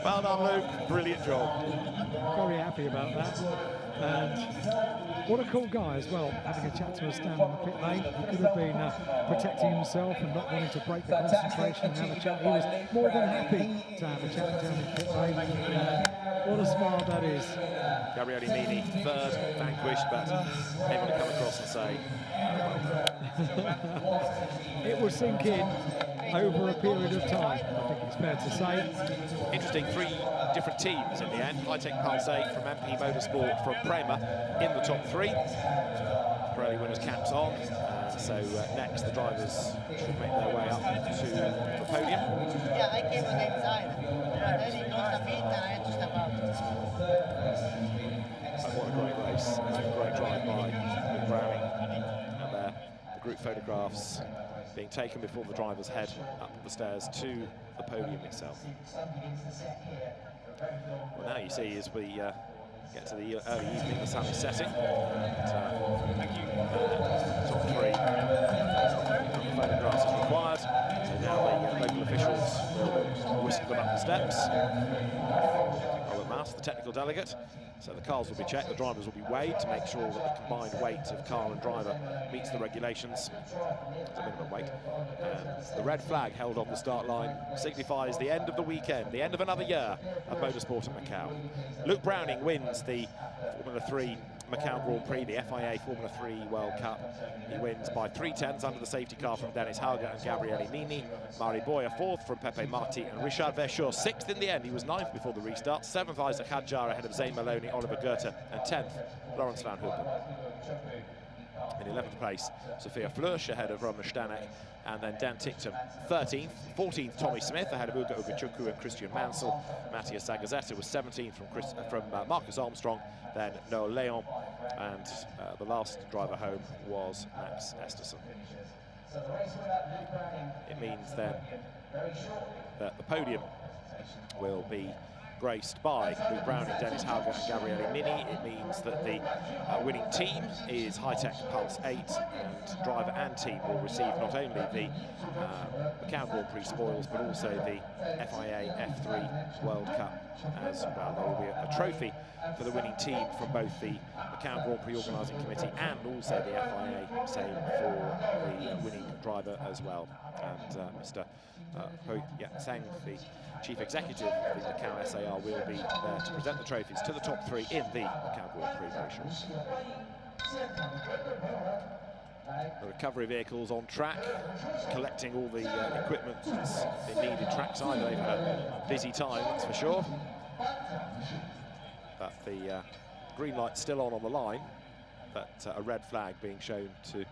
Well done, Luke, brilliant job. Very happy about that. And what a cool guy as well, having a chat to us down in the pit lane. He could have been protecting himself and not wanting to break the concentration and have a chat. He was more than happy to have a chat down in the pit lane. What a smile that is. Gabriele Mini, third, vanquished, but able to come across and say, it will sink in over a period of time, I think it's fair to say. Interesting, three different teams in the end. High-Tech Pulse 8 from MP Motorsport from Prema in the top three. Pirelli winners caps on. So next the drivers should make their way up to the podium. Yeah, I came on the inside. And then he lost a bit and I had to step out. What a great race. A great drive by Luke Browning. And there, the group photographs being taken before the drivers head up the stairs to the podium itself. Well, now you see as we get to the early evening, the sun is setting. And top three photographs is required. So now the local officials will whisk them up the steps. Robert Mass, the technical delegate. So the cars will be checked, the drivers will be weighed to make sure that the combined weight of car and driver meets the regulations. It's a minimum weight. And the red flag held on the start line signifies the end of the weekend, the end of another year of motorsport at Macau. Luke Browning wins the Formula 3 Macau Grand Prix, the FIA Formula 3 World Cup. He wins by 3/10 under the safety car from Dennis Hauger and Gabriele Mini. Mari Boya fourth from Pepe Marti and Richard Verschoor sixth in the end. He was ninth before the restart. Seventh Isaac Hadjar ahead of Zane Maloney, Oliver Goethe, and 10th Lawrence Van Hoopen. In 11th place, Sophia Flörsch ahead of Roman Stanek, and then Dan Ticktum 13th. 14th, Tommy Smith ahead of Ugo Ugochukwu and Christian Mansell. Matthias Zagazeta was 17th from Marcus Armstrong, then Noel Leon, and the last driver home was Max Esterson. It means then that the podium will be graced by Luke Browning, Dennis Hauger and Gabriele Mini. It means that the winning team is High-Tech Pulse 8, and driver and team will receive not only the Macau Grand Prix spoils, but also the FIA F3 World Cup as well. There will be a trophy for the winning team from both the Macau Grand Prix Organising Committee and also the FIA, same for the winning driver as well. And Mr. Ho Sang, the Chief Executive of the Macau SAR, will be there to present the trophies to the top three in the Macau Grand Prix very shortly. The recovery vehicles on track, collecting all the equipment that's been needed trackside. They've had a busy time, that's for sure. But the green light's still on the line, but a red flag being shown to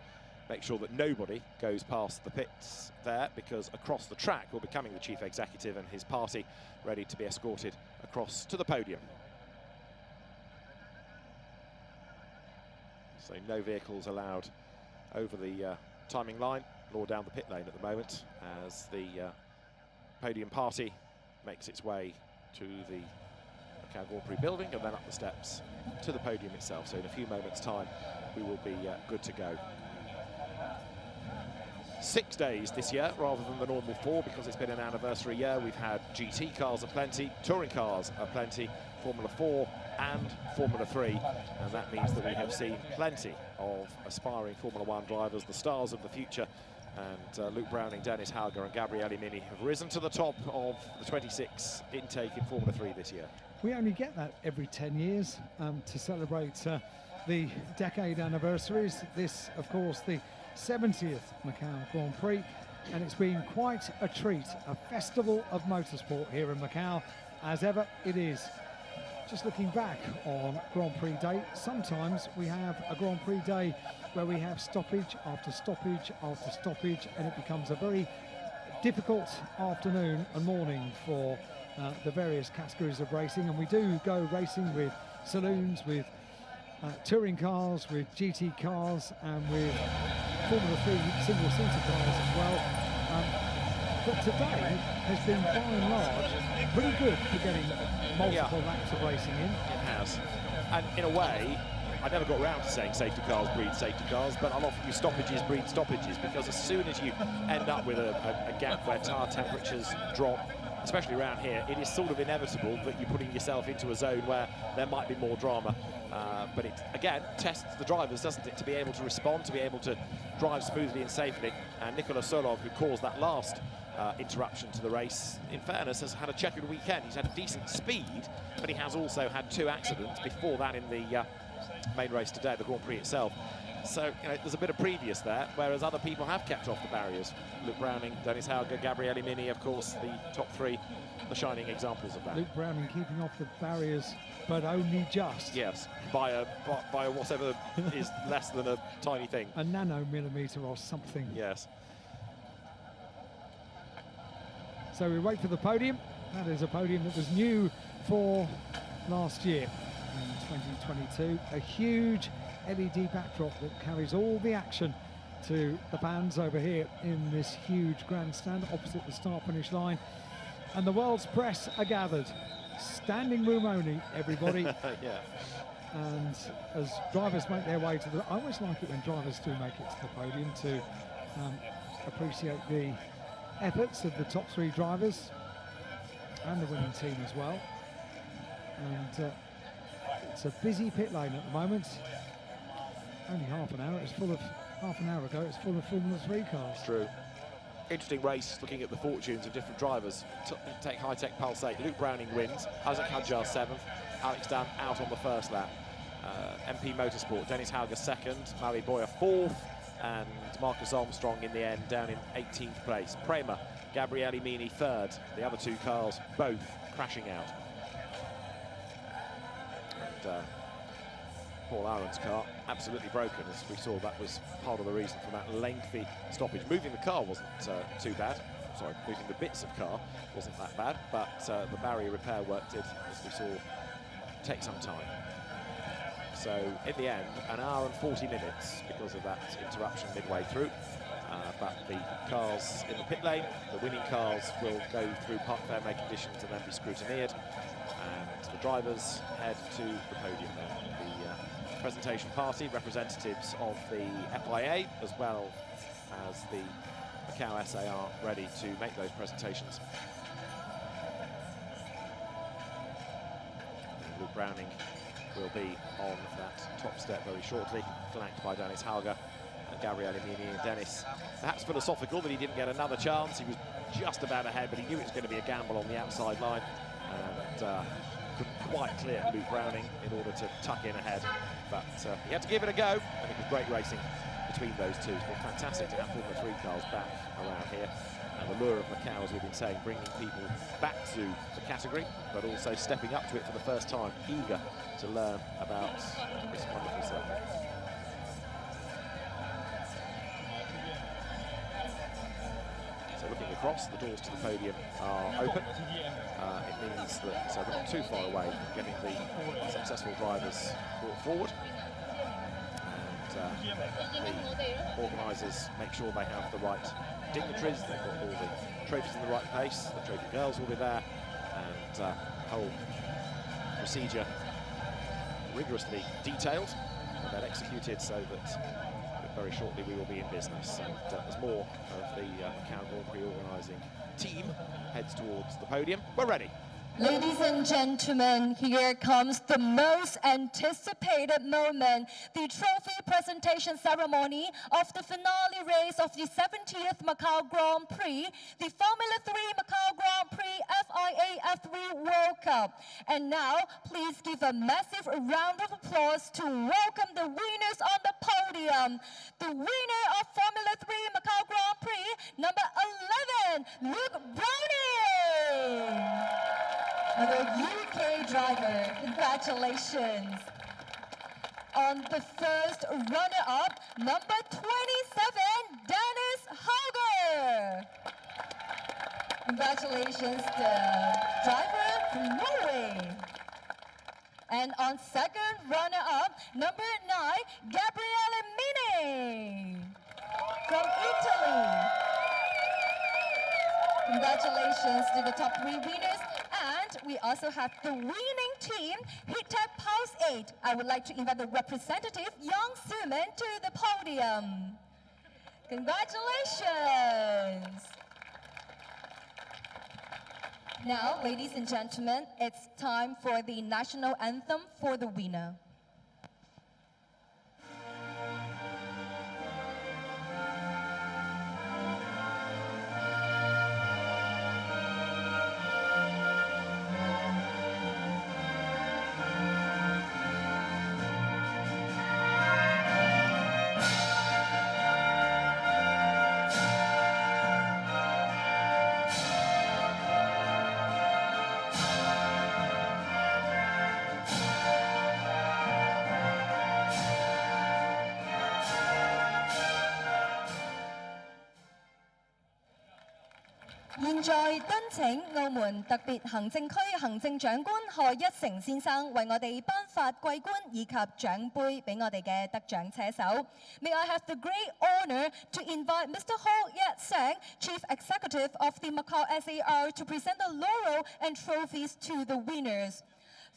make sure that nobody goes past the pits there, because across the track will be coming the Chief Executive and his party, ready to be escorted across to the podium. So no vehicles allowed over the timing line or down the pit lane at the moment, as the podium party makes its way to the Macau Grand Prix building and then up the steps to the podium itself. So in a few moments' time, we will be good to go. 6 days this year rather than the normal 4 because it's been an anniversary year. We've had GT cars aplenty, touring cars aplenty, Formula 4 and Formula 3, and that means that we have seen plenty of aspiring Formula 1 drivers, the stars of the future, and Luke Browning, Dennis Hauger and Gabriele Mini have risen to the top of the 26 intake in Formula 3 this year. We only get that every 10 years to celebrate the decade anniversaries. This, of course, the 70th Macau Grand Prix, and it's been quite a treat, a festival of motorsport here in Macau, as ever it is. Just looking back on Grand Prix Day, sometimes we have a Grand Prix Day where we have stoppage after stoppage after stoppage, and it becomes a very difficult afternoon and morning for the various categories of racing. And we do go racing with saloons, with touring cars, with GT cars, and with Formula 3 single-seater cars as well. But today has been, by and large, pretty good for getting multiple laps of racing in. It has. And in a way, I never got around to saying safety cars breed safety cars, but I'll offer you stoppages breed stoppages, because as soon as you end up with a gap where tyre temperatures drop, especially around here, it is sort of inevitable that you're putting yourself into a zone where there might be more drama. But it, again, tests the drivers, doesn't it, to be able to respond, to be able to drive smoothly and safely. And Nikola Solov, who caused that last interruption to the race, in fairness, has had a checkered weekend. He's had a decent speed, but he has also had 2 accidents before that in the main race today, the Grand Prix itself. So, you know, there's a bit of previous there, whereas other people have kept off the barriers. Luke Browning, Dennis Hauger, Gabriele Mini, of course, the top 3, the shining examples of that. Luke Browning keeping off the barriers, but only just. Yes, by a whatever is less than a tiny thing. A nanomillimetre or something. Yes. So we wait for the podium. That is a podium that was new for last year in 2022. A huge LED backdrop that carries all the action to the fans over here in this huge grandstand opposite the start-finish line. And the world's press are gathered. Standing room only, everybody. Yeah. And as drivers make their way to the... I always like it when drivers do make it to the podium to appreciate the efforts of the top 3 drivers and the winning team as well. And it's a busy pit lane at the moment. Only half an hour. It's full of half an hour ago. It's full of Formula 3 cars. True. Interesting race, looking at the fortunes of different drivers. Take high-tech Pulse 8. Luke Browning wins. Isaac Hadjar 7th. Alex Dunn out on the first lap. MP Motorsport, Dennis Hauger 2nd. Maui Boyer 4th. And Marcus Armstrong in the end down in 18th place. Prema, Gabriele Mini 3rd. The other 2 cars both crashing out. And Paul Aaron's car absolutely broken, as we saw. That was part of the reason for that lengthy stoppage. Moving the car wasn't too bad. Sorry, moving the bits of car wasn't that bad, but the barrier repair work did, as we saw, take some time. So in the end, an hour and 40 minutes because of that interruption midway through. But the cars in the pit lane, the winning cars, will go through park fair make conditions and then be scrutineered. And the drivers head to the podium now. The presentation party, representatives of the FIA as well as the Macau SAR, ready to make those presentations. And Luke Browning will be on that top step very shortly, flanked by Dennis Hauger and Gabriele Mini. And Dennis, perhaps philosophical that he didn't get another chance. He was just about ahead, but he knew it was going to be a gamble on the outside line, and couldn't quite clear Luke Browning in order to tuck in ahead. But he had to give it a go, and it was great racing between those 2. It's been fantastic to have Formula 3 cars back around here. And the lure of Macau, as we've been saying, bringing people back to the category, but also stepping up to it for the first time, eager to learn about this wonderful circuit. So looking across, the doors to the podium are open. It means that we're not too far away from getting the successful drivers brought forward. And the organisers make sure they have the right dignitaries, they've got all the trophies in the right place, the trophy girls will be there, and the whole procedure rigorously detailed and then executed so that very shortly we will be in business. And as more of the Macau Grand Prix organising team heads towards the podium, we're ready. Ladies and gentlemen, here comes the most anticipated moment, the trophy presentation ceremony of the finale race of the 70th Macau Grand Prix, the Formula 3 Macau Grand Prix FIA F3 World Cup. And now, please give a massive round of applause to welcome the winners on the podium. The winner of Formula 3 Macau Grand Prix, number 11, Luke Browning. Another UK driver, congratulations. On the first runner-up, number 27, Dennis Hauger. Congratulations, the driver from Norway. And on second runner-up, number 9, Gabriele Mini from Italy. Congratulations to the top 3 winners. And we also have the winning team, Hitech Pulse 8. I would like to invite the representative, Young Suman, to the podium. Congratulations. Now, ladies and gentlemen, it's time for the national anthem for the winner.現在敦請澳門特別行政區行政長官賀一誠先生為我哋頒發桂冠以及獎杯俾我哋嘅得獎車手。May I have the great honor to invite Mr. Ho Yat-seng, Chief Executive of the Macau SAR, to present the laurel and trophies to the winners.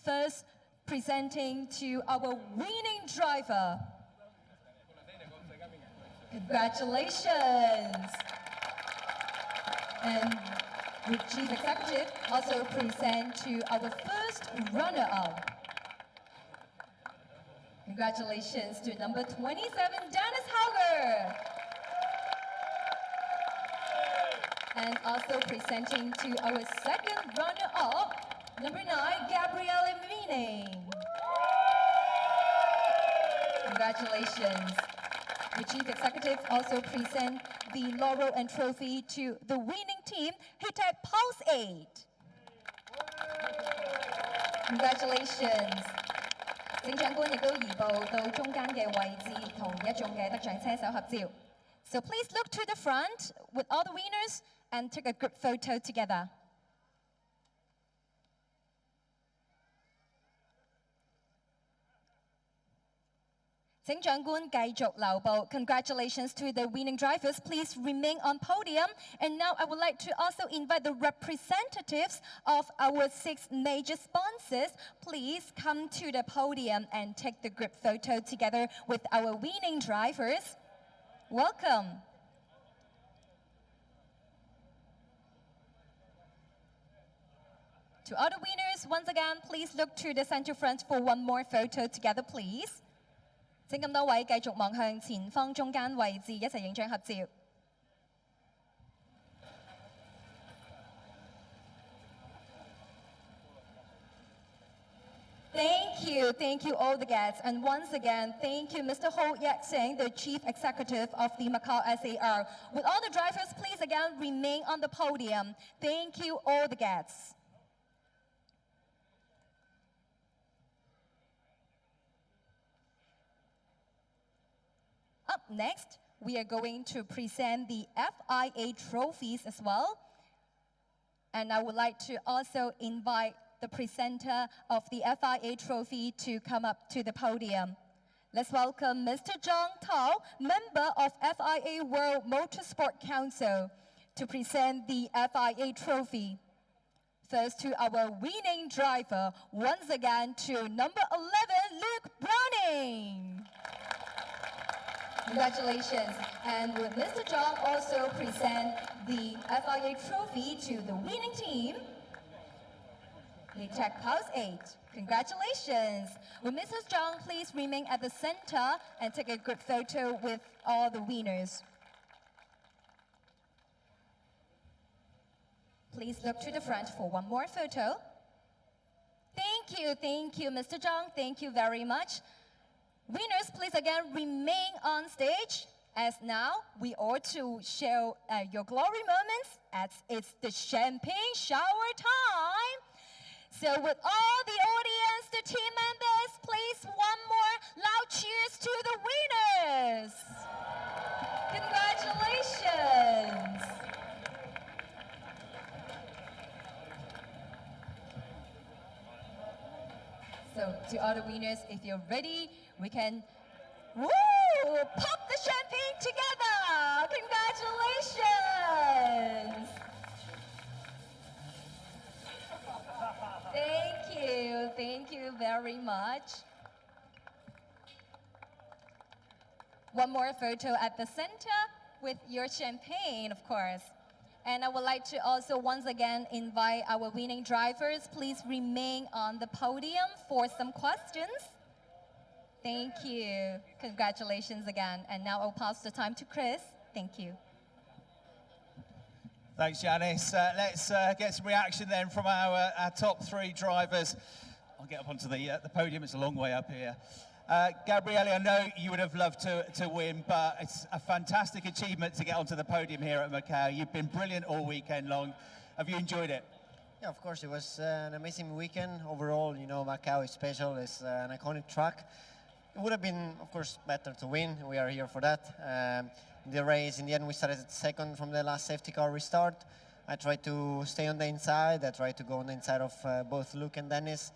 First, presenting to our winning driver. Congratulations. And the Chief Executive also present to our first runner-up. Congratulations to number 27, Dennis Hauger. And also presenting to our second runner-up, number 9, Gabriele Mine. Congratulations. The Chief Executive also present the laurel and trophy to the winning team, Hitech Pulse 8. Congratulations. 整長官亦都移步到中間嘅位置，同一眾嘅得獎車手合照。So please look to the front with all the winners and take a group photo together. 請長官繼續留步。Congratulations to the winning drivers. Please remain on podium. And now I would like to also invite the representatives of our 6 major sponsors. Please come to the podium and take the group photo together with our winning drivers. Welcome. To all the winners, once again, please look to the center front for one more photo together, please. 請咁多位繼續望向前方中間位置，一齊影張合照。Thank you all the guests. And once again, thank you Mr. Ho Yat-seng, the Chief Executive of the Macau SAR. With all the drivers, please again remain on the podium. Thank you all the guests. Up next, we are going to present the FIA trophies as well. And I would like to also invite the presenter of the FIA trophy to come up to the podium. Let's welcome Mr. Zhang Tao, member of FIA World Motorsport Council, to present the FIA trophy. First to our winning driver, once again to number 11, Luke Browning. Congratulations. And will Mr. Zhang also present the FIA trophy to the winning team? Please check pause 8. Congratulations. Will Mrs. Zhang please remain at the center and take a good photo with all the winners? Please look to the front for one more photo. Thank you, Mr. Zhang. Thank you very much. Winners, please again remain on stage, as now we all to show your glory moments as it's the champagne shower time. So with all the audience, the team members, please one more loud cheers to the winners. Congratulations. So to all the winners, if you're ready, we can pop the champagne together. Congratulations. Thank you very much. One more photo at the center with your champagne, of course. And I would like to also once again invite our winning drivers. Please remain on the podium for some questions. Thank you. Congratulations again. And now I'll pass the time to Chris. Thank you. Thanks, Janice. Let's get some reaction then from our top 3 drivers. I'll get up onto the podium. It's a long way up here. Gabriele, I know you would have loved to win, but it's a fantastic achievement to get onto the podium here at Macau. You've been brilliant all weekend long. Have you enjoyed it? Yeah, of course. It was an amazing weekend. Overall, you know, Macau is special. It's an iconic track. It would have been, of course, better to win. We are here for that. The race, in the end, we started second from the last safety car restart. I tried to stay on the inside. I tried to go on the inside of both Luke and Dennis.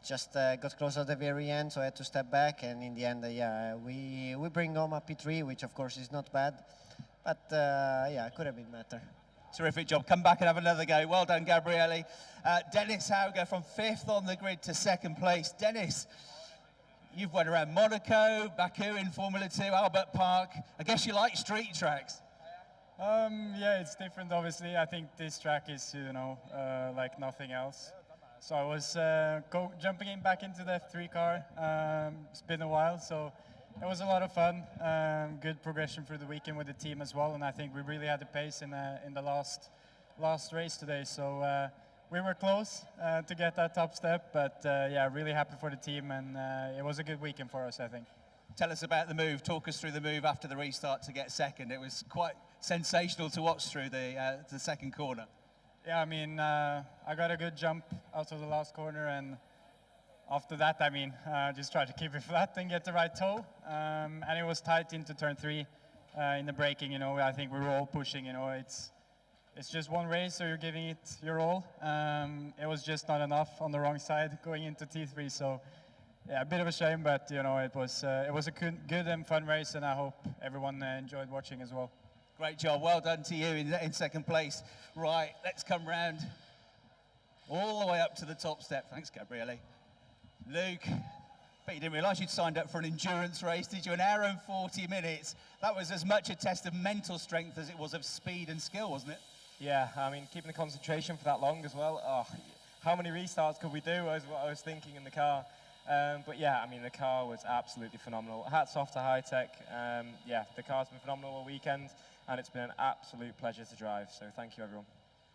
Just got close at the very end, so I had to step back. And in the end, yeah, we bring home a P3, which of course is not bad. But yeah, it could have been better. Terrific job. Come back and have another go. Well done, Gabriele. Dennis Hauger from 5th on the grid to 2nd place. Dennis, you've went around Monaco, Baku in Formula 2, Albert Park. I guess you like street tracks. Yeah, it's different, obviously. I think this track is, you know, like nothing else. So I was jumping back into the F3 car. It's been a while, so it was a lot of fun. Good progression through the weekend with the team as well, and I think we really had the pace in the last race today. So we were close to get that top step, but yeah, really happy for the team, and it was a good weekend for us, I think. Tell us about the move. Talk us through the move after the restart to get second. It was quite sensational to watch through the second corner. Yeah, I mean, I got a good jump out of the last corner, and after that, I mean, just try to keep it flat and get the right toe. And it was tight into turn 3 in the braking, you know. I think we were all pushing, you know. It's just one race, so you're giving it your all. It was just not enough on the wrong side going into T3, so yeah, a bit of a shame, but you know, it was a good and fun race, and I hope everyone enjoyed watching as well. Great job. Well done to you in second place. Right, let's come round all the way up to the top step. Thanks, Gabriele. Luke, but you didn't realise you'd signed up for an endurance race, did you? An hour and 40 minutes. That was as much a test of mental strength as it was of speed and skill, wasn't it? Yeah, I mean, keeping the concentration for that long as well. Oh, how many restarts could we do was what I was thinking in the car. But yeah, I mean, the car was absolutely phenomenal. Hats off to High Tech. Yeah, the car's been phenomenal all weekend, and it's been an absolute pleasure to drive. So thank you, everyone.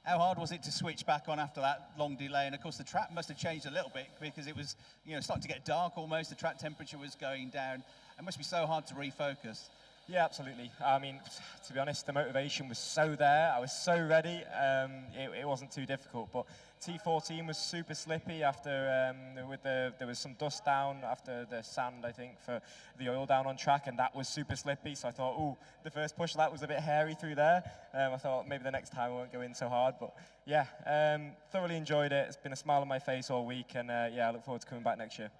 How hard was it to switch back on after that long delay? And of course, the track must have changed a little bit because it was, you know, starting to get dark almost. The track temperature was going down. It must be so hard to refocus. Yeah, absolutely. I mean, to be honest, the motivation was so there. I was so ready. It wasn't too difficult. But T14 was super slippy after there was some dust down after the sand, I think, for the oil down on track, and that was super slippy. So I thought, ooh, the first push of that was a bit hairy through there. I thought maybe the next time I won't go in so hard. But yeah, thoroughly enjoyed it. It's been a smile on my face all week, and yeah, I look forward to coming back next year.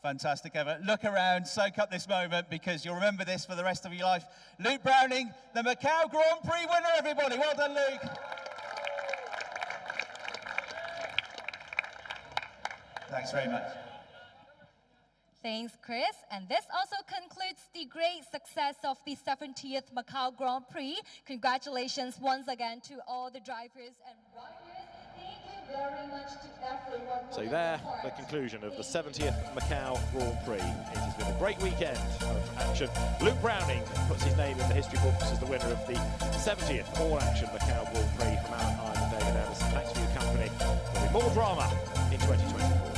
Fantastic, Evan. Look around, soak up this moment, because you'll remember this for the rest of your life. Luke Browning, the Macau Grand Prix winner, everybody. Well done, Luke. Thanks very much. Thanks, Chris. And this also concludes the great success of the 70th Macau Grand Prix. Congratulations once again to all the drivers and riders. Thank you very much to everyone. So there, the conclusion of the 70th Macau Grand Prix. It has been a great weekend of action. Luke Browning puts his name in the history books as the winner of the 70th all-action Macau Grand Prix from Alan Hyde and David Anderson. Thanks for your company. There'll be more drama in 2024.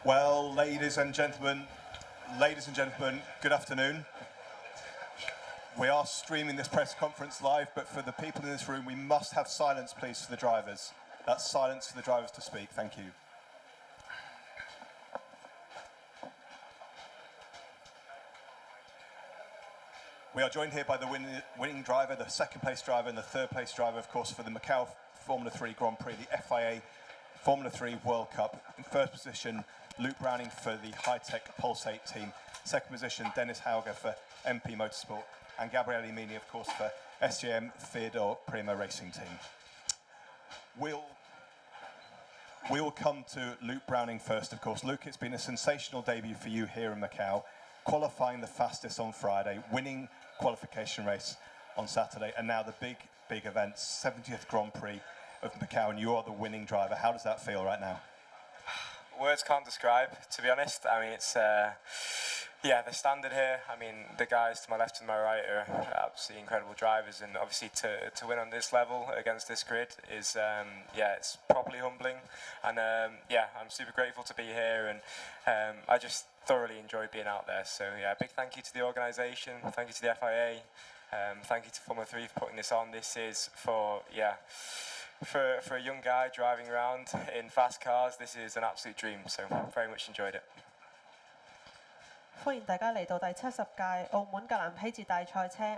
Well, ladies and gentlemen, good afternoon. We are streaming this press conference live, but for the people in this room, we must have silence, please, for the drivers. That's silence for the drivers to speak. Thank you. We are joined here by the winning driver, the second place driver, and the third place driver, of course, for the Macau Formula 3 Grand Prix, the FIA Formula 3 World Cup. In first position, Luke Browning for the high-tech Pulsate team. Second position, Dennis Hauger for MP Motorsport. And Gabriele Mini, of course, for SJM Theodore Primo Racing Team. We'll come to Luke Browning first, of course. Luke, it's been a sensational debut for you here in Macau, qualifying the fastest on Friday, winning qualification race on Saturday, and now the big event, 70th Grand Prix of Macau, and you are the winning driver. How does that feel right now? Words can't describe, to be honest. I mean, it's yeah, the standard here. I mean, the guys to my left and my right are absolutely incredible drivers, and obviously to win on this level against this grid is yeah, it's properly humbling, and yeah, I'm super grateful to be here, and I just thoroughly enjoy being out there. So yeah, big thank you to the organisation, thank you to the FIA, thank you to Formula 3 for putting this on. This is for for a young guy driving around in fast cars, this is an absolute dream. So very much enjoyed it. 歡迎大家嚟到第70屆澳門格蘭披治大賽車、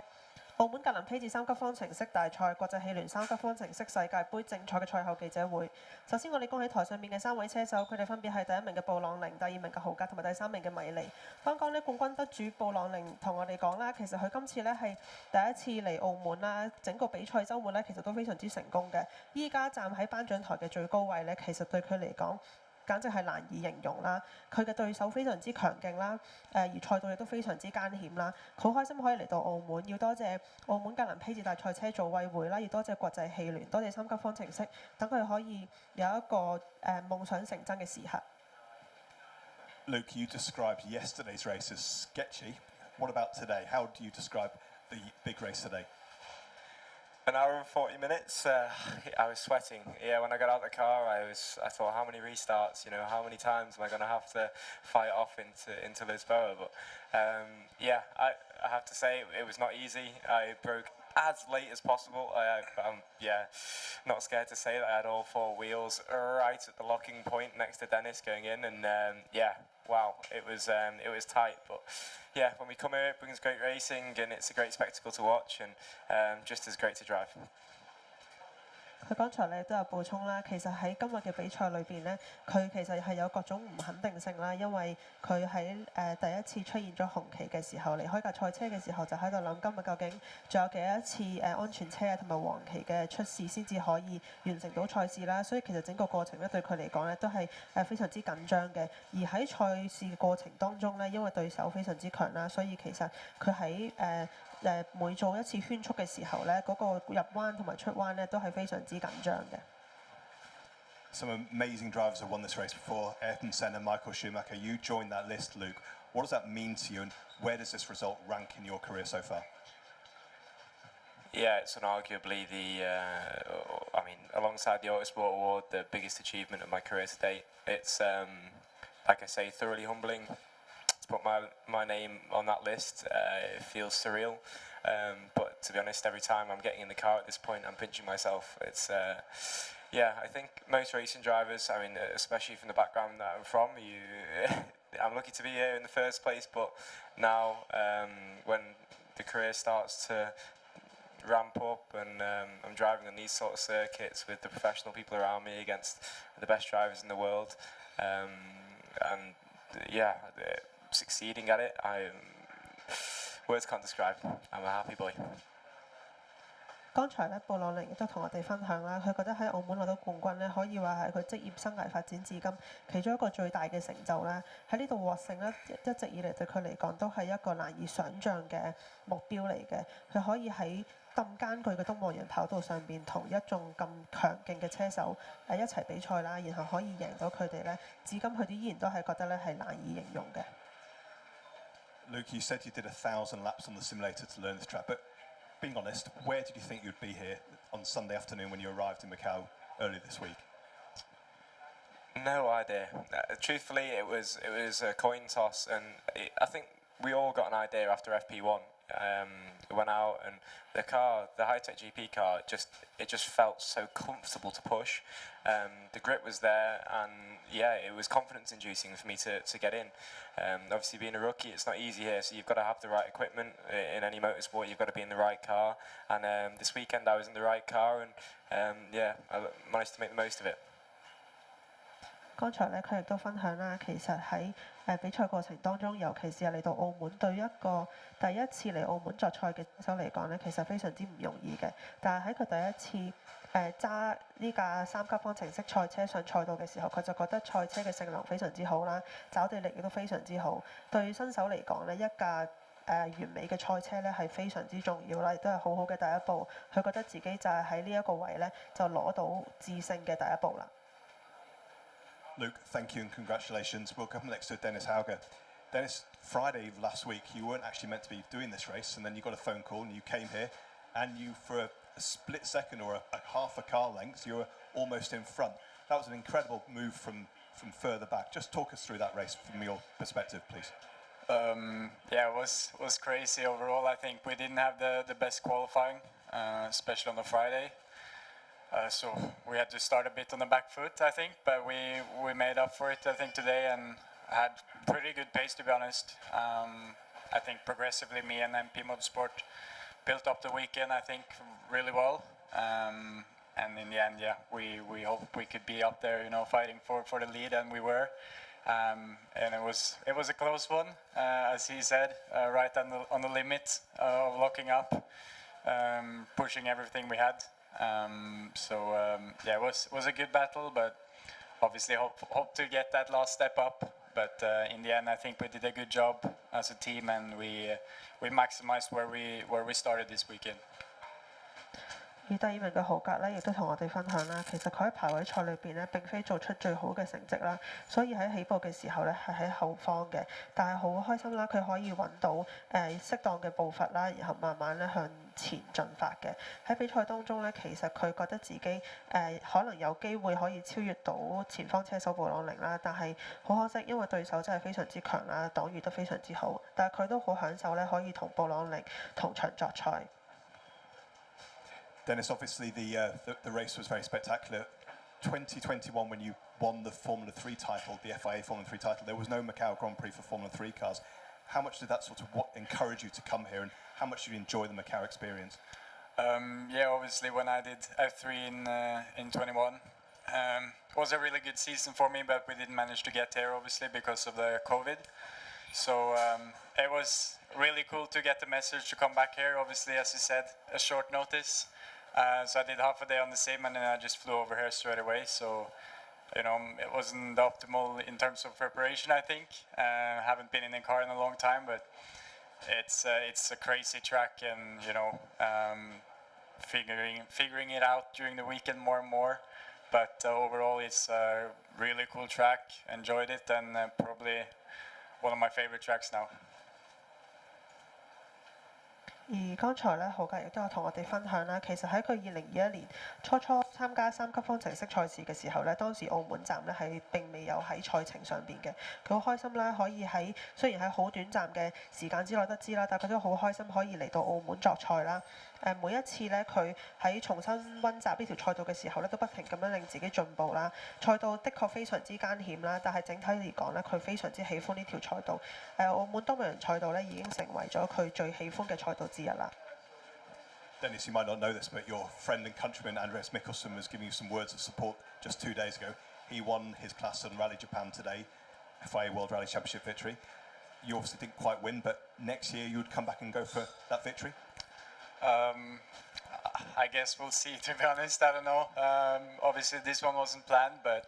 澳門格蘭披治三級方程式大賽國際汽聯三級方程式世界盃正賽嘅賽後記者會。首先，我哋恭喜台上面嘅3位車手，佢哋分別係第1名嘅布朗寧、第2名嘅豪格同埋第3名嘅米尼。剛剛呢冠軍得主布朗寧同我哋講啦，其實佢今次呢係第一次嚟澳門啦，整個比賽週末呢其實都非常之成功嘅。依家站喺頒獎台嘅最高位呢，其實對佢嚟講， 簡直係難以形容啦！佢嘅對手非常之強勁啦，而賽道亦都非常之艱險啦。好開心可以嚟到澳門，要多謝澳門格蘭披治大賽車組委會啦，要多謝國際汽聯，多謝3級方程式，等佢可以有一個夢想成真嘅時刻。Luke, you described yesterday's race as sketchy. What about today? How do you describe the big race today? An hour and 40 minutes. I was sweating. Yeah, when I got out of the car, I thought, how many restarts? You know, how many times am I going to have to fight off into Lisboa? But yeah, I have to say it was not easy. I broke as late as possible. Yeah, not scared to say that I had all 4 wheels right at the locking point next to Dennis going in, and yeah, wow, it was tight, but. Yeah, when we come here, it brings great racing, and it's a great spectacle to watch, and just as great to drive. 佢剛才咧都有補充啦，其實喺今日嘅比賽裏邊咧，佢其實係有各種唔肯定性啦，因為佢喺第一次出現咗紅旗嘅時候，離開架賽車嘅時候就喺度諗今日究竟仲有幾多次安全車啊同埋黃旗嘅出事先至可以完成到賽事啦，所以其實整個過程咧對佢嚟講咧都係非常之緊張嘅。而喺賽事嘅過程當中咧，因為對手非常之強啦，所以其實佢喺每做一次圈速嘅時候咧，嗰個入彎同埋出彎咧都係非常之緊張嘅。Some amazing drivers have won this race before. Ayrton Senna, Michael Schumacher. You joined that list, Luke. What does that mean to you, and where does this result rank in your career so far? Yeah, it's unarguably I mean, alongside the Autosport Award, the biggest achievement of my career to date. It's, like I say, thoroughly humbling. To put my name on that list, it feels surreal. But to be honest, every time I'm getting in the car at this point, I'm pinching myself. It's, yeah, I think most racing drivers, I mean, especially from the background that I'm from, I'm lucky to be here in the first place, but now when the career starts to ramp up and I'm driving on these sort of circuits with the professional people around me against the best drivers in the world, and yeah, succeeding at it, words can't describe. I'm a happy boy. 剛才咧，布朗寧亦都同我哋分享啦，佢覺得喺澳門攞到冠軍咧，可以話係佢職業生涯發展至今其中一個最大嘅成就啦。喺呢度獲勝咧，一直以嚟對佢嚟講都係一個難以想像嘅目標嚟嘅。佢可以喺咁艱巨嘅東望洋跑道上邊，同一眾咁強勁嘅車手一齊比賽啦，然後可以贏到佢哋咧，至今佢哋依然都係覺得咧係難以形容嘅。Luke, you said you did 1,000 laps on the simulator to learn this track, but being honest, where did you think you'd be here on Sunday afternoon when you arrived in Macau early this week? No idea. Truthfully, it was a coin toss, and I think we all got an idea after FP1. We went out, and the car, the high-tech GP car, it just felt so comfortable to push. The grip was there, and yeah, it was confidence-inducing for me to get in. Obviously, being a rookie, it's not easy here, so you've got to have the right equipment in any motorsport. You've got to be in the right car, and this weekend I was in the right car, and yeah, I managed to make the most of it. 剛才咧，佢亦都分享啦，其實喺比賽過程當中，尤其是係嚟到澳門，對一個第一次嚟澳門作賽嘅選手嚟講咧，其實非常之唔容易嘅。但係喺佢第一次揸呢架3級方程式賽車上賽道嘅時候，佢就覺得賽車嘅性能非常之好啦，抓地力亦都非常之好。對新手嚟講咧，一架完美嘅賽車咧係非常之重要啦，亦都係好好嘅第一步。佢覺得自己就係喺呢一個位咧，就攞到致勝嘅第一步啦。 Luke, thank you and congratulations. We'll come next to Dennis Hauger. Dennis, Friday of last week, you weren't actually meant to be doing this race, and then you got a phone call and you came here, and you, for a split second or a half a car length, you were almost in front. That was an incredible move from further back. Just talk us through that race from your perspective, please. Yeah, it was crazy overall. I think we didn't have the best qualifying, especially on the Friday. So we had to start a bit on the back foot, I think, but we made up for it, I think, today, and had pretty good pace, to be honest. I think progressively me and MP Motorsport built up the weekend, I think, really well. And in the end, yeah, we hoped we could be up there, you know, fighting for the lead, and we were. And it was a close one, as he said, right on the limit of locking up, pushing everything we had. Yeah, it was a good battle, but obviously hope to get that last step up. But in the end, I think we did a good job as a team, and we maximized where we started this weekend. 而第二名嘅豪格咧，亦都同我哋分享啦。其實佢喺排位賽裏邊咧，並非做出最好嘅成績啦，所以喺起步嘅時候咧係喺後方嘅。但係好開心啦，佢可以揾到適當嘅步伐啦，然後慢慢咧向前進發嘅。喺比賽當中咧，其實佢覺得自己可能有機會可以超越到前方車手布朗寧啦，但係好可惜，因為對手真係非常之強啦，擋禦得非常之好。但係佢都好享受咧，可以同布朗寧同場作賽。 Dennis, obviously the race was very spectacular. 2021, when you won the Formula 3 title, the FIA Formula 3 title, there was no Macau Grand Prix for Formula 3 cars. How much did that sort of encourage you to come here, and how much did you enjoy the Macau experience? Yeah, obviously when I did F3 in 21, it was a really good season for me, but we didn't manage to get here obviously because of the COVID. So it was really cool to get the message to come back here. Obviously, as you said, a short notice. So I did half a day on the sim, and then I just flew over here straight away. So, you know, it wasn't optimal in terms of preparation, I think. Haven't been in a car in a long time, but it's a crazy track, and you know, figuring it out during the weekend more and more. But overall, it's a really cool track. Enjoyed it, and probably one of my favorite tracks now. 而剛才咧，豪格亦都有同我哋分享啦。其實喺佢2021年初參加3級方程式賽事嘅時候咧，當時澳門站咧係並未有喺賽程上邊嘅。佢好開心啦，可以喺雖然喺好短暫嘅時間之內得知啦，但係佢都好開心可以嚟到澳門作賽啦。每一次咧，佢喺重新溫習呢條賽道嘅時候咧，都不停咁樣令自己進步啦。賽道的確非常之艱險啦，但係整體嚟講咧，佢非常之喜歡呢條賽道。澳門東洋賽道咧已經成為咗佢最喜歡嘅賽道之一啦。 Dennis, you might not know this, but your friend and countryman Andreas Mikkelsen was giving you some words of support just 2 days ago. He won his Class 7 Rally Japan today, FIA World Rally Championship victory. You obviously didn't quite win, but next year you would come back and go for that victory? I guess we'll see, to be honest. I don't know. Obviously, this one wasn't planned, but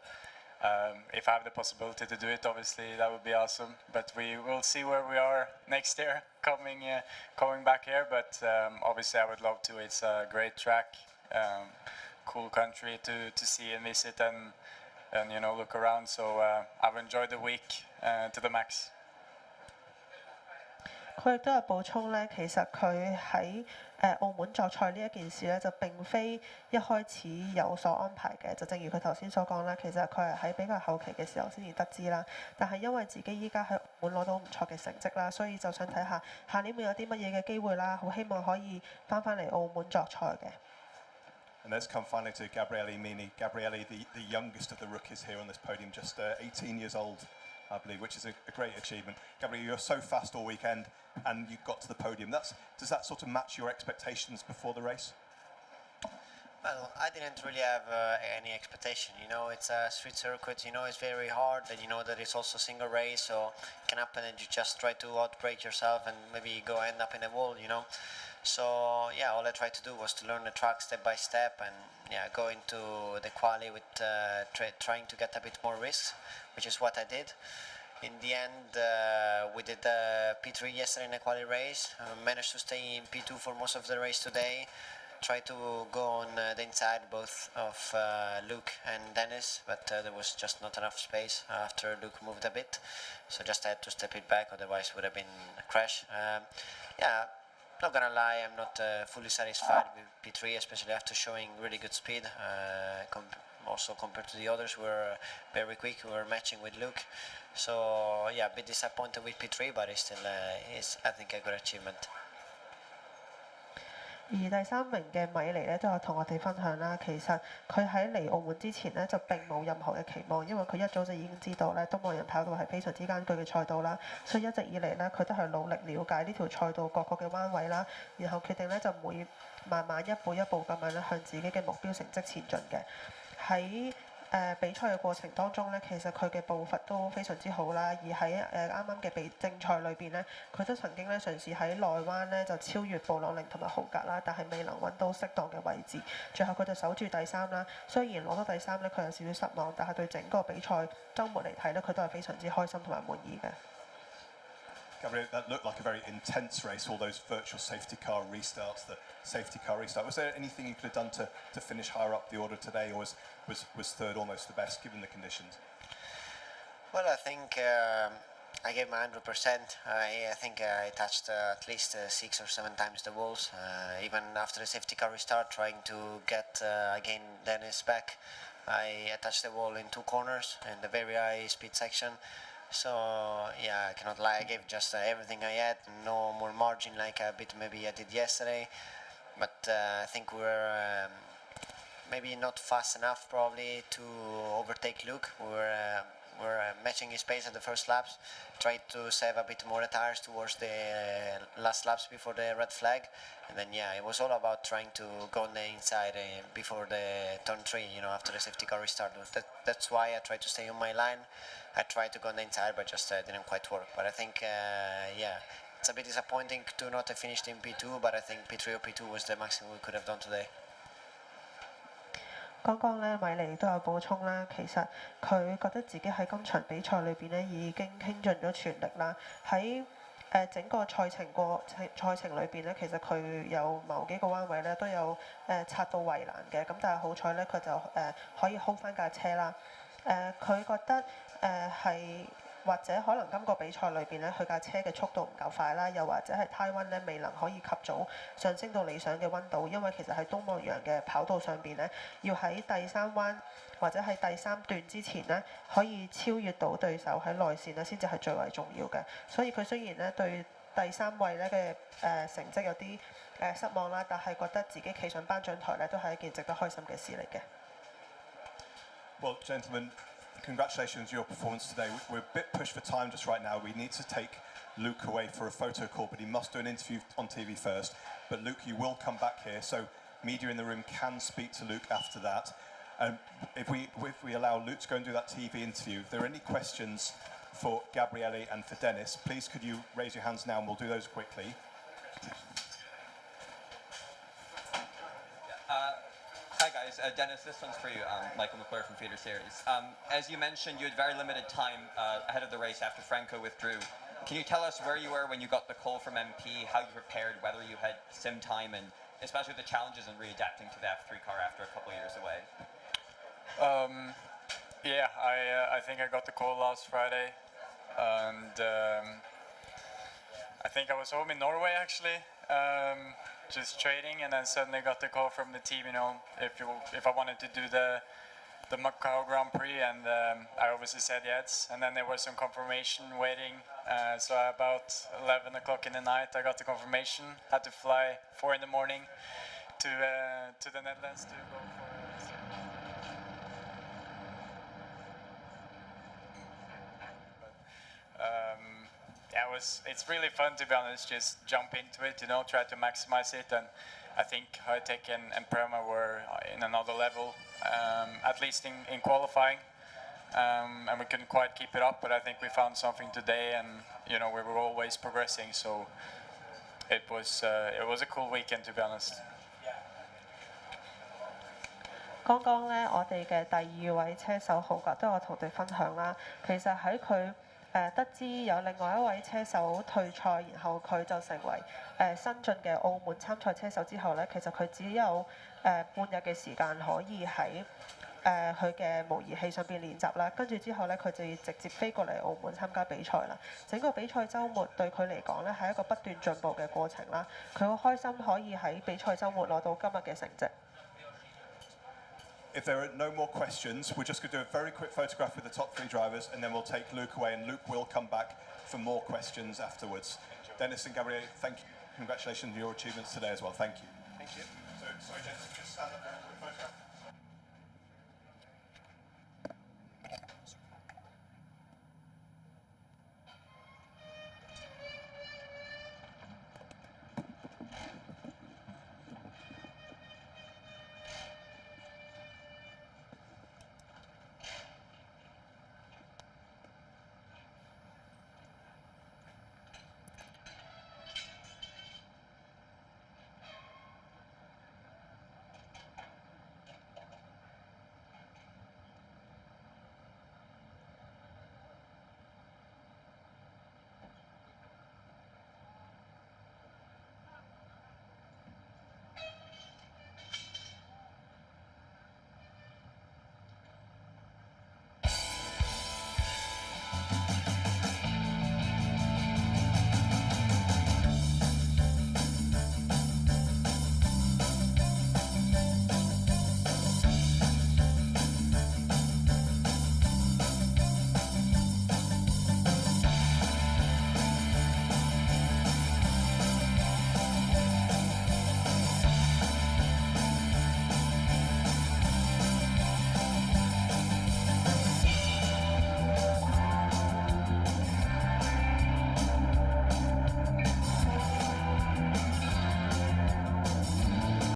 if I have the possibility to do it, obviously, that would be awesome. But we will see where we are next year, coming back here. But obviously, I would love to. It's a great track, cool country to see and visit, and you know, look around. So I've enjoyed the week to the max. 佢亦都有補充咧，其實佢喺澳門作賽呢一件事咧，就並非一開始有所安排嘅。就正如佢頭先所講啦，其實佢係喺比較後期嘅時候先至得知啦。但係因為自己依家喺澳門攞到唔錯嘅成績啦，所以就想睇下下年會有啲乜嘢嘅機會啦，好希望可以翻嚟澳門作賽嘅。And let's come finally to Gabriele Mini. Gabriele, the youngest of the rookies here on this podium, just 18 years old, I believe, which is a great achievement. Gabriele, you're so fast all weekend, and you got to the podium. Does that sort of match your expectations before the race? Well, I didn't really have any expectation. You know, it's a street circuit. You know, it's very hard, and you know that it's also a single race, so it can happen that you just try to outbrake yourself and maybe go end up in a wall. You know. So yeah, all I tried to do was to learn the track step by step, and yeah, go into the quali with trying to get a bit more risks, which is what I did. In the end, we did P3 yesterday in the quali race. Managed to stay in P2 for most of the race today. Tried to go on the inside both of Luke and Dennis, but there was just not enough space after Luke moved a bit. So just had to step it back, otherwise it would have been a crash. Yeah. Not gonna lie, I'm not fully satisfied with P3, especially after showing really good speed. Also compared to the others who were very quick, who were matching with Luke. So yeah, a bit disappointed with P3, but it's still is I think a good achievement. 而第3名嘅米尼咧都有同我哋分享啦，其實佢喺嚟澳門之前咧就並冇任何嘅期望，因為佢一早就已經知道咧東望洋跑道係非常之艱巨嘅賽道啦，所以一直以嚟咧佢都係努力了解呢條賽道各個嘅彎位啦，然後決定咧就會慢慢一步一步咁樣咧向自己嘅目標成績前進嘅。喺比賽嘅過程當中咧，其實佢嘅步伐都非常之好啦。而喺啱啱嘅正賽裏邊咧，佢都曾經咧嘗試喺內彎咧就超越布朗寧同埋豪格啦，但係未能揾到適當嘅位置。最後佢就守住第3啦。雖然攞到第3咧，佢有少少失望，但係對整個比賽週末嚟睇咧，佢都係非常之開心同埋滿意嘅。Gabriele, that looked like a very intense race, all those virtual safety car restarts, the safety car restart. Was there anything you could have done to finish higher up the order today, or was third almost the best given the conditions? Well, I think I gave my 100%. I think I touched at least 6 or 7 times the walls. Even after the safety car restart, trying to get again Dennis back, I touched the wall in 2 corners in the very high speed section. So yeah, I cannot lie, I gave just everything I had, no more margin like a bit maybe I did yesterday, but I think we were maybe not fast enough probably to overtake Luke. We were matching his pace at the first laps, tried to save a bit more tires towards the last laps before the red flag, and then yeah, it was all about trying to go on the inside before the turn 3, you know, after the safety car restart. That's why I tried to stay on my line. I tried to go on the inside, but just didn't quite work. But I think, yeah, it's a bit disappointing to not have finished in P2, but I think P3 or P2 was the maximum we could have done today. 剛剛咧，米尼都有補充啦。其實佢覺得自己喺今場比賽裏邊咧已經傾盡咗全力啦。喺整個賽程裏邊咧，其實佢有某幾個彎位咧都有擦到圍欄嘅。咁但係好彩咧，佢就可以 hold 翻架車啦。佢覺得係或者可能今個比賽裏邊咧，佢架車嘅速度唔夠快啦，又或者係胎溫咧未能可以及早上升到理想嘅溫度，因為其實喺東望洋嘅跑道上邊咧，要喺第3彎或者係第3段之前咧，可以超越到對手喺內線咧，先至係最為重要嘅。所以佢雖然咧對第3位咧嘅成績有啲失望啦，但係覺得自己企上頒獎台咧都係一件值得開心嘅事嚟嘅。Well, gentlemen, congratulations on your performance today. We're a bit pushed for time just right now. We need to take Luke away for a photo call, but he must do an interview on TV first. But Luke, you will come back here, so media in the room can speak to Luke after that. If we allow Luke to go and do that TV interview, if there are any questions for Gabriele and for Dennis, please could you raise your hands now and we'll do those quickly. Hi guys, Dennis, this one's for you, Michael McClure from Feeder Series. As you mentioned, you had very limited time ahead of the race after Franco withdrew. Can you tell us where you were when you got the call from MP, how you prepared, whether you had sim time, and especially the challenges in readapting to the F3 car after a couple of years away? Yeah, I think I got the call last Friday, and I think I was home in Norway actually, just trading, and then suddenly got the call from the team, you know, if I wanted to do the Macau Grand Prix, and I obviously said yes. And then there was some confirmation waiting. So about 11 o'clock in the night, I got the confirmation. Had to fly 4 in the morning to the Netherlands to go for. Yeah, it's really fun, to be honest. Just jump into it, you know, try to maximize it. And I think High-Tech and Prema were in another level, at least in qualifying. And we couldn't quite keep it up, but I think we found something today, and you know, we were always progressing. So it was a cool weekend, to be honest. 剛剛咧，我哋嘅第2位車手浩格都有同我哋分享啦。其實喺佢得知有另外一位車手退賽，然後佢就成為新進嘅澳門參賽車手之後咧，其實佢只有半日嘅時間可以喺佢嘅模擬器上邊練習啦。跟住之後咧，佢就要直接飛過嚟澳門參加比賽啦。整個比賽週末對佢嚟講咧係一個不斷進步嘅過程啦。佢好開心可以喺比賽週末攞到今日嘅成績。 If there are no more questions, we're just going to do a very quick photograph with the top 3 drivers, and then we'll take Luke away, and Luke will come back for more questions afterwards. Dennis and Gabriele, thank you. Congratulations on your achievements today as well. Thank you. Thank you. So, sorry, Dennis, just stand up there.